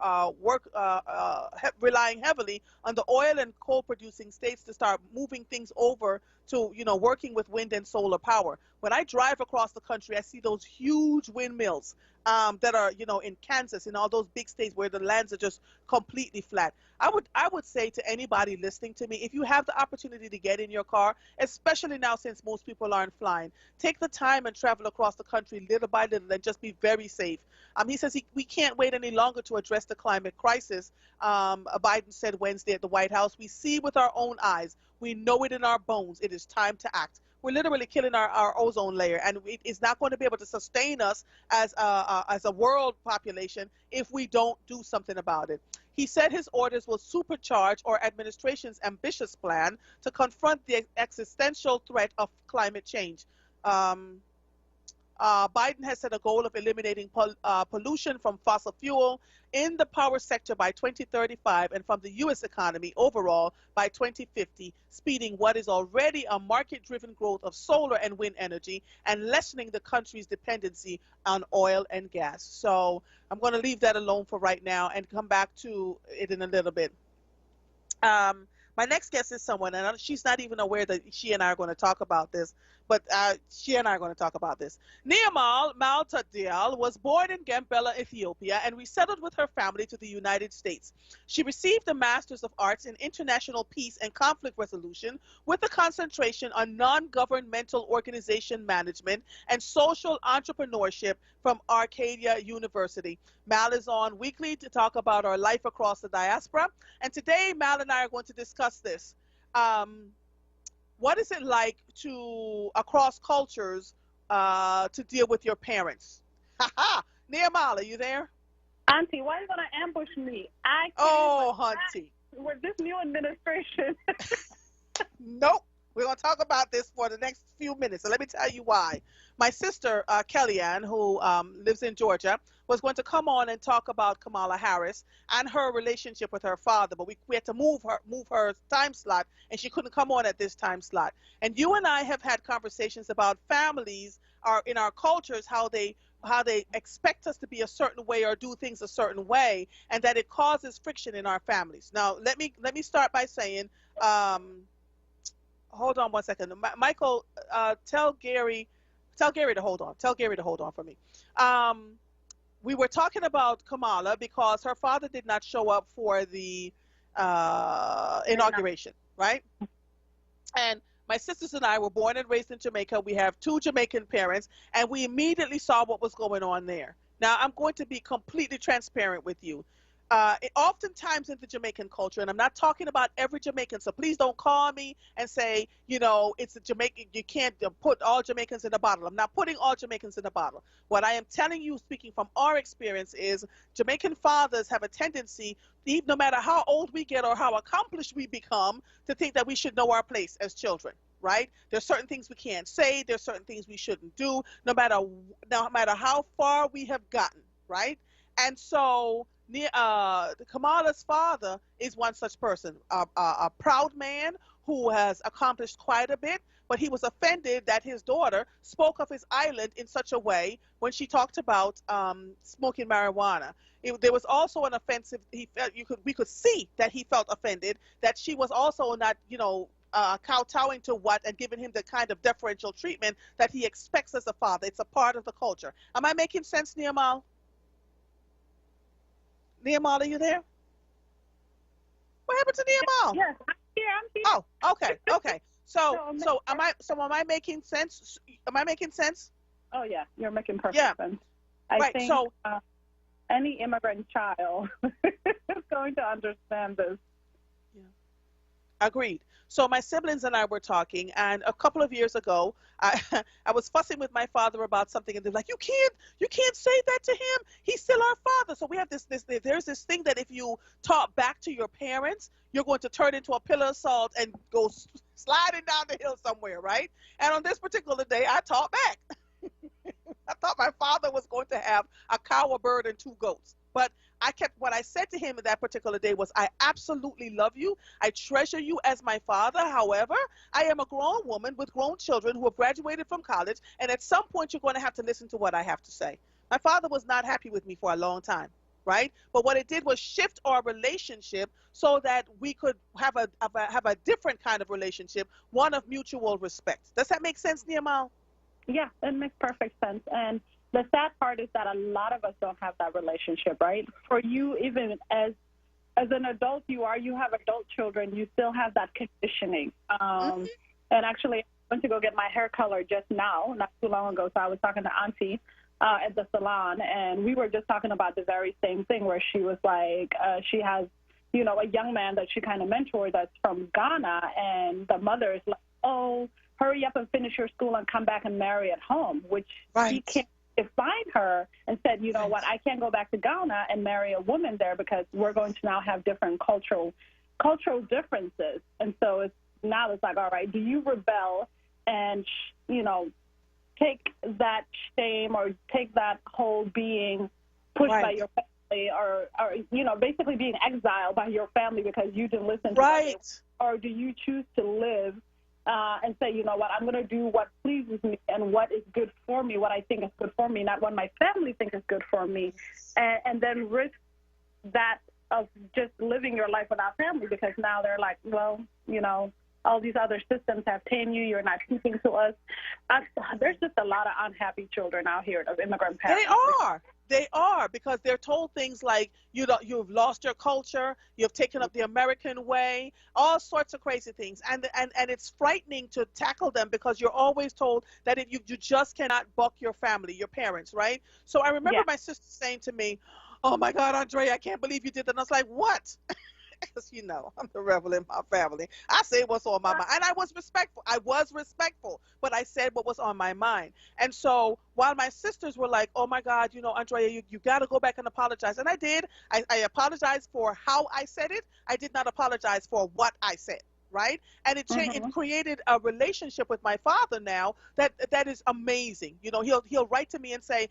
relying heavily on the oil and coal-producing states to start moving things over to, working with wind and solar power? When I drive across the country, I see those huge windmills that are, in Kansas and all those big states where the lands are just completely flat. I would say to anybody listening to me, if you have the opportunity to get in your car, especially now since most people aren't flying, take the time and travel across the country little by little and just be very safe. He says we can't wait any longer to address the climate crisis. Biden said Wednesday at the White House, we see with our own eyes. We know it in our bones. It is time to act. We're literally killing our ozone layer, and it is not going to be able to sustain us as a world population if we don't do something about it. He said his orders will supercharge our administration's ambitious plan to confront the existential threat of climate change. Biden has set a goal of eliminating pollution from fossil fuel in the power sector by 2035 and from the U.S. economy overall by 2050, speeding what is already a market-driven growth of solar and wind energy and lessening the country's dependency on oil and gas. So I'm going to leave that alone for right now and come back to it in a little bit. My next guest is someone, and she's not even aware that she and I are going to talk about this, but she and I are going to talk about this. Niamal Maltadil was born in Gambela, Ethiopia, and resettled with her family to the United States. She received a Master's of Arts in International Peace and Conflict Resolution with a concentration on non-governmental organization management and social entrepreneurship from Arcadia University. Mal is on weekly to talk about our life across the diaspora, and today Mal and I are going to discuss this. What is it like to, across cultures, to deal with your parents? Niamal, are you there? Auntie, why are you going to ambush me? Hunty. With this new administration. Nope. We're going to talk about this for the next few minutes. So let me tell you why. My sister, Kellyanne, who lives in Georgia, was going to come on and talk about Kamala Harris and her relationship with her father, but we had to move her time slot, and she couldn't come on at this time slot. And you and I have had conversations about families in our cultures, how they expect us to be a certain way or do things a certain way, and that it causes friction in our families. Now, let me start by saying, hold on one second. Michael, tell Gary to hold on. Tell Gary to hold on for me. We were talking about Kamala because her father did not show up for the inauguration, right? And my sisters and I were born and raised in Jamaica. We have 2 Jamaican parents, and we immediately saw what was going on there. Now, I'm going to be completely transparent with you. Oftentimes in the Jamaican culture, and I'm not talking about every Jamaican, so please don't call me and say, it's a Jamaican, you can't put all Jamaicans in a bottle. I'm not putting all Jamaicans in a bottle. What I am telling you, speaking from our experience, is Jamaican fathers have a tendency, no matter how old we get or how accomplished we become, to think that we should know our place as children. Right? There's certain things we can't say. There's certain things we shouldn't do, no matter how far we have gotten. Right? And so Kamala's father is one such person, a proud man who has accomplished quite a bit, but he was offended that his daughter spoke of his island in such a way when she talked about smoking marijuana. There was also an offensive. We could see that he felt offended that she was also not, kowtowing to what and giving him the kind of deferential treatment that he expects as a father. It's a part of the culture. Am I making sense, Niamal? Niamal, are you there? What happened to Niamal? Yes, I'm here. Oh, okay. So am I making sense? Am I making sense? Oh, yeah, you're making perfect sense. I think any immigrant child is going to understand this. Agreed. So my siblings and I were talking, and a couple of years ago, I I was fussing with my father about something, and they're like, you can't say that to him. He's still our father." So we have there's this thing that if you talk back to your parents, you're going to turn into a pillar of salt and go sliding down the hill somewhere, right? And on this particular day, I talked back. I thought my father was going to have a cow, a bird, and 2 goats. But what I said to him that particular day was, I absolutely love you. I treasure you as my father. However, I am a grown woman with grown children who have graduated from college. And at some point, you're going to have to listen to what I have to say. My father was not happy with me for a long time, right? But what it did was shift our relationship so that we could have a different kind of relationship, one of mutual respect. Does that make sense, Nehemiah? Yeah, it makes perfect sense. And the sad part is that a lot of us don't have that relationship, right? For you, even as an adult you have adult children, you still have that conditioning. And actually, I went to go get my hair colored just now, not too long ago. So I was talking to Auntie at the salon, and we were just talking about the very same thing, where she was like, she has, a young man that she kind of mentored that's from Ghana, and the mother is like, "Oh, hurry up and finish your school and come back and marry at home," which he can't define her, and said, "You know what, I can't go back to Ghana and marry a woman there because we're going to now have different cultural differences." And so it's like, all right, do you rebel and, take that shame or take that whole being pushed by your family or basically being exiled by your family because you didn't listen to them? Or do you choose to live and say, "You know what, I'm going to do what pleases me and what is good for me, what I think is good for me, not what my family thinks is good for me," and then risk that of just living your life without family because now they're like, "Well, all these other systems have tamed you. You're not keeping to us." There's just a lot of unhappy children out here of immigrant parents. They are, because they're told things like, you've lost your culture, you've taken up the American way, all sorts of crazy things. And it's frightening to tackle them because you're always told that if you just cannot buck your family, your parents, right? So I remember my sister saying to me, "Oh my God, Andrea, I can't believe you did that." And I was like, "What?" Because, I'm the rebel in my family. I say what's on my mind. And I was respectful. But I said what was on my mind. And so while my sisters were like, "Oh, my God, Andrea, you got to go back and apologize." And I did. I apologized for how I said it. I did not apologize for what I said. Right? And it created a relationship with my father now that is amazing. He'll write to me and say,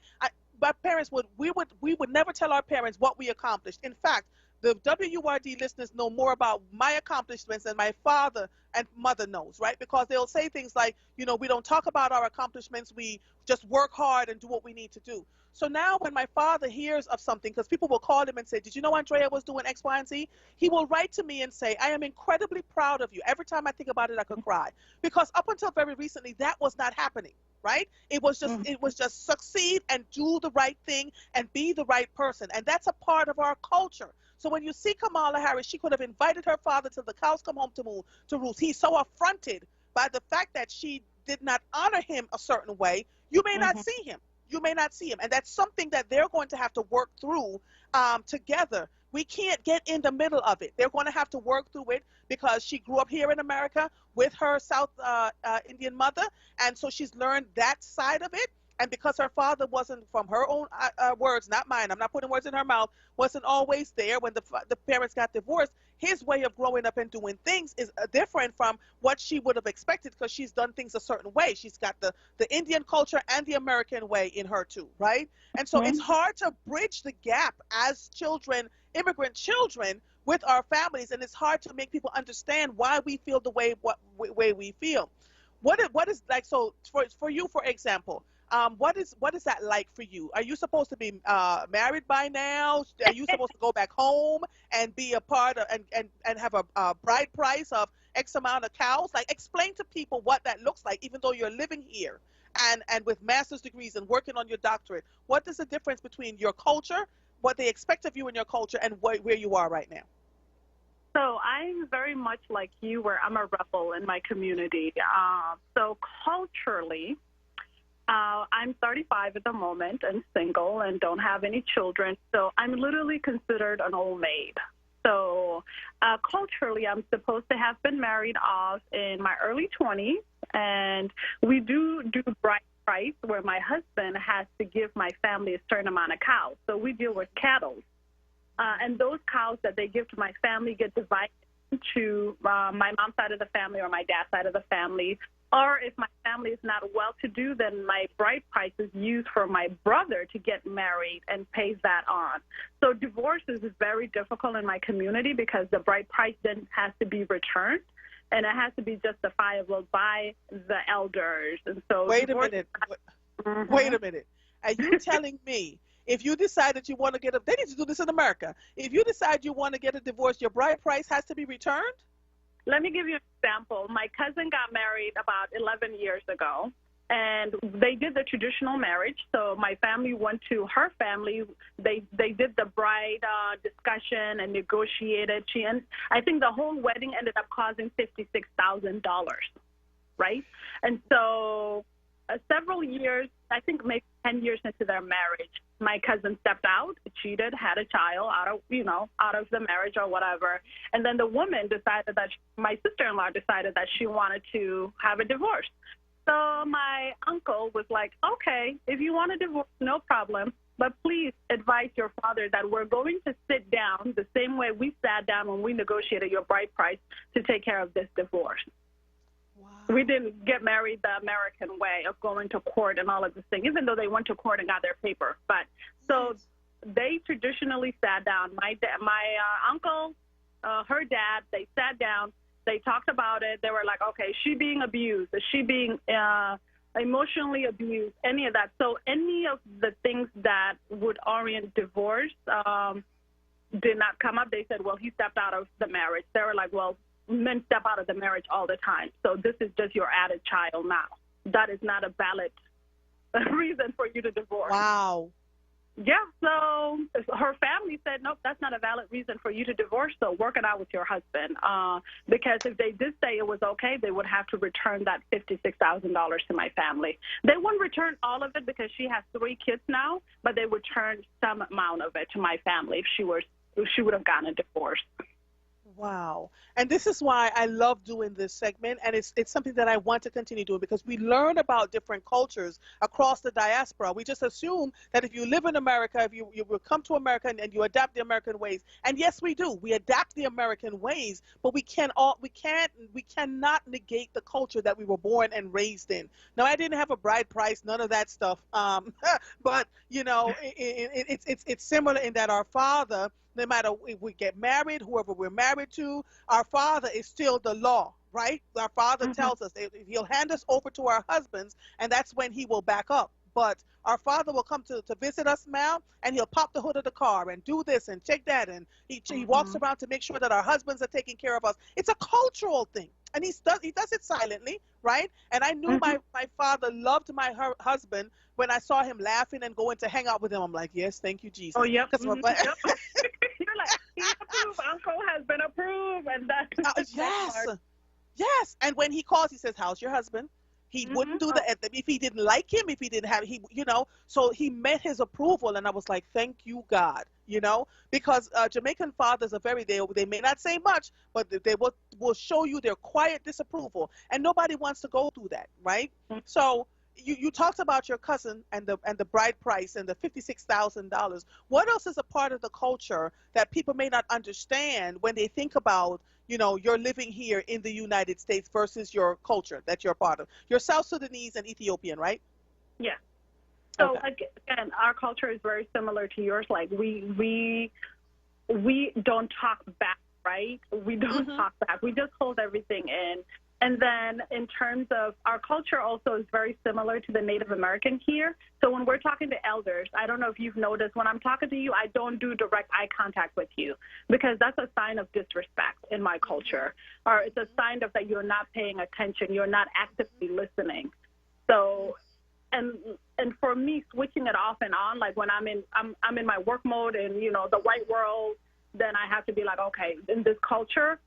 my parents we would never tell our parents what we accomplished. In fact, the WURD listeners know more about my accomplishments than my father and mother knows, right? Because they'll say things like, we don't talk about our accomplishments. We just work hard and do what we need to do. So now when my father hears of something, because people will call him and say, "Did you know Andrea was doing X, Y, and Z?" He will write to me and say, "I am incredibly proud of you." Every time I think about it, I could cry. Because up until very recently, that was not happening, right? It was just succeed and do the right thing and be the right person. And that's a part of our culture. So when you see Kamala Harris, she could have invited her father till the cows come home to roost. He's so affronted by the fact that she did not honor him a certain way. You may not see him. You may not see him. And that's something that they're going to have to work through together. We can't get in the middle of it. They're going to have to work through it because she grew up here in America with her South Indian mother. And so she's learned that side of it. And because her father wasn't, from her own words, not mine, I'm not putting words in her mouth, wasn't always there when the parents got divorced, his way of growing up and doing things is different from what she would have expected because she's done things a certain way. She's got the Indian culture and the American way in her too, right? And so it's hard to bridge the gap as children, immigrant children, with our families, and it's hard to make people understand why we feel the way we feel. What is like, so for you, for example, what is that like for you? Are you supposed to be married by now? Are you supposed to go back home and be a part of and have a bride price of X amount of cows? Like, explain to people what that looks like, even though you're living here and with master's degrees and working on your doctorate. What is the difference between your culture, what they expect of you in your culture, and where you are right now? So I'm very much like you, where I'm a rebel in my community. So culturally, I'm 35 at the moment and single and don't have any children, so I'm literally considered an old maid. So culturally, I'm supposed to have been married off in my early 20s, and we do bride price where my husband has to give my family a certain amount of cows. So we deal with cattle. And those cows that they give to my family get divided into my mom's side of the family or my dad's side of the family. Or if my family is not well-to-do, then my bride price is used for my brother to get married and pays that on. So divorce is very difficult in my community because the bride price then has to be returned, and it has to be justifiable by the elders. And so Wait a minute. Wait a minute. Are you telling me if you decide that you want to they need to do this in America. If you decide you want to get a divorce, your bride price has to be returned? Let me give you an example. My cousin got married about 11 years ago, and they did the traditional marriage. So my family went to her family. They did the bride discussion and negotiated. And I think the whole wedding ended up costing $56,000, right? And so several years, I think maybe 10 years into their marriage, my cousin stepped out, cheated, had a child out of the marriage or whatever. And then the woman decided that, my sister-in-law decided that she wanted to have a divorce. So my uncle was like, okay, if you want a divorce, no problem, but please advise your father that we're going to sit down the same way we sat down when we negotiated your bride price to take care of this divorce. We didn't get married the American way of going to court and all of this thing, even though they went to court and got their paper. But so they traditionally sat down. My uncle, her dad, they sat down. They talked about it. They were like, okay, is she being abused? Is she being emotionally abused? Any of that. So any of the things that would orient divorce did not come up. They said, well, he stepped out of the marriage. They were like, well, men step out of the marriage all the time. So this is just your added child now. That is not a valid reason for you to divorce. Wow. Yeah, so her family said, nope, that's not a valid reason for you to divorce, so work it out with your husband. Because if they did say it was okay, they would have to return that $56,000 to my family. They wouldn't return all of it because she has 3 kids now, but they would return some amount of it to my family if she would have gotten a divorce. Wow. And this is why I love doing this segment, and it's something that I want to continue doing because we learn about different cultures across the diaspora. We just assume that if you live in America, if you will come to America and you adapt the American ways. And yes, we do. We adapt the American ways, but we cannot negate the culture that we were born and raised in. Now, I didn't have a bride price, none of that stuff. But you know, it's similar in that our father, no matter if we get married, whoever we're married to, our father is still the law, right? Our father tells us he'll hand us over to our husbands, and that's when he will back up. But our father will come to visit us now, and he'll pop the hood of the car and do this and check that, and he walks around to make sure that our husbands are taking care of us. It's a cultural thing, and he does it silently, right? And I knew my father loved my husband when I saw him laughing and going to hang out with him. I'm like, yes, thank you, Jesus. Oh, yep. You're like, he's approved. Uncle has been approved, and that's yes. And when he calls, he says, "How's your husband?" He wouldn't do that if he didn't like him, if he didn't have so he met his approval, and I was like, thank you, God, because Jamaican fathers are they may not say much, but they will show you their quiet disapproval, and nobody wants to go through that, right? So you talked about your cousin and the bride price and the $56,000. What else is a part of the culture that people may not understand when they think about you're living here in the United States versus your culture that you're part of? You're South Sudanese and Ethiopian, right? Yeah. So again, our culture is very similar to yours. Like we don't talk back, right? We don't talk back. We just hold everything in. And then in terms of our culture also is very similar to the Native American here. So when we're talking to elders, I don't know if you've noticed, when I'm talking to you, I don't do direct eye contact with you because that's a sign of disrespect in my culture. Or it's a sign of that you're not paying attention, you're not actively listening. So and for me, switching it off and on, like when I'm in my work mode and the white world, then I have to be like, okay, in this culture,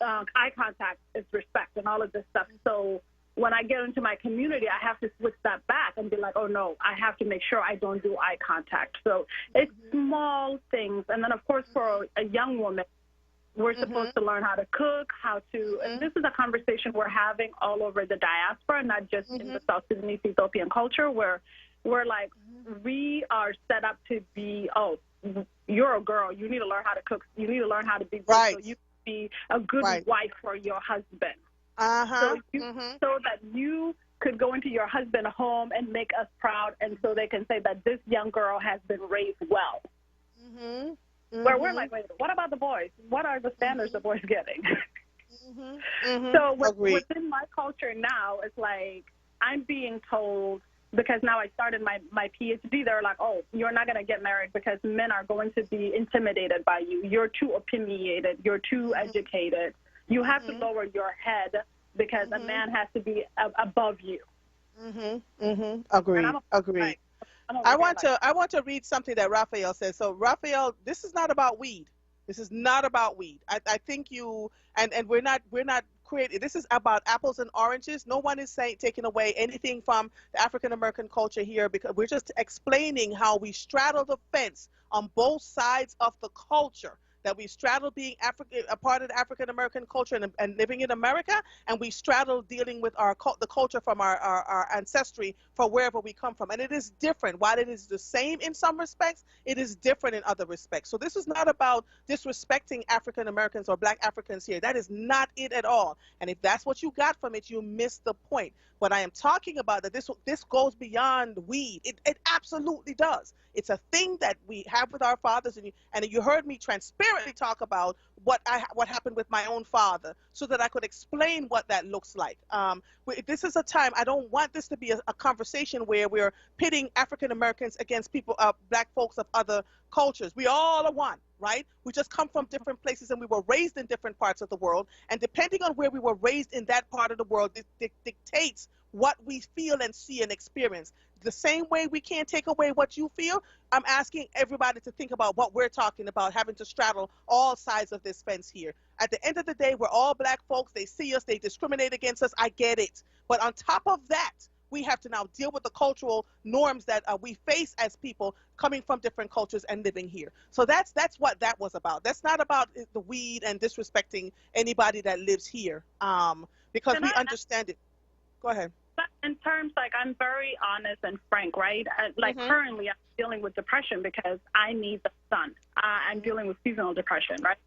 eye contact is respect and all of this stuff. So when I get into my community, I have to switch that back and be like, oh, no, I have to make sure I don't do eye contact. So it's small things. And then, of course, for a young woman, we're supposed to learn how to cook, how to, and this is a conversation we're having all over the diaspora, not just in the South Sudanese Ethiopian culture, where we're like, we are set up to be, oh, you're a girl, you need to learn how to cook, you need to learn how to be good, so you can be a good wife for your husband. So that you could go into your husband's home and make us proud, and so they can say that this young girl has been raised well. Where we're like, wait, what about the boys? What are the standards the boys getting? So within my culture now, it's like I'm being told, because now I started my PhD, they're like, oh, you're not going to get married because men are going to be intimidated by you. You're too opinionated. You're too educated. You have to lower your head because a man has to be above you. Agreed. Agreed. I want to read something that Raphael says. So Raphael, this is not about weed. This is not about weed. I think you and we're not creating. This is about apples and oranges. No one is taking away anything from the African American culture here, because we're just explaining how we straddle the fence on both sides of the culture. That we straddle being a part of the African American culture and living in America, and we straddle dealing with the culture from our ancestry for wherever we come from. And it is different. While it is the same in some respects, it is different in other respects. So this is not about disrespecting African Americans or Black Africans here. That is not it at all. And if that's what you got from it, you missed the point. What I am talking about, that this goes beyond weed. It absolutely does. It's a thing that we have with our fathers, and you heard me transparently talk about what happened with my own father, so that I could explain what that looks like. This is a time, I don't want this to be a conversation where we're pitting African Americans against people, Black folks of other cultures. We all are one, right? We just come from different places, and we were raised in different parts of the world, and depending on where we were raised in that part of the world, it dictates what we feel and see and experience. The same way we can't take away what you feel, I'm asking everybody to think about what we're talking about, having to straddle all sides of this fence here. At the end of the day, we're all Black folks. They see us, they discriminate against us. I get it. But on top of that, we have to now deal with the cultural norms that we face as people coming from different cultures and living here. So that's what that was about. That's not about the weed and disrespecting anybody that lives here, because we understand it. Go ahead. In terms, like, I'm very honest and frank, right? Like, currently I'm dealing with depression because I need the sun. I'm dealing with seasonal depression, right?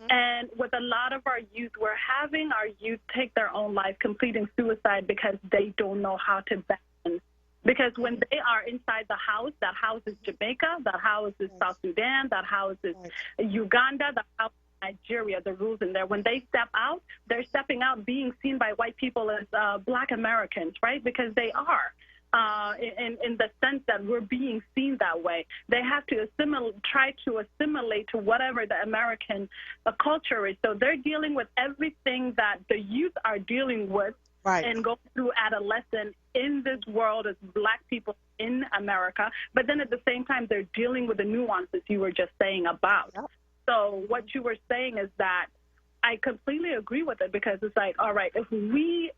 And with a lot of our youth, we're having our youth take their own life, completing suicide because they don't know how to balance. Because when they are inside the house, that house is Jamaica, that house is South Sudan, that house is Uganda, that house Nigeria, the rules in there. When they step out, they're stepping out being seen by white people as Black Americans, right? Because they are. In the sense that we're being seen that way. They have to try to assimilate to whatever the American culture is. So they're dealing with everything that the youth are dealing with and go through adolescence in this world as Black people in America. But then at the same time, they're dealing with the nuances you were just saying about. So what you were saying is that I completely agree with it, because it's like, all right, if we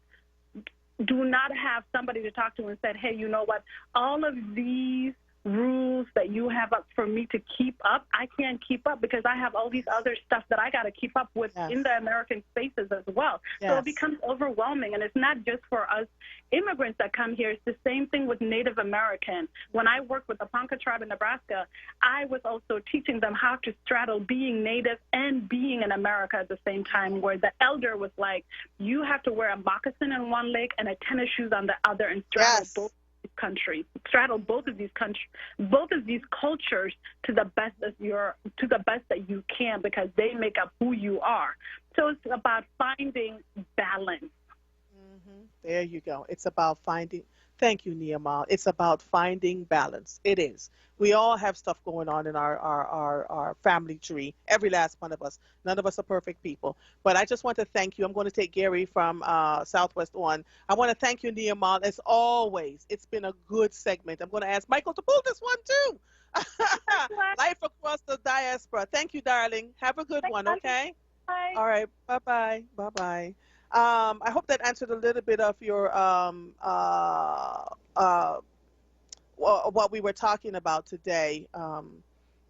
do not have somebody to talk to and said, hey, you know what, all of these rules that you have up for me to keep up, I can't keep up because I have all these other stuff that I got to keep up with in the American spaces as well. So it becomes overwhelming, and it's not just for us immigrants that come here. It's the same thing with Native American. When I worked with the Ponca tribe in Nebraska, I was also teaching them how to straddle being Native and being in America at the same time, where the elder was like, you have to wear a moccasin in one leg and a tennis shoes on the other and straddle both countries, straddle both of these cultures to the best that you can, because they make up who you are. So it's about finding balance. There you go. It's about finding. Thank you, Nehemiah. It's about finding balance. It is. We all have stuff going on in our family tree, every last one of us. None of us are perfect people. But I just want to thank you. I'm going to take Gary from Southwest on. I want to thank you, Nehemiah. As always, it's been a good segment. I'm going to ask Michael to pull this one, too. Life across the diaspora. Thank you, darling. Have a good one, okay? Bye. All right. Bye-bye. Bye-bye. I hope that answered a little bit of your what we were talking about today.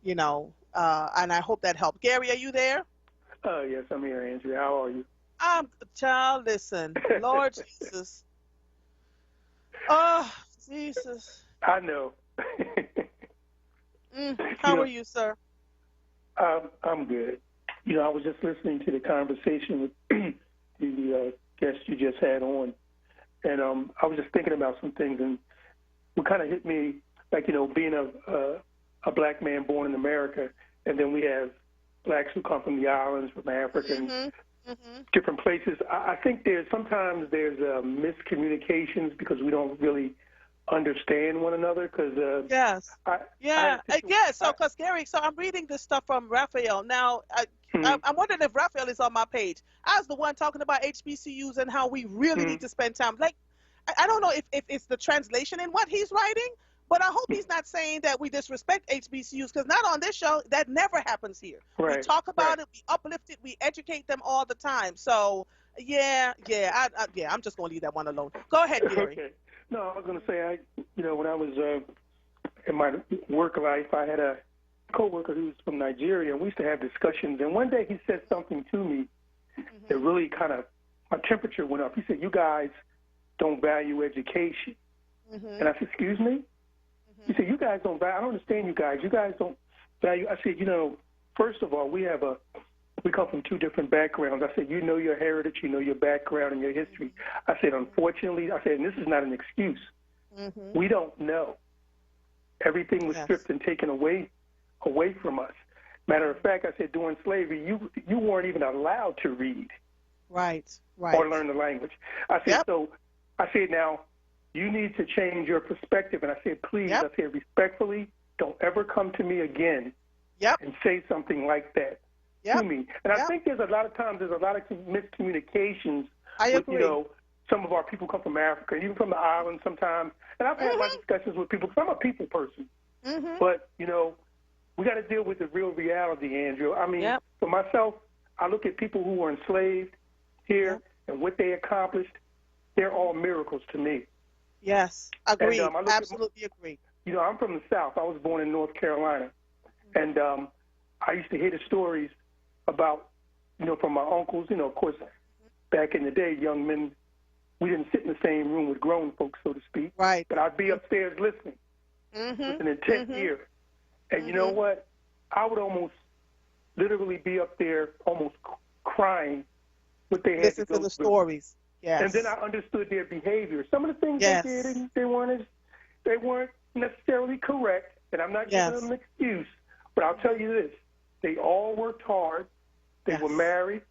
You know, and I hope that helped. Gary, are you there? Yes, I'm here, Andrea. How are you? Child, listen, Lord Jesus. Oh, Jesus. I know. How are you, sir? I'm good. You know, I was just listening to the conversation with the guest you just had on, and I was just thinking about some things, and what kind of hit me, like, you know, being a black man born in America, and then we have blacks who come from the islands, from Africa, and different places. I think sometimes there's miscommunications because we don't really understand one another. Because So, because Gary, so I'm reading this stuff from Raphael. Now, I'm wondering if Raphael is on my page. I was the one talking about HBCUs and how we really need to spend time. Like, I don't know if it's the translation in what he's writing, but I hope he's not saying that we disrespect HBCUs, because not on this show. That never happens here. Right, we talk about it, we uplift it, we educate them all the time. So, I'm just going to leave that one alone. Go ahead, Gary. Okay. No, I was going to say, when I was in my work life, I had a coworker who was from Nigeria, and we used to have discussions. And one day he said something to me that really kind of, my temperature went up. He said, "You guys don't value education." And I said, "Excuse me?" He said, "You guys don't value, I don't understand you guys. You guys don't value." I said, first of all, we come from two different backgrounds. I said, you know your heritage, you know your background and your history. I said, unfortunately, and this is not an excuse, we don't know. Everything was stripped and taken away from us. Matter of fact, I said, during slavery, you weren't even allowed to read. Right. Or learn the language. I said, I said, now, you need to change your perspective. And I said, please, I said, respectfully, don't ever come to me again and say something like that to me. And I think there's a lot of miscommunications with, some of our people come from Africa, even from the islands sometimes. And I've had my discussions with people, because I'm a people person. But, we got to deal with the real reality, Andrew. I mean, for myself, I look at people who were enslaved here and what they accomplished. They're all miracles to me. Yes, agree. Absolutely agree. I'm from the South. I was born in North Carolina. And I used to hear the stories about, from my uncles. Of course, back in the day, young men, we didn't sit in the same room with grown folks, so to speak. Right. But I'd be upstairs listening with an intent ear. And you know what? I would almost literally be up there almost crying what they had to go through the stories. Yes. And then I understood their behavior. Some of the things they did, they weren't necessarily correct, and I'm not giving them an excuse. But I'll tell you this: they all worked hard. They were married.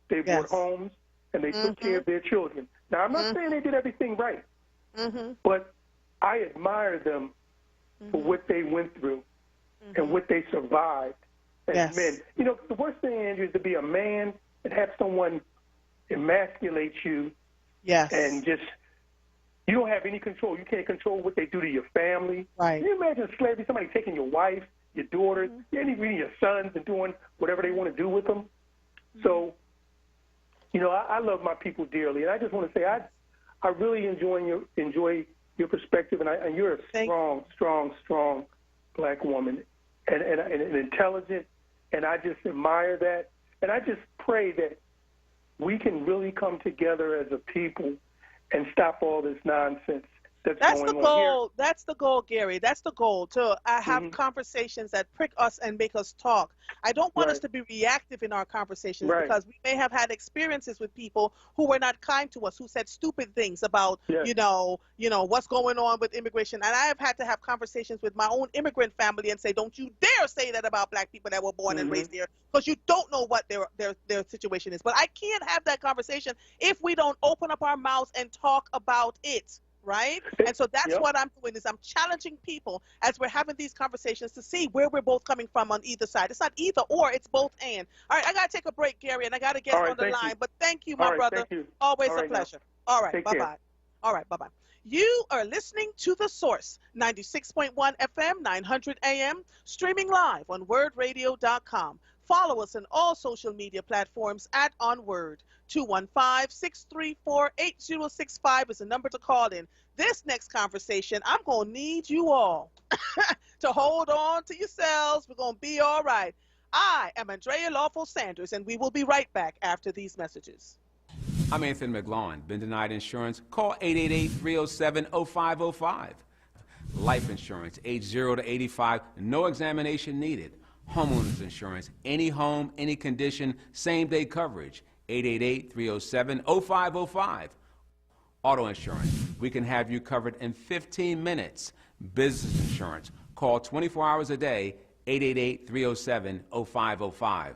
They bought homes, and they took care of their children. Now, I'm not saying they did everything right, but I admire them for what they went through and what they survived as men. The worst thing, Andrew, is to be a man and have someone emasculate you. And just, you don't have any control. You can't control what they do to your family. Right. Can you imagine slavery, somebody taking your wife, your daughters, even your sons, and doing whatever they want to do with them? So, I love my people dearly. And I just want to say, I really enjoy your perspective, and you're a strong black woman and intelligent, and I just admire that. And I just pray that we can really come together as a people and stop all this nonsense that's going the on goal. here. That's the goal, Gary. That's the goal, to have conversations that prick us and make us talk. I don't want us to be reactive in our conversations, because we may have had experiences with people who were not kind to us, who said stupid things about, what's going on with immigration. And I have had to have conversations with my own immigrant family and say, don't you dare say that about black people that were born and raised here, because you don't know what their situation is. But I can't have that conversation if we don't open up our mouths and talk about it. Right? And so that's what I'm doing, is I'm challenging people as we're having these conversations to see where we're both coming from on either side. It's not either or, it's both and. All right, I got to take a break, Gary, and I got to get on the line. But thank you, my brother. Always a pleasure. All right, bye-bye. All right, bye-bye. You are listening to The Source, 96.1 FM, 900 AM, streaming live on WURDradio.com. Follow us on all social media platforms at onWURD. 215-634-8065 is the number to call in. This next conversation, I'm going to need you all to hold on to yourselves. We're going to be all right. I am Andrea Lawful Sanders, and we will be right back after these messages. I'm Anthony McLaughlin. Been denied insurance? Call 888-307-0505. Life insurance, age 0 to 85, no examination needed. Homeowners insurance, any home, any condition, same-day coverage, 888-307-0505. Auto insurance, we can have you covered in 15 minutes. Business insurance, call 24 hours a day, 888-307-0505.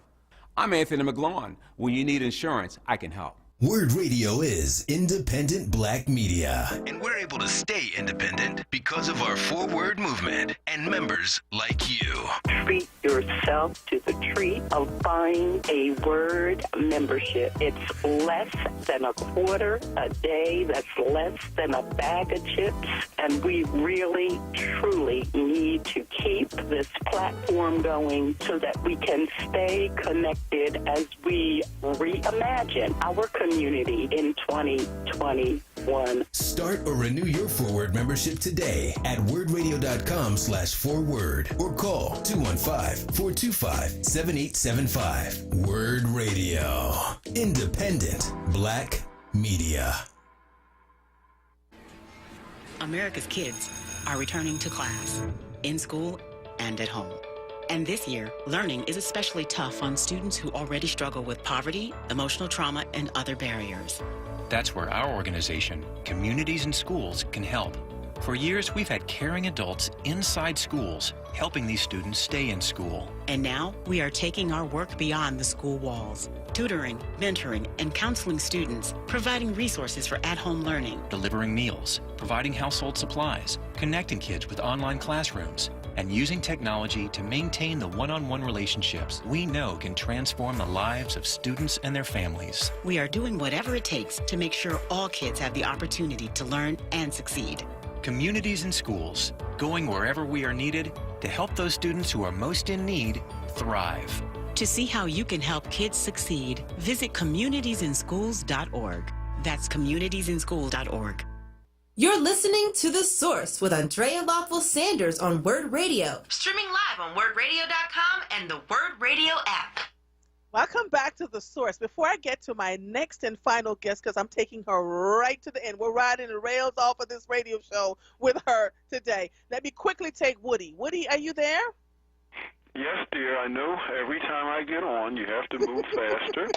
I'm Anthony McLaughlin. When you need insurance, I can help. WURD Radio is independent black media, and we're able to stay independent because of our 4WURD movement and members like you. Treat yourself to the treat of buying a WURD membership. It's less than a quarter a day. That's less than a bag of chips. And we really, truly need to keep this platform going so that we can stay connected as we reimagine our community in 2021. Start or renew your 4WURD membership today at wordradio.com/4WURD or call 215-425-7875. WURD Radio. Independent black media. America's kids are returning to class, in school and at home. And this year, learning is especially tough on students who already struggle with poverty, emotional trauma, and other barriers. That's where our organization, Communities in Schools, can help. For years, we've had caring adults inside schools, helping these students stay in school. And now, we are taking our work beyond the school walls, tutoring, mentoring, and counseling students, providing resources for at-home learning, Delivering meals, providing household supplies, connecting kids with online classrooms, and using technology to maintain the one-on-one relationships we know can transform the lives of students and their families. We are doing whatever it takes to make sure all kids have the opportunity to learn and succeed. Communities in Schools, going wherever we are needed to help those students who are most in need thrive. To see how you can help kids succeed, visit communitiesinschools.org. That's communitiesinschools.org. You're listening to The Source with Andrea Lawful Sanders on WURD Radio. Streaming live on WURDradio.com and the WURD Radio app. Welcome back to The Source. Before I get to my next and final guest, because I'm taking her right to the end, we're riding the rails off of this radio show with her today. Let me quickly take Woody. Woody, are you there? Yes, dear. I know every time I get on, you have to move faster,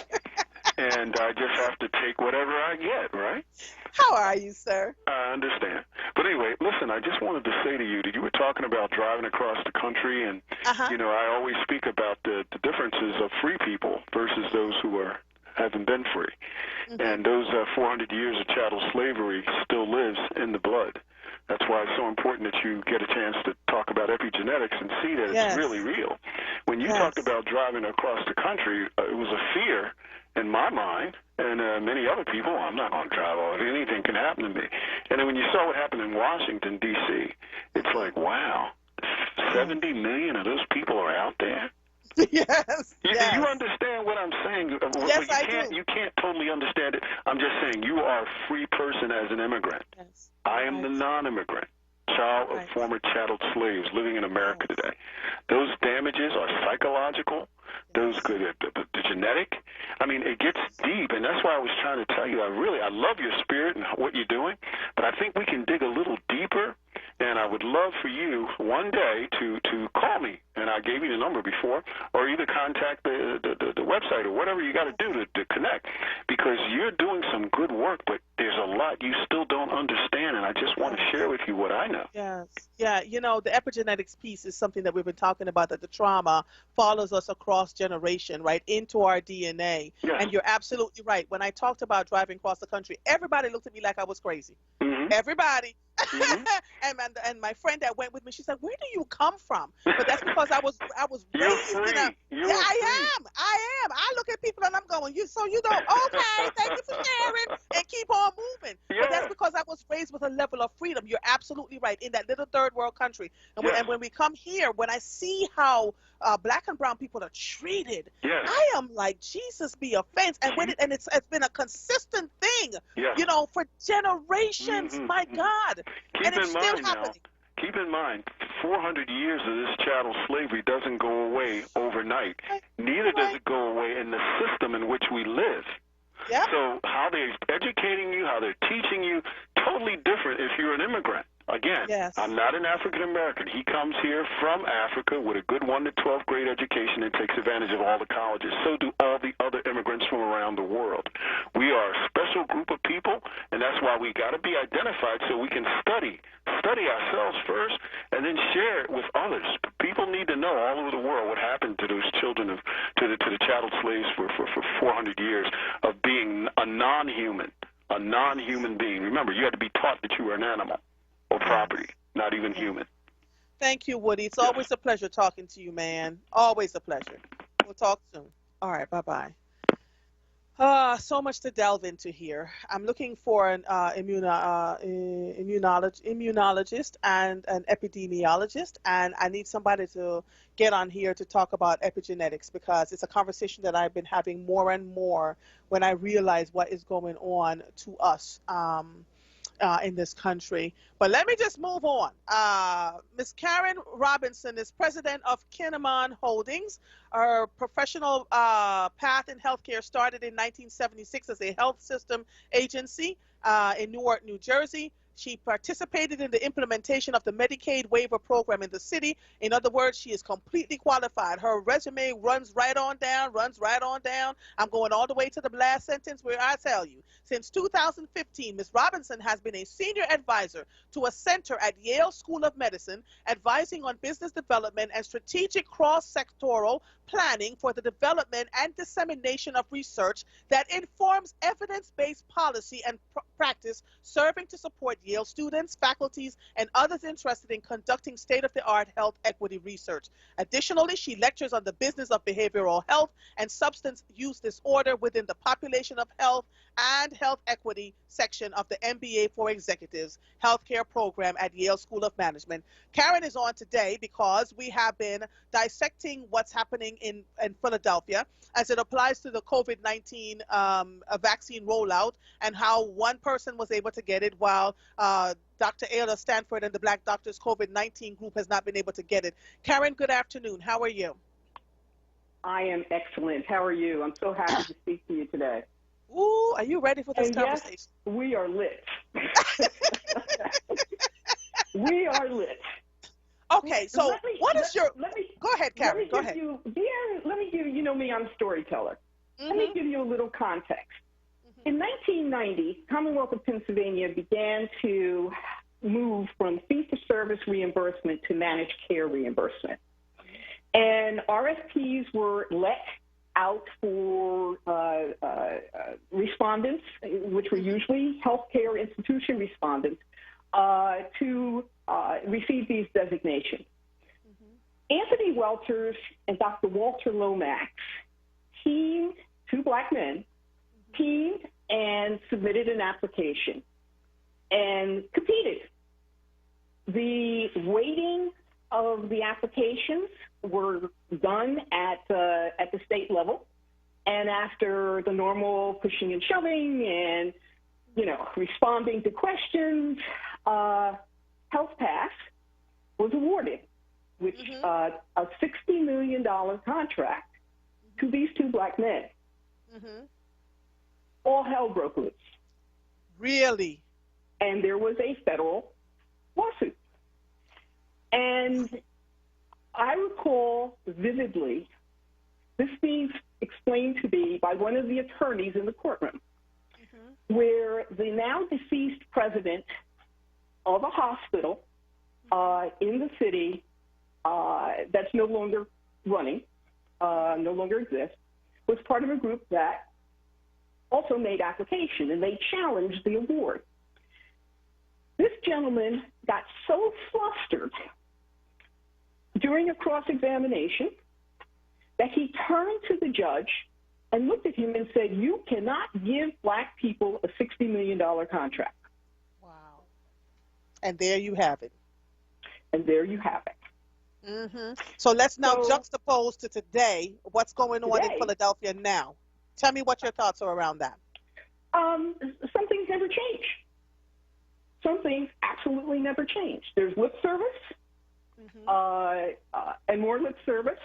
and I just have to take whatever I get, right? How are you, sir? I understand. But anyway, listen, I just wanted to say to you that you were talking about driving across the country, and, you know, I always speak about the differences of free people versus those who haven't been free. And those 400 years of chattel slavery still lives in the blood. That's why it's so important that you get a chance to talk about epigenetics and see that it's really real. When you talked about driving across the country, it was a fear in my mind and many other people. I'm not going to drive over. Anything can happen to me. And then when you saw what happened in Washington, D.C., it's like, wow, 70 million of those people are out there. Yes. You understand what I'm saying? Yes, I do. You can't totally understand it. I'm just saying you are a free person as an immigrant. Yes. I am the non-immigrant, child of former chattel slaves living in America today. Those damages are psychological. Those the genetic. I mean, it gets deep, and that's why I was trying to tell you. I love your spirit and what you're doing, but I think we can dig a little deeper. And I would love for you one day to call me, and I gave you the number before, or either contact the website or whatever you got to do to connect, because you're doing some good work, but there's a lot you still don't understand, and I just want to share with you what I know. Yes. Yeah, you know, the epigenetics piece is something that we've been talking about, that the trauma follows us across generation, right, into our DNA. Yes. And you're absolutely right. When I talked about driving across the country, everybody looked at me like I was crazy. Everybody. And my friend that went with me, she said, "Where do you come from?" But that's because I was raised in a. I am. I look at people and I'm going, so you don't. Okay, thank you for sharing, and keep on more movement. Yeah. But that's because I was raised with a level of freedom. You're absolutely right. In that little third world country. And when we come here, when I see how black and brown people are treated, I am like, Jesus be offense. And it's been a consistent thing, you know, for generations. My God. And it's still happening. Keep in mind, 400 years of this chattel slavery doesn't go away overnight. Neither does it go away in the system in which we live. So how they're educating you, how they're teaching you, totally different if you're an immigrant. Again, I'm not an African American. He comes here from Africa with a good 1 to 12th grade education and takes advantage of all the colleges. So do all the other immigrants from around the world. We are a special group of people, and that's why we got to be identified so we can study ourselves first, and then share it with others. People need to know all over the world what happened to those children to the chattel slaves for 400 years of being a non-human being. Remember, you had to be taught that you were an animal or property, not even human. Thank you, Woody. It's always a pleasure talking to you, man. Always a pleasure. We'll talk soon. All right, bye-bye. So much to delve into here. I'm looking for an immunologist and an epidemiologist, and I need somebody to get on here to talk about epigenetics, because it's a conversation that I've been having more and more when I realize what is going on to us in this country. But let me just move on. Ms. Karen Robinson is president of Kinemon Holdings. Her professional path in healthcare started in 1976 as a health system agency in Newark, New Jersey. She participated in the implementation of the Medicaid waiver program in the city. In other words, she is completely qualified. Her resume runs right on down. I'm going all the way to the last sentence where I tell you. Since 2015, Ms. Robinson has been a senior advisor to a center at Yale School of Medicine, advising on business development and strategic cross-sectoral planning for the development and dissemination of research that informs evidence-based policy and practice, serving to support Yale students, faculties, and others interested in conducting state-of-the-art health equity research. Additionally, she lectures on the business of behavioral health and substance use disorder within the population of health and health equity section of the MBA for Executives healthcare program at Yale School of Management. Karen is on today because we have been dissecting what's happening in Philadelphia as it applies to the COVID-19 vaccine rollout, and how one person was able to get it while Dr. Ayla Stanford and the Black Doctors COVID-19 group has not been able to get it. Karen, good afternoon. How are you? I am excellent. How are you? I'm so happy to speak to you today. Ooh, are you ready for this conversation? Yes, we are lit. We are lit. Okay, so go ahead, Karen, go ahead. Let me give you know me, I'm a storyteller. Let me give you a little context. In 1990, Commonwealth of Pennsylvania began to move from fee-for-service reimbursement to managed care reimbursement. And RFPs were let out for respondents, which were usually healthcare institution respondents, to receive these designations. Anthony Welters and Dr. Walter Lomax teamed, two black men, teamed and submitted an application and competed. The weighting of the applications were done at the state level, and after the normal pushing and shoving and responding to questions, Health Pass was awarded, which a $60 million contract to these two black men. All hell broke loose. Really? And there was a federal lawsuit. And I recall vividly this being explained to me by one of the attorneys in the courtroom, where the now deceased president of a hospital in the city that's no longer running, no longer exists, was part of a group that also made application, and they challenged the award. This gentleman got so flustered during a cross-examination that he turned to the judge and looked at him and said, "You cannot give black people a $60 million contract." Wow. And there you have it. And there you have it. So let's now juxtapose to today, what's going on in Philadelphia now. Tell me what your thoughts are around that. Some things never change. Some things absolutely never change. There's lip service and more lip service.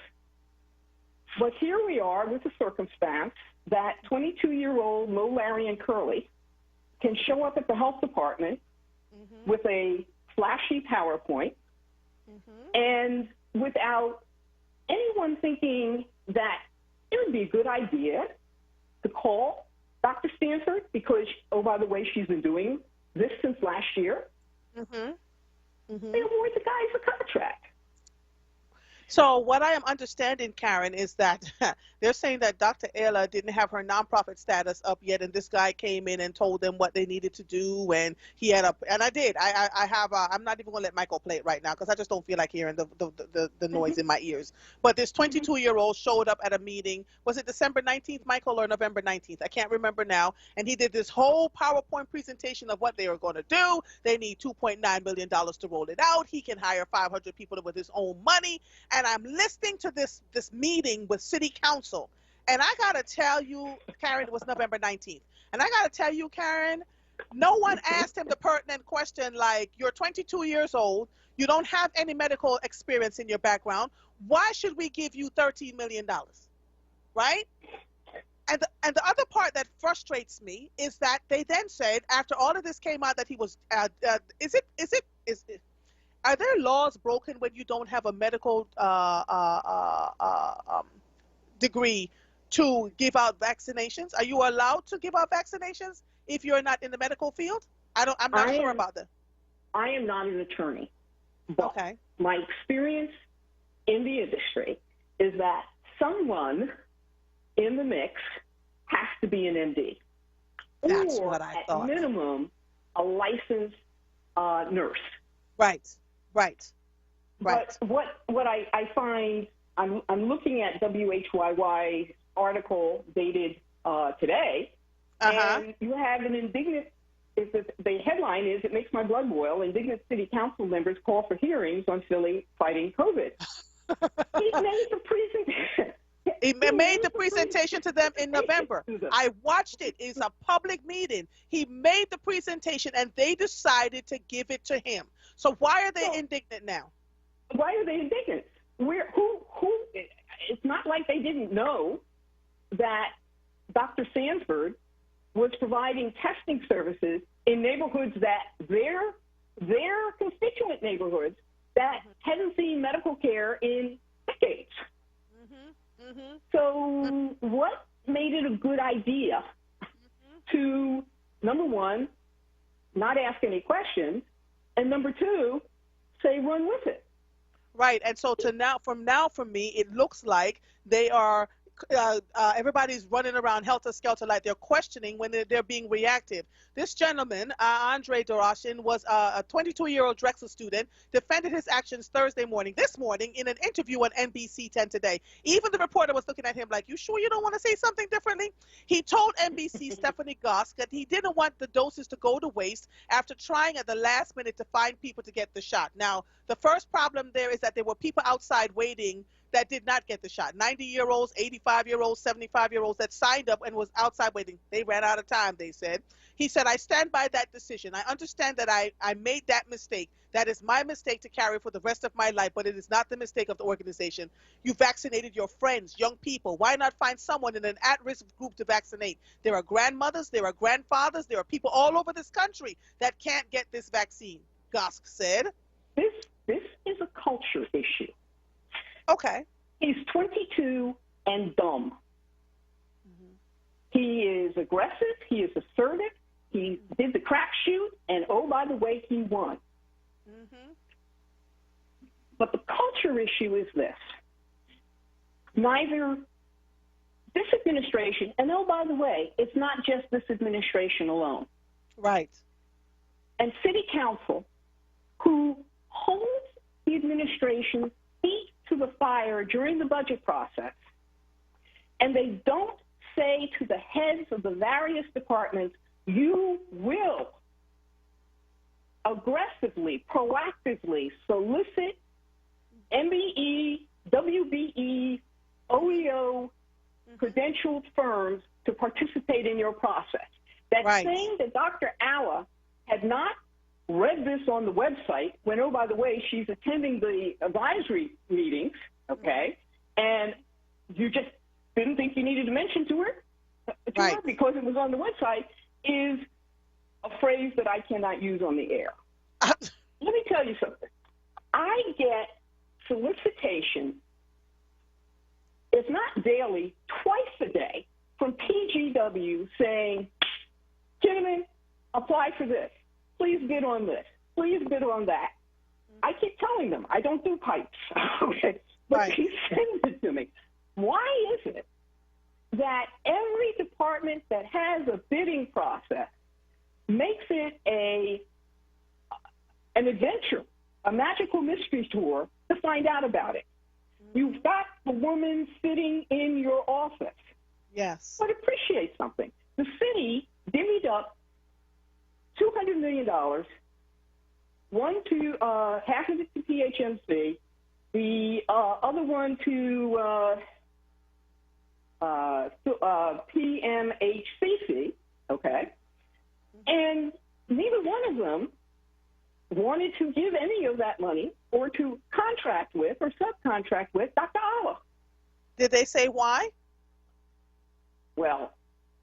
But here we are with the circumstance that 22-year-old Mo, Larry, and Curly can show up at the health department with a flashy PowerPoint and without anyone thinking that it would be a good idea to call Dr. Stanford because, oh, by the way, she's been doing this since last year. They award the guys a contract. So what I am understanding, Karen, is that they're saying that Dr. Ayla didn't have her nonprofit status up yet, and this guy came in and told them what they needed to do, and he had and I did. I have. I'm not even going to let Michael play it right now because I just don't feel like hearing the noise in my ears. But this 22-year-old showed up at a meeting. Was it December 19th, Michael, or November 19th? I can't remember now. And he did this whole PowerPoint presentation of what they were going to do. They need $2.9 million to roll it out. He can hire 500 people with his own money. And I'm listening to this meeting with city council, and I gotta tell you, Karen, it was November 19th, and I gotta tell you, Karen, no one asked him the pertinent question like, you're 22 years old, you don't have any medical experience in your background, why should we give you $13 million, right? And the other part that frustrates me is that they then said, after all of this came out, that he was, are there laws broken when you don't have a medical degree to give out vaccinations? Are you allowed to give out vaccinations if you're not in the medical field? I'm not sure about that. I am not an attorney, but my experience in the industry is that someone in the mix has to be an MD. That's or what I thought. At minimum, a licensed nurse. Right. But what I find, I'm looking at WHYY's article dated today, and you have an indignant, the headline is, "It makes my blood boil, indignant city council members call for hearings on Philly fighting COVID." He made the presentation. He made the presentation to them in November. I watched it. It's a public meeting. He made the presentation, and they decided to give it to him. So why are they indignant now? Why are they indignant? Who? It's not like they didn't know that Dr. Sanford was providing testing services in neighborhoods that their constituent neighborhoods that hadn't seen medical care in decades. So what made it a good idea to, number one, not ask any questions, and number two, say run with it? Right, and so for me, it looks like they are, everybody's running around helter-skelter like they're questioning when they're being reactive. This gentleman, Andre Doroshin, was a 22-year-old Drexel student, defended his actions this morning, in an interview on NBC 10 Today. Even the reporter was looking at him like, you sure you don't want to say something differently? He told NBC Stephanie Gosk that he didn't want the doses to go to waste after trying at the last minute to find people to get the shot. Now, the first problem there is that there were people outside waiting that did not get the shot. 90-year-olds, 85-year-olds, 75-year-olds that signed up and was outside waiting. They ran out of time, they said. He said, I stand by that decision. I understand that I made that mistake. That is my mistake to carry for the rest of my life, but it is not the mistake of the organization. You vaccinated your friends, young people. Why not find someone in an at-risk group to vaccinate? There are grandmothers, there are grandfathers, there are people all over this country that can't get this vaccine, Gosk said. This is a culture issue. Okay. He's 22 and dumb. He is aggressive. He is assertive. He did the crap shoot, and oh, by the way, he won. But the culture issue is this. Neither this administration, and oh, by the way, it's not just this administration alone. Right. And city council, who holds the administration's feet to the fire during the budget process, and they don't say to the heads of the various departments, you will aggressively, proactively solicit MBE, WBE, OEO, credentialed firms to participate in your process. That saying that Dr. Alla had not read this on the website, when, oh, by the way, she's attending the advisory meetings, okay, and you just didn't think you needed to mention to her because it was on the website, is a phrase that I cannot use on the air. Let me tell you something. I get solicitation, if not daily, twice a day from PGW saying, gentlemen, apply for this. Please bid on this. Please bid on that. I keep telling them I don't do pipes, okay? But he sends it to me. Why is it that every department that has a bidding process makes it an adventure, a magical mystery tour to find out about it? You've got the woman sitting in your office. Yes. But appreciate something. The city divvied up $200 million, half of it to PHMC, the other one to PMHCC, okay? And neither one of them wanted to give any of that money or to contract with or subcontract with Dr. Alla. Did they say why? Well,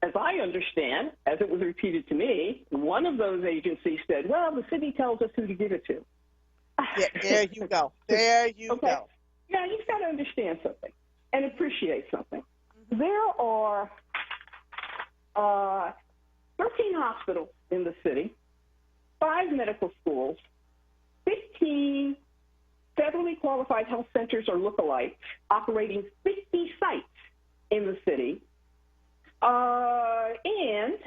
as I understand, as it was repeated to me, one of those agencies said, well, the city tells us who to give it to. Yeah, there you go. There you go. Yeah, you've got to understand something and appreciate something. There are 13 hospitals in the city, 5 medical schools, 15 federally qualified health centers or lookalikes operating 50 sites in the city, and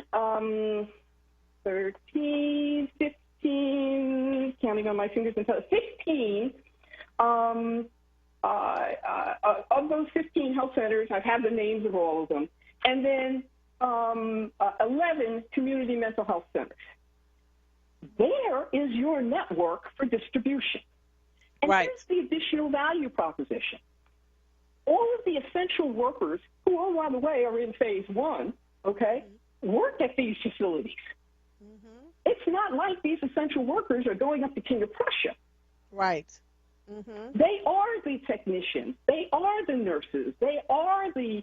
13, 15, counting on my fingers and toes, 15 of those 15 health centers, I have the names of all of them, and then 11 community mental health centers. There is your network for distribution. And here's the additional value proposition. All of the essential workers who, oh, by the way, are in phase 1, okay, work at these facilities. It's not like these essential workers are going up to King of Prussia. Right. They are the technicians. They are the nurses. They are the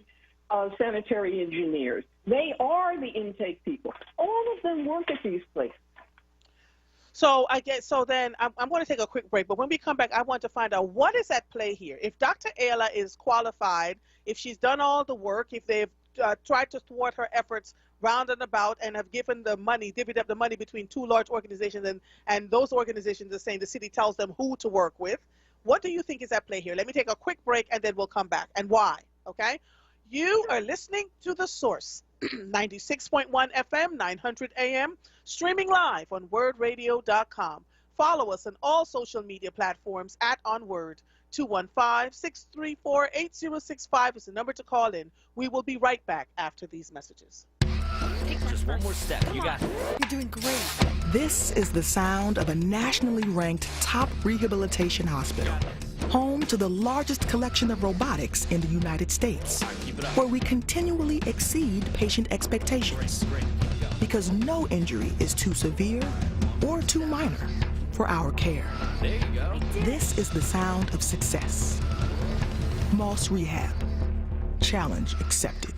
sanitary engineers. They are the intake people. All of them work at these places. So then I'm going to take a quick break, but when we come back, I want to find out what is at play here. If Dr. Ayla is qualified, if she's done all the work, if they've tried to thwart her efforts round and about and have given the money, divvied up the money between 2 large organizations, and those organizations are saying the city tells them who to work with, what do you think is at play here? Let me take a quick break and then we'll come back. And why? Okay? You are listening to The Source, 96.1 FM, 900 AM, streaming live on WURDradio.com. Follow us on all social media platforms at onWURD. 215-634-8065 is the number to call in. We will be right back after these messages. Just one more step. You got it. You're doing great. This is the sound of a nationally ranked top rehabilitation hospital, home to the largest collection of robotics in the United States, where we continually exceed patient expectations, because no injury is too severe or too minor for our care. There you go. This is the sound of success. Moss Rehab. Challenge accepted.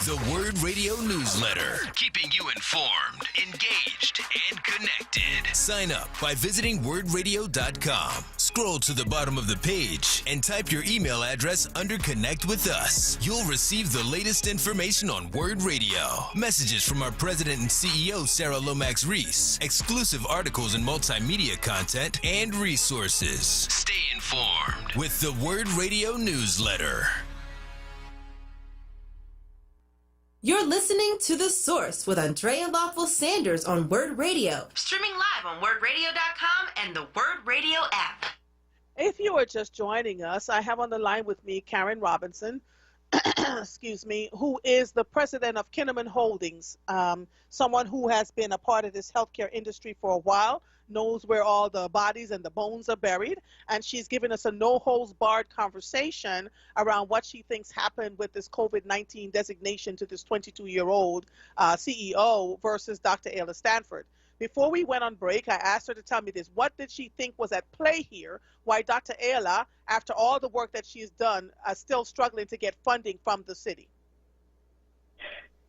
The WURD Radio newsletter, keeping you informed, engaged, and connected. Sign up by visiting WURDradio.com. Scroll to the bottom of the page and type your email address under Connect with Us. You'll receive the latest information on WURD Radio, messages from our president and CEO, Sarah Lomax-Reese, exclusive articles and multimedia content, and resources. Stay informed with the WURD Radio newsletter. You're listening to The Source with Andrea Lawful Sanders on WURD Radio. Streaming live on WURDradio.com and the WURD Radio app. If you are just joining us, I have on the line with me Karen Robinson, excuse me, who is the president of Kinnaman Holdings, someone who has been a part of this healthcare industry for a while, knows where all the bodies and the bones are buried, and she's given us a no-holds-barred conversation around what she thinks happened with this COVID-19 designation to this 22-year-old CEO versus Dr. Ayla Stanford. Before we went on break, I asked her to tell me this. What did she think was at play here? Why Dr. Ayla, after all the work that she's done, is still struggling to get funding from the city?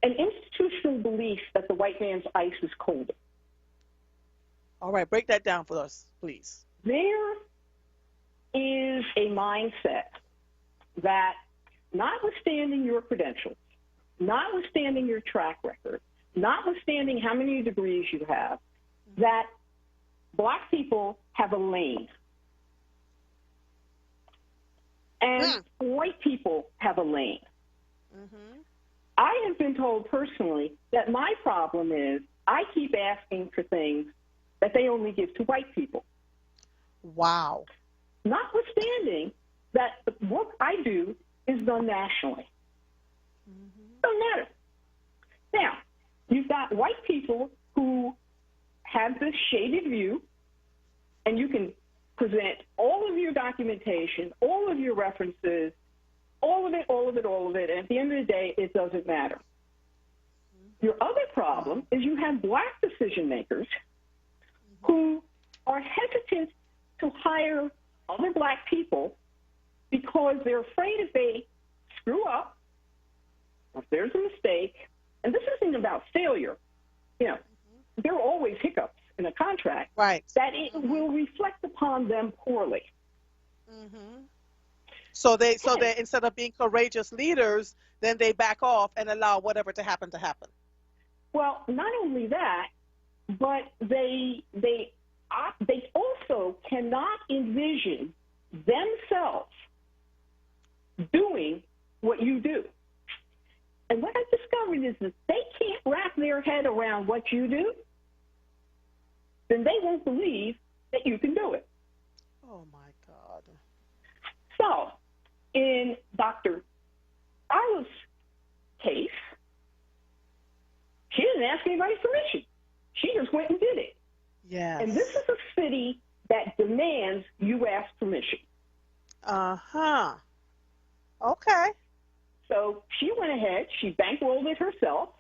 An institutional belief that the white man's ice is colder. All right, break that down for us, please. There is a mindset that, notwithstanding your credentials, notwithstanding your track record, notwithstanding how many degrees you have, that black people have a lane. And white people have a lane. I have been told personally that my problem is I keep asking for things that they only give to white people. Wow. Notwithstanding that the work I do is done nationally. Doesn't matter. Now, you've got white people who have this shaded view, and you can present all of your documentation, all of your references, all of it, and at the end of the day, it doesn't matter. Your other problem is you have black decision makers who are hesitant to hire other black people because they're afraid if they screw up, if there's a mistake, and this isn't about failure, you know, there are always hiccups in a contract, right, that it will reflect upon them poorly. So they instead of being courageous leaders, then they back off and allow whatever to happen to happen. Well, not only that, but they also cannot envision themselves doing what you do. And what I've discovered is that they can't wrap their head around what you do, then they won't believe that you can do it. Oh, my God. So, in Dr. Ayla's case, she didn't ask anybody's permission. She just went and did it. Yes. And this is a city that demands you ask permission. Uh-huh. Okay. So she went ahead, she bankrolled it herself.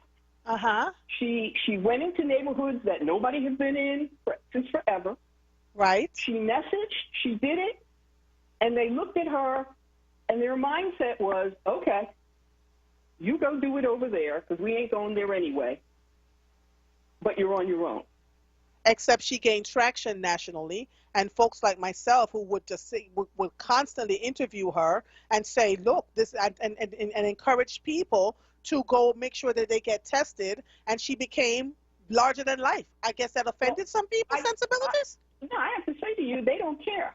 Uh-huh. She went into neighborhoods that nobody has been in since forever. Right. She messaged, she did it, and they looked at her, and their mindset was, okay, you go do it over there, because we ain't going there anyway, but you're on your own. Except she gained traction nationally, and folks like myself who would just say, would constantly interview her and say, look, this, and encourage people to go make sure that they get tested, and she became larger than life. I guess that offended some people's sensibilities? No, I have to say to you, they don't care.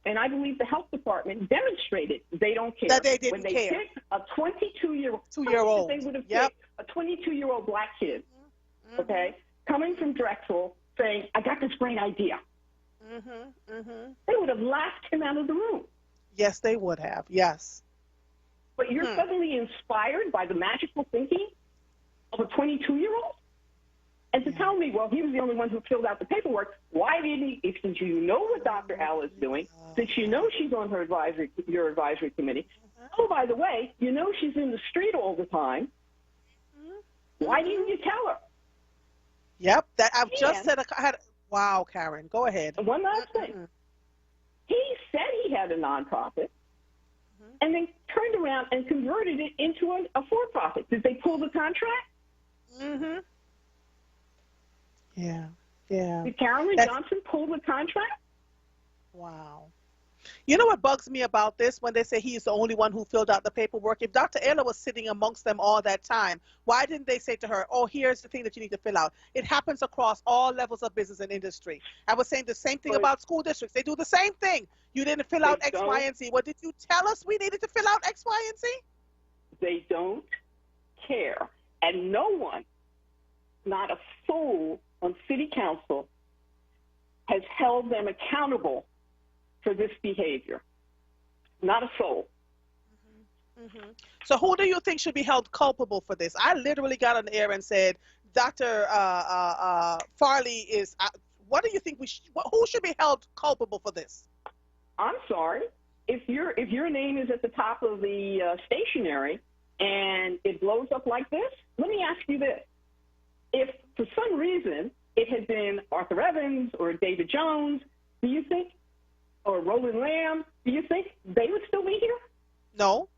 And I believe the health department demonstrated they don't care. That they didn't when they care. picked a 22-year-old. They would have picked a 22-year-old black kid, okay, coming from Drexel, saying, I got this great idea. They would have laughed him out of the room. Yes, they would have. Yes. But you're suddenly inspired by the magical thinking of a 22-year-old? And to tell me, well, he was the only one who filled out the paperwork, why didn't he, if since you know what Dr. Ayla is doing, since you know she's on her your advisory committee, oh, by the way, you know she's in the street all the time, why didn't you tell her? Yep, that I've just said. Wow, Karen, go ahead. One last thing. He said he had a nonprofit, and then turned around and converted it into a for-profit. Did they pull the contract? Yeah, yeah. Did Carolyn Johnson pull the contract? Wow. You know what bugs me about this when they say he's the only one who filled out the paperwork? If Dr. Ayla was sitting amongst them all that time, why didn't they say to her, oh, here's the thing that you need to fill out? It happens across all levels of business and industry. I was saying the same thing about school districts. They do the same thing. You didn't fill out X, Y, and Z. What did you tell us we needed to fill out X, Y, and Z? They don't care. And no one, not a soul on city council, has held them accountable for this behavior. Not a soul. So who do you think should be held culpable for this? I literally got on the air and said, Dr. Farley is. What do you think who should be held culpable for this? I'm sorry. If your name is at the top of the stationery and it blows up like this, let me ask you this. If for some reason it had been Arthur Evans or David Jones, do you think, or Roland Lamb, do you think they would still be here? No.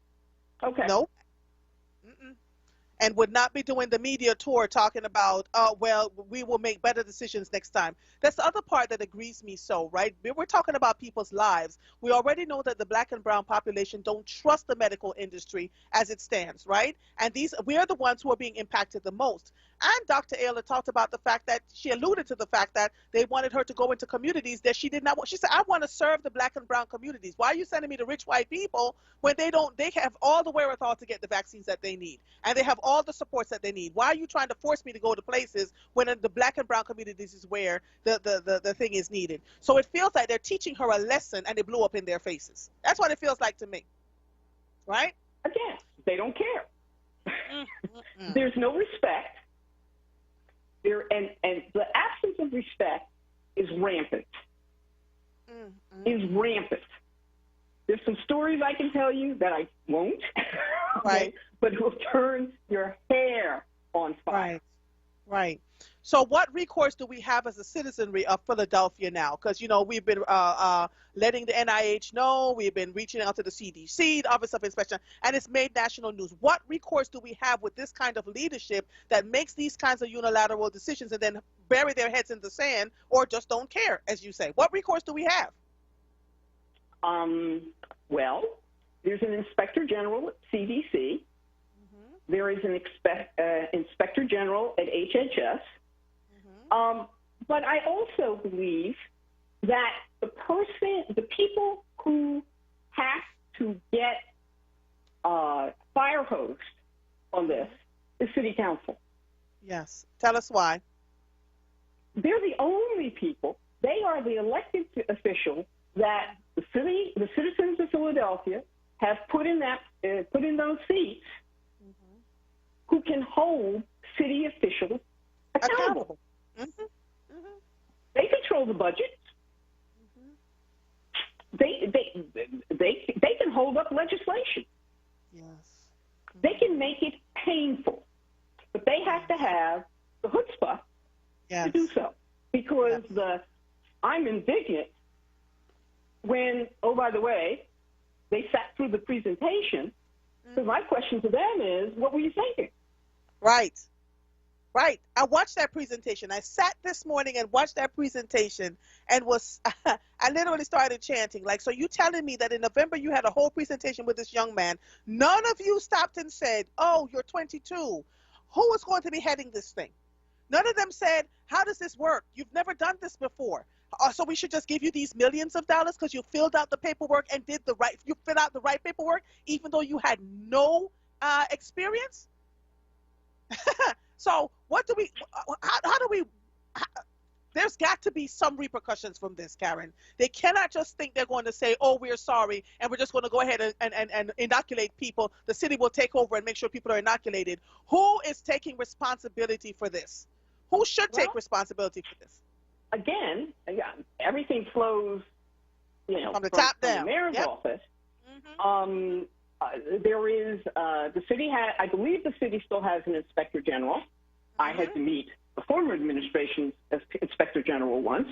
Okay. Nope. And would not be doing the media tour talking about, well, we will make better decisions next time. That's the other part that agrees me so, right? We're talking about people's lives. We already know that the black and brown population don't trust the medical industry as it stands, right? And we are the ones who are being impacted the most. And Dr. Ayler talked about the fact that she alluded to the fact that they wanted her to go into communities that she did not want. She said, I want to serve the black and brown communities. Why are you sending me to rich white people when they have all the wherewithal to get the vaccines that they need? And they have all the supports that they need. Why are you trying to force me to go to places when the black and brown communities is where the thing is needed? So it feels like they're teaching her a lesson and it blew up in their faces. That's what it feels like to me. Right? Again, they don't care. There's no respect. And the absence of respect is rampant. Is rampant. There's some stories I can tell you that I won't, right? But it will turn your hair on fire. Right. So what recourse do we have as a citizenry of Philadelphia now? Because, we've been letting the NIH know. We've been reaching out to the CDC, the Office of Inspection, and it's made national news. What recourse do we have with this kind of leadership that makes these kinds of unilateral decisions and then bury their heads in the sand or just don't care, as you say? What recourse do we have? Well, there's an Inspector General at CDC. There is an Inspector General at HHS. But I also believe that the people who have to get fire hosed on this is City Council. Yes. Tell us why. They're the only people. They are the elected officials that the citizens of Philadelphia have put in those seats, who can hold city officials accountable. They control the budget. They can hold up legislation. Yes. They can make it painful, but they have to have the chutzpah to do so. Because I'm indignant when, oh, by the way, they sat through the presentation. So my question to them is, what were you thinking? Right. I watched that presentation. I sat this morning and watched that presentation and I literally started chanting. So you telling me that in November you had a whole presentation with this young man. None of you stopped and said, oh, you're 22. Who is going to be heading this thing? None of them said, how does this work? You've never done this before. So we should just give you these millions of dollars because you filled out the paperwork and you filled out the right paperwork even though you had no experience? So there's got to be some repercussions from this, Karen. They cannot just think they're going to say, oh, we're sorry, and we're just going to go ahead and inoculate people. The city will take over and make sure people are inoculated. Who is taking responsibility for this? Who should take responsibility for this? Again, everything flows, from the top down. From the mayor's office. There is the city I believe the city still has an Inspector General. I had to meet the former administration's Inspector General once,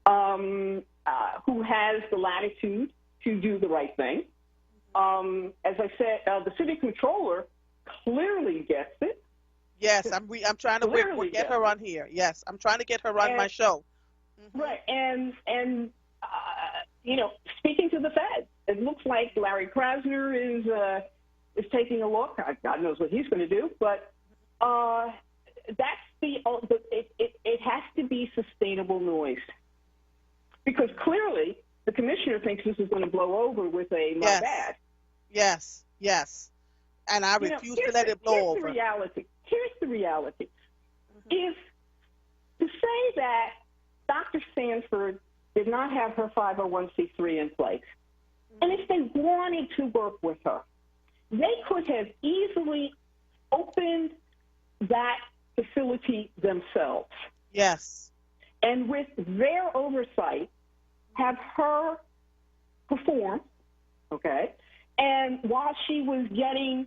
who has the latitude to do the right thing. As I said, the city controller clearly gets it. Yes, I'm trying to get her on here. Yes, I'm trying to get her on my show. Right, and speaking to the feds, it looks like Larry Krasner is taking a look. God knows what he's going to do, but that's it has to be sustainable noise, because clearly the commissioner thinks this is going to blow over with a my bad. Yes, and I refuse to let it blow over. Here's the reality. If to say that Dr. Sanford did not have her 501c3 in place, and if they wanted to work with her, They could have easily opened that facility themselves. Yes. And with their oversight, have her perform, okay? And while she was getting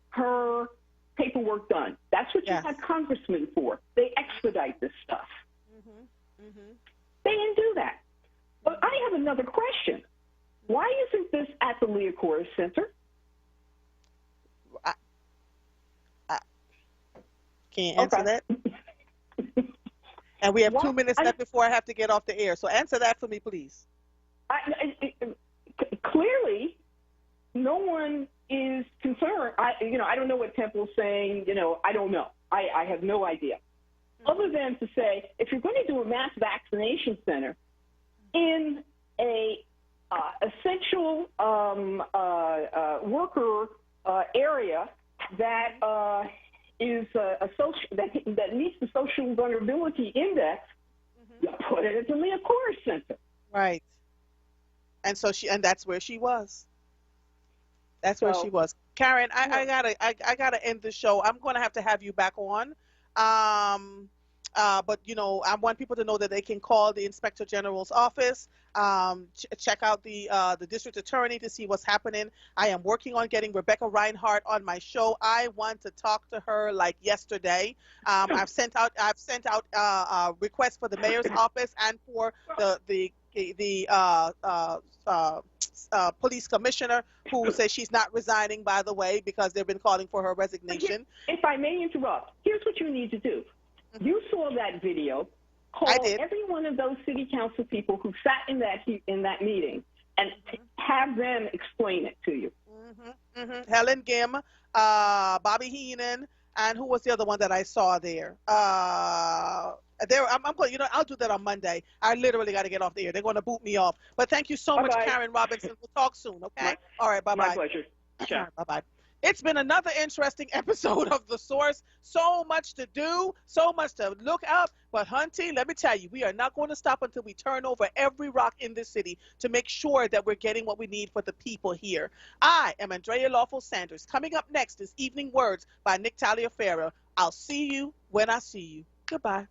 her paperwork done, that's what you have congressmen for. They expedite this stuff. They didn't do that. But I have another question. Why isn't this at the Leah Center? I can't answer that. And we have 2 minutes left before I have to get off the air. So answer that for me, please. Clearly, no one is concerned. I don't know what Temple's saying. I don't know. I have no idea. Other than to say, if you're going to do a mass vaccination center in a essential worker area that is a social that meets the social vulnerability index, you put it at the Leah Center. Right. And so that's where she was. That's where she was. Karen, I gotta end the show. I'm gonna have to have you back on. But I want people to know that they can call the Inspector General's office, check out the district attorney to see what's happening. I am working on getting Rebecca Reinhardt on my show. I want to talk to her like yesterday. I've sent out requests for the mayor's office and for the police commissioner, who says she's not resigning, by the way, because they've been calling for her resignation. If I may interrupt, here's what you need to do. You saw that video. Call every one of those city council people who sat in that meeting and have them explain it to you. Helen Gim, Bobby Heenan, and who was the other one that I saw there? I'm going. I'll do that on Monday. I literally got to get off the air. They're going to boot me off. But thank you so much, Karen Robinson. We'll talk soon. Okay. All right. Bye bye. My pleasure. Ciao. Bye bye. It's been another interesting episode of The Source. So much to do, so much to look up. But, Hunty, let me tell you, we are not going to stop until we turn over every rock in this city to make sure that we're getting what we need for the people here. I am Andrea Lawful Sanders. Coming up next is Evening Words by Nick Taliaferro. I'll see you when I see you. Goodbye.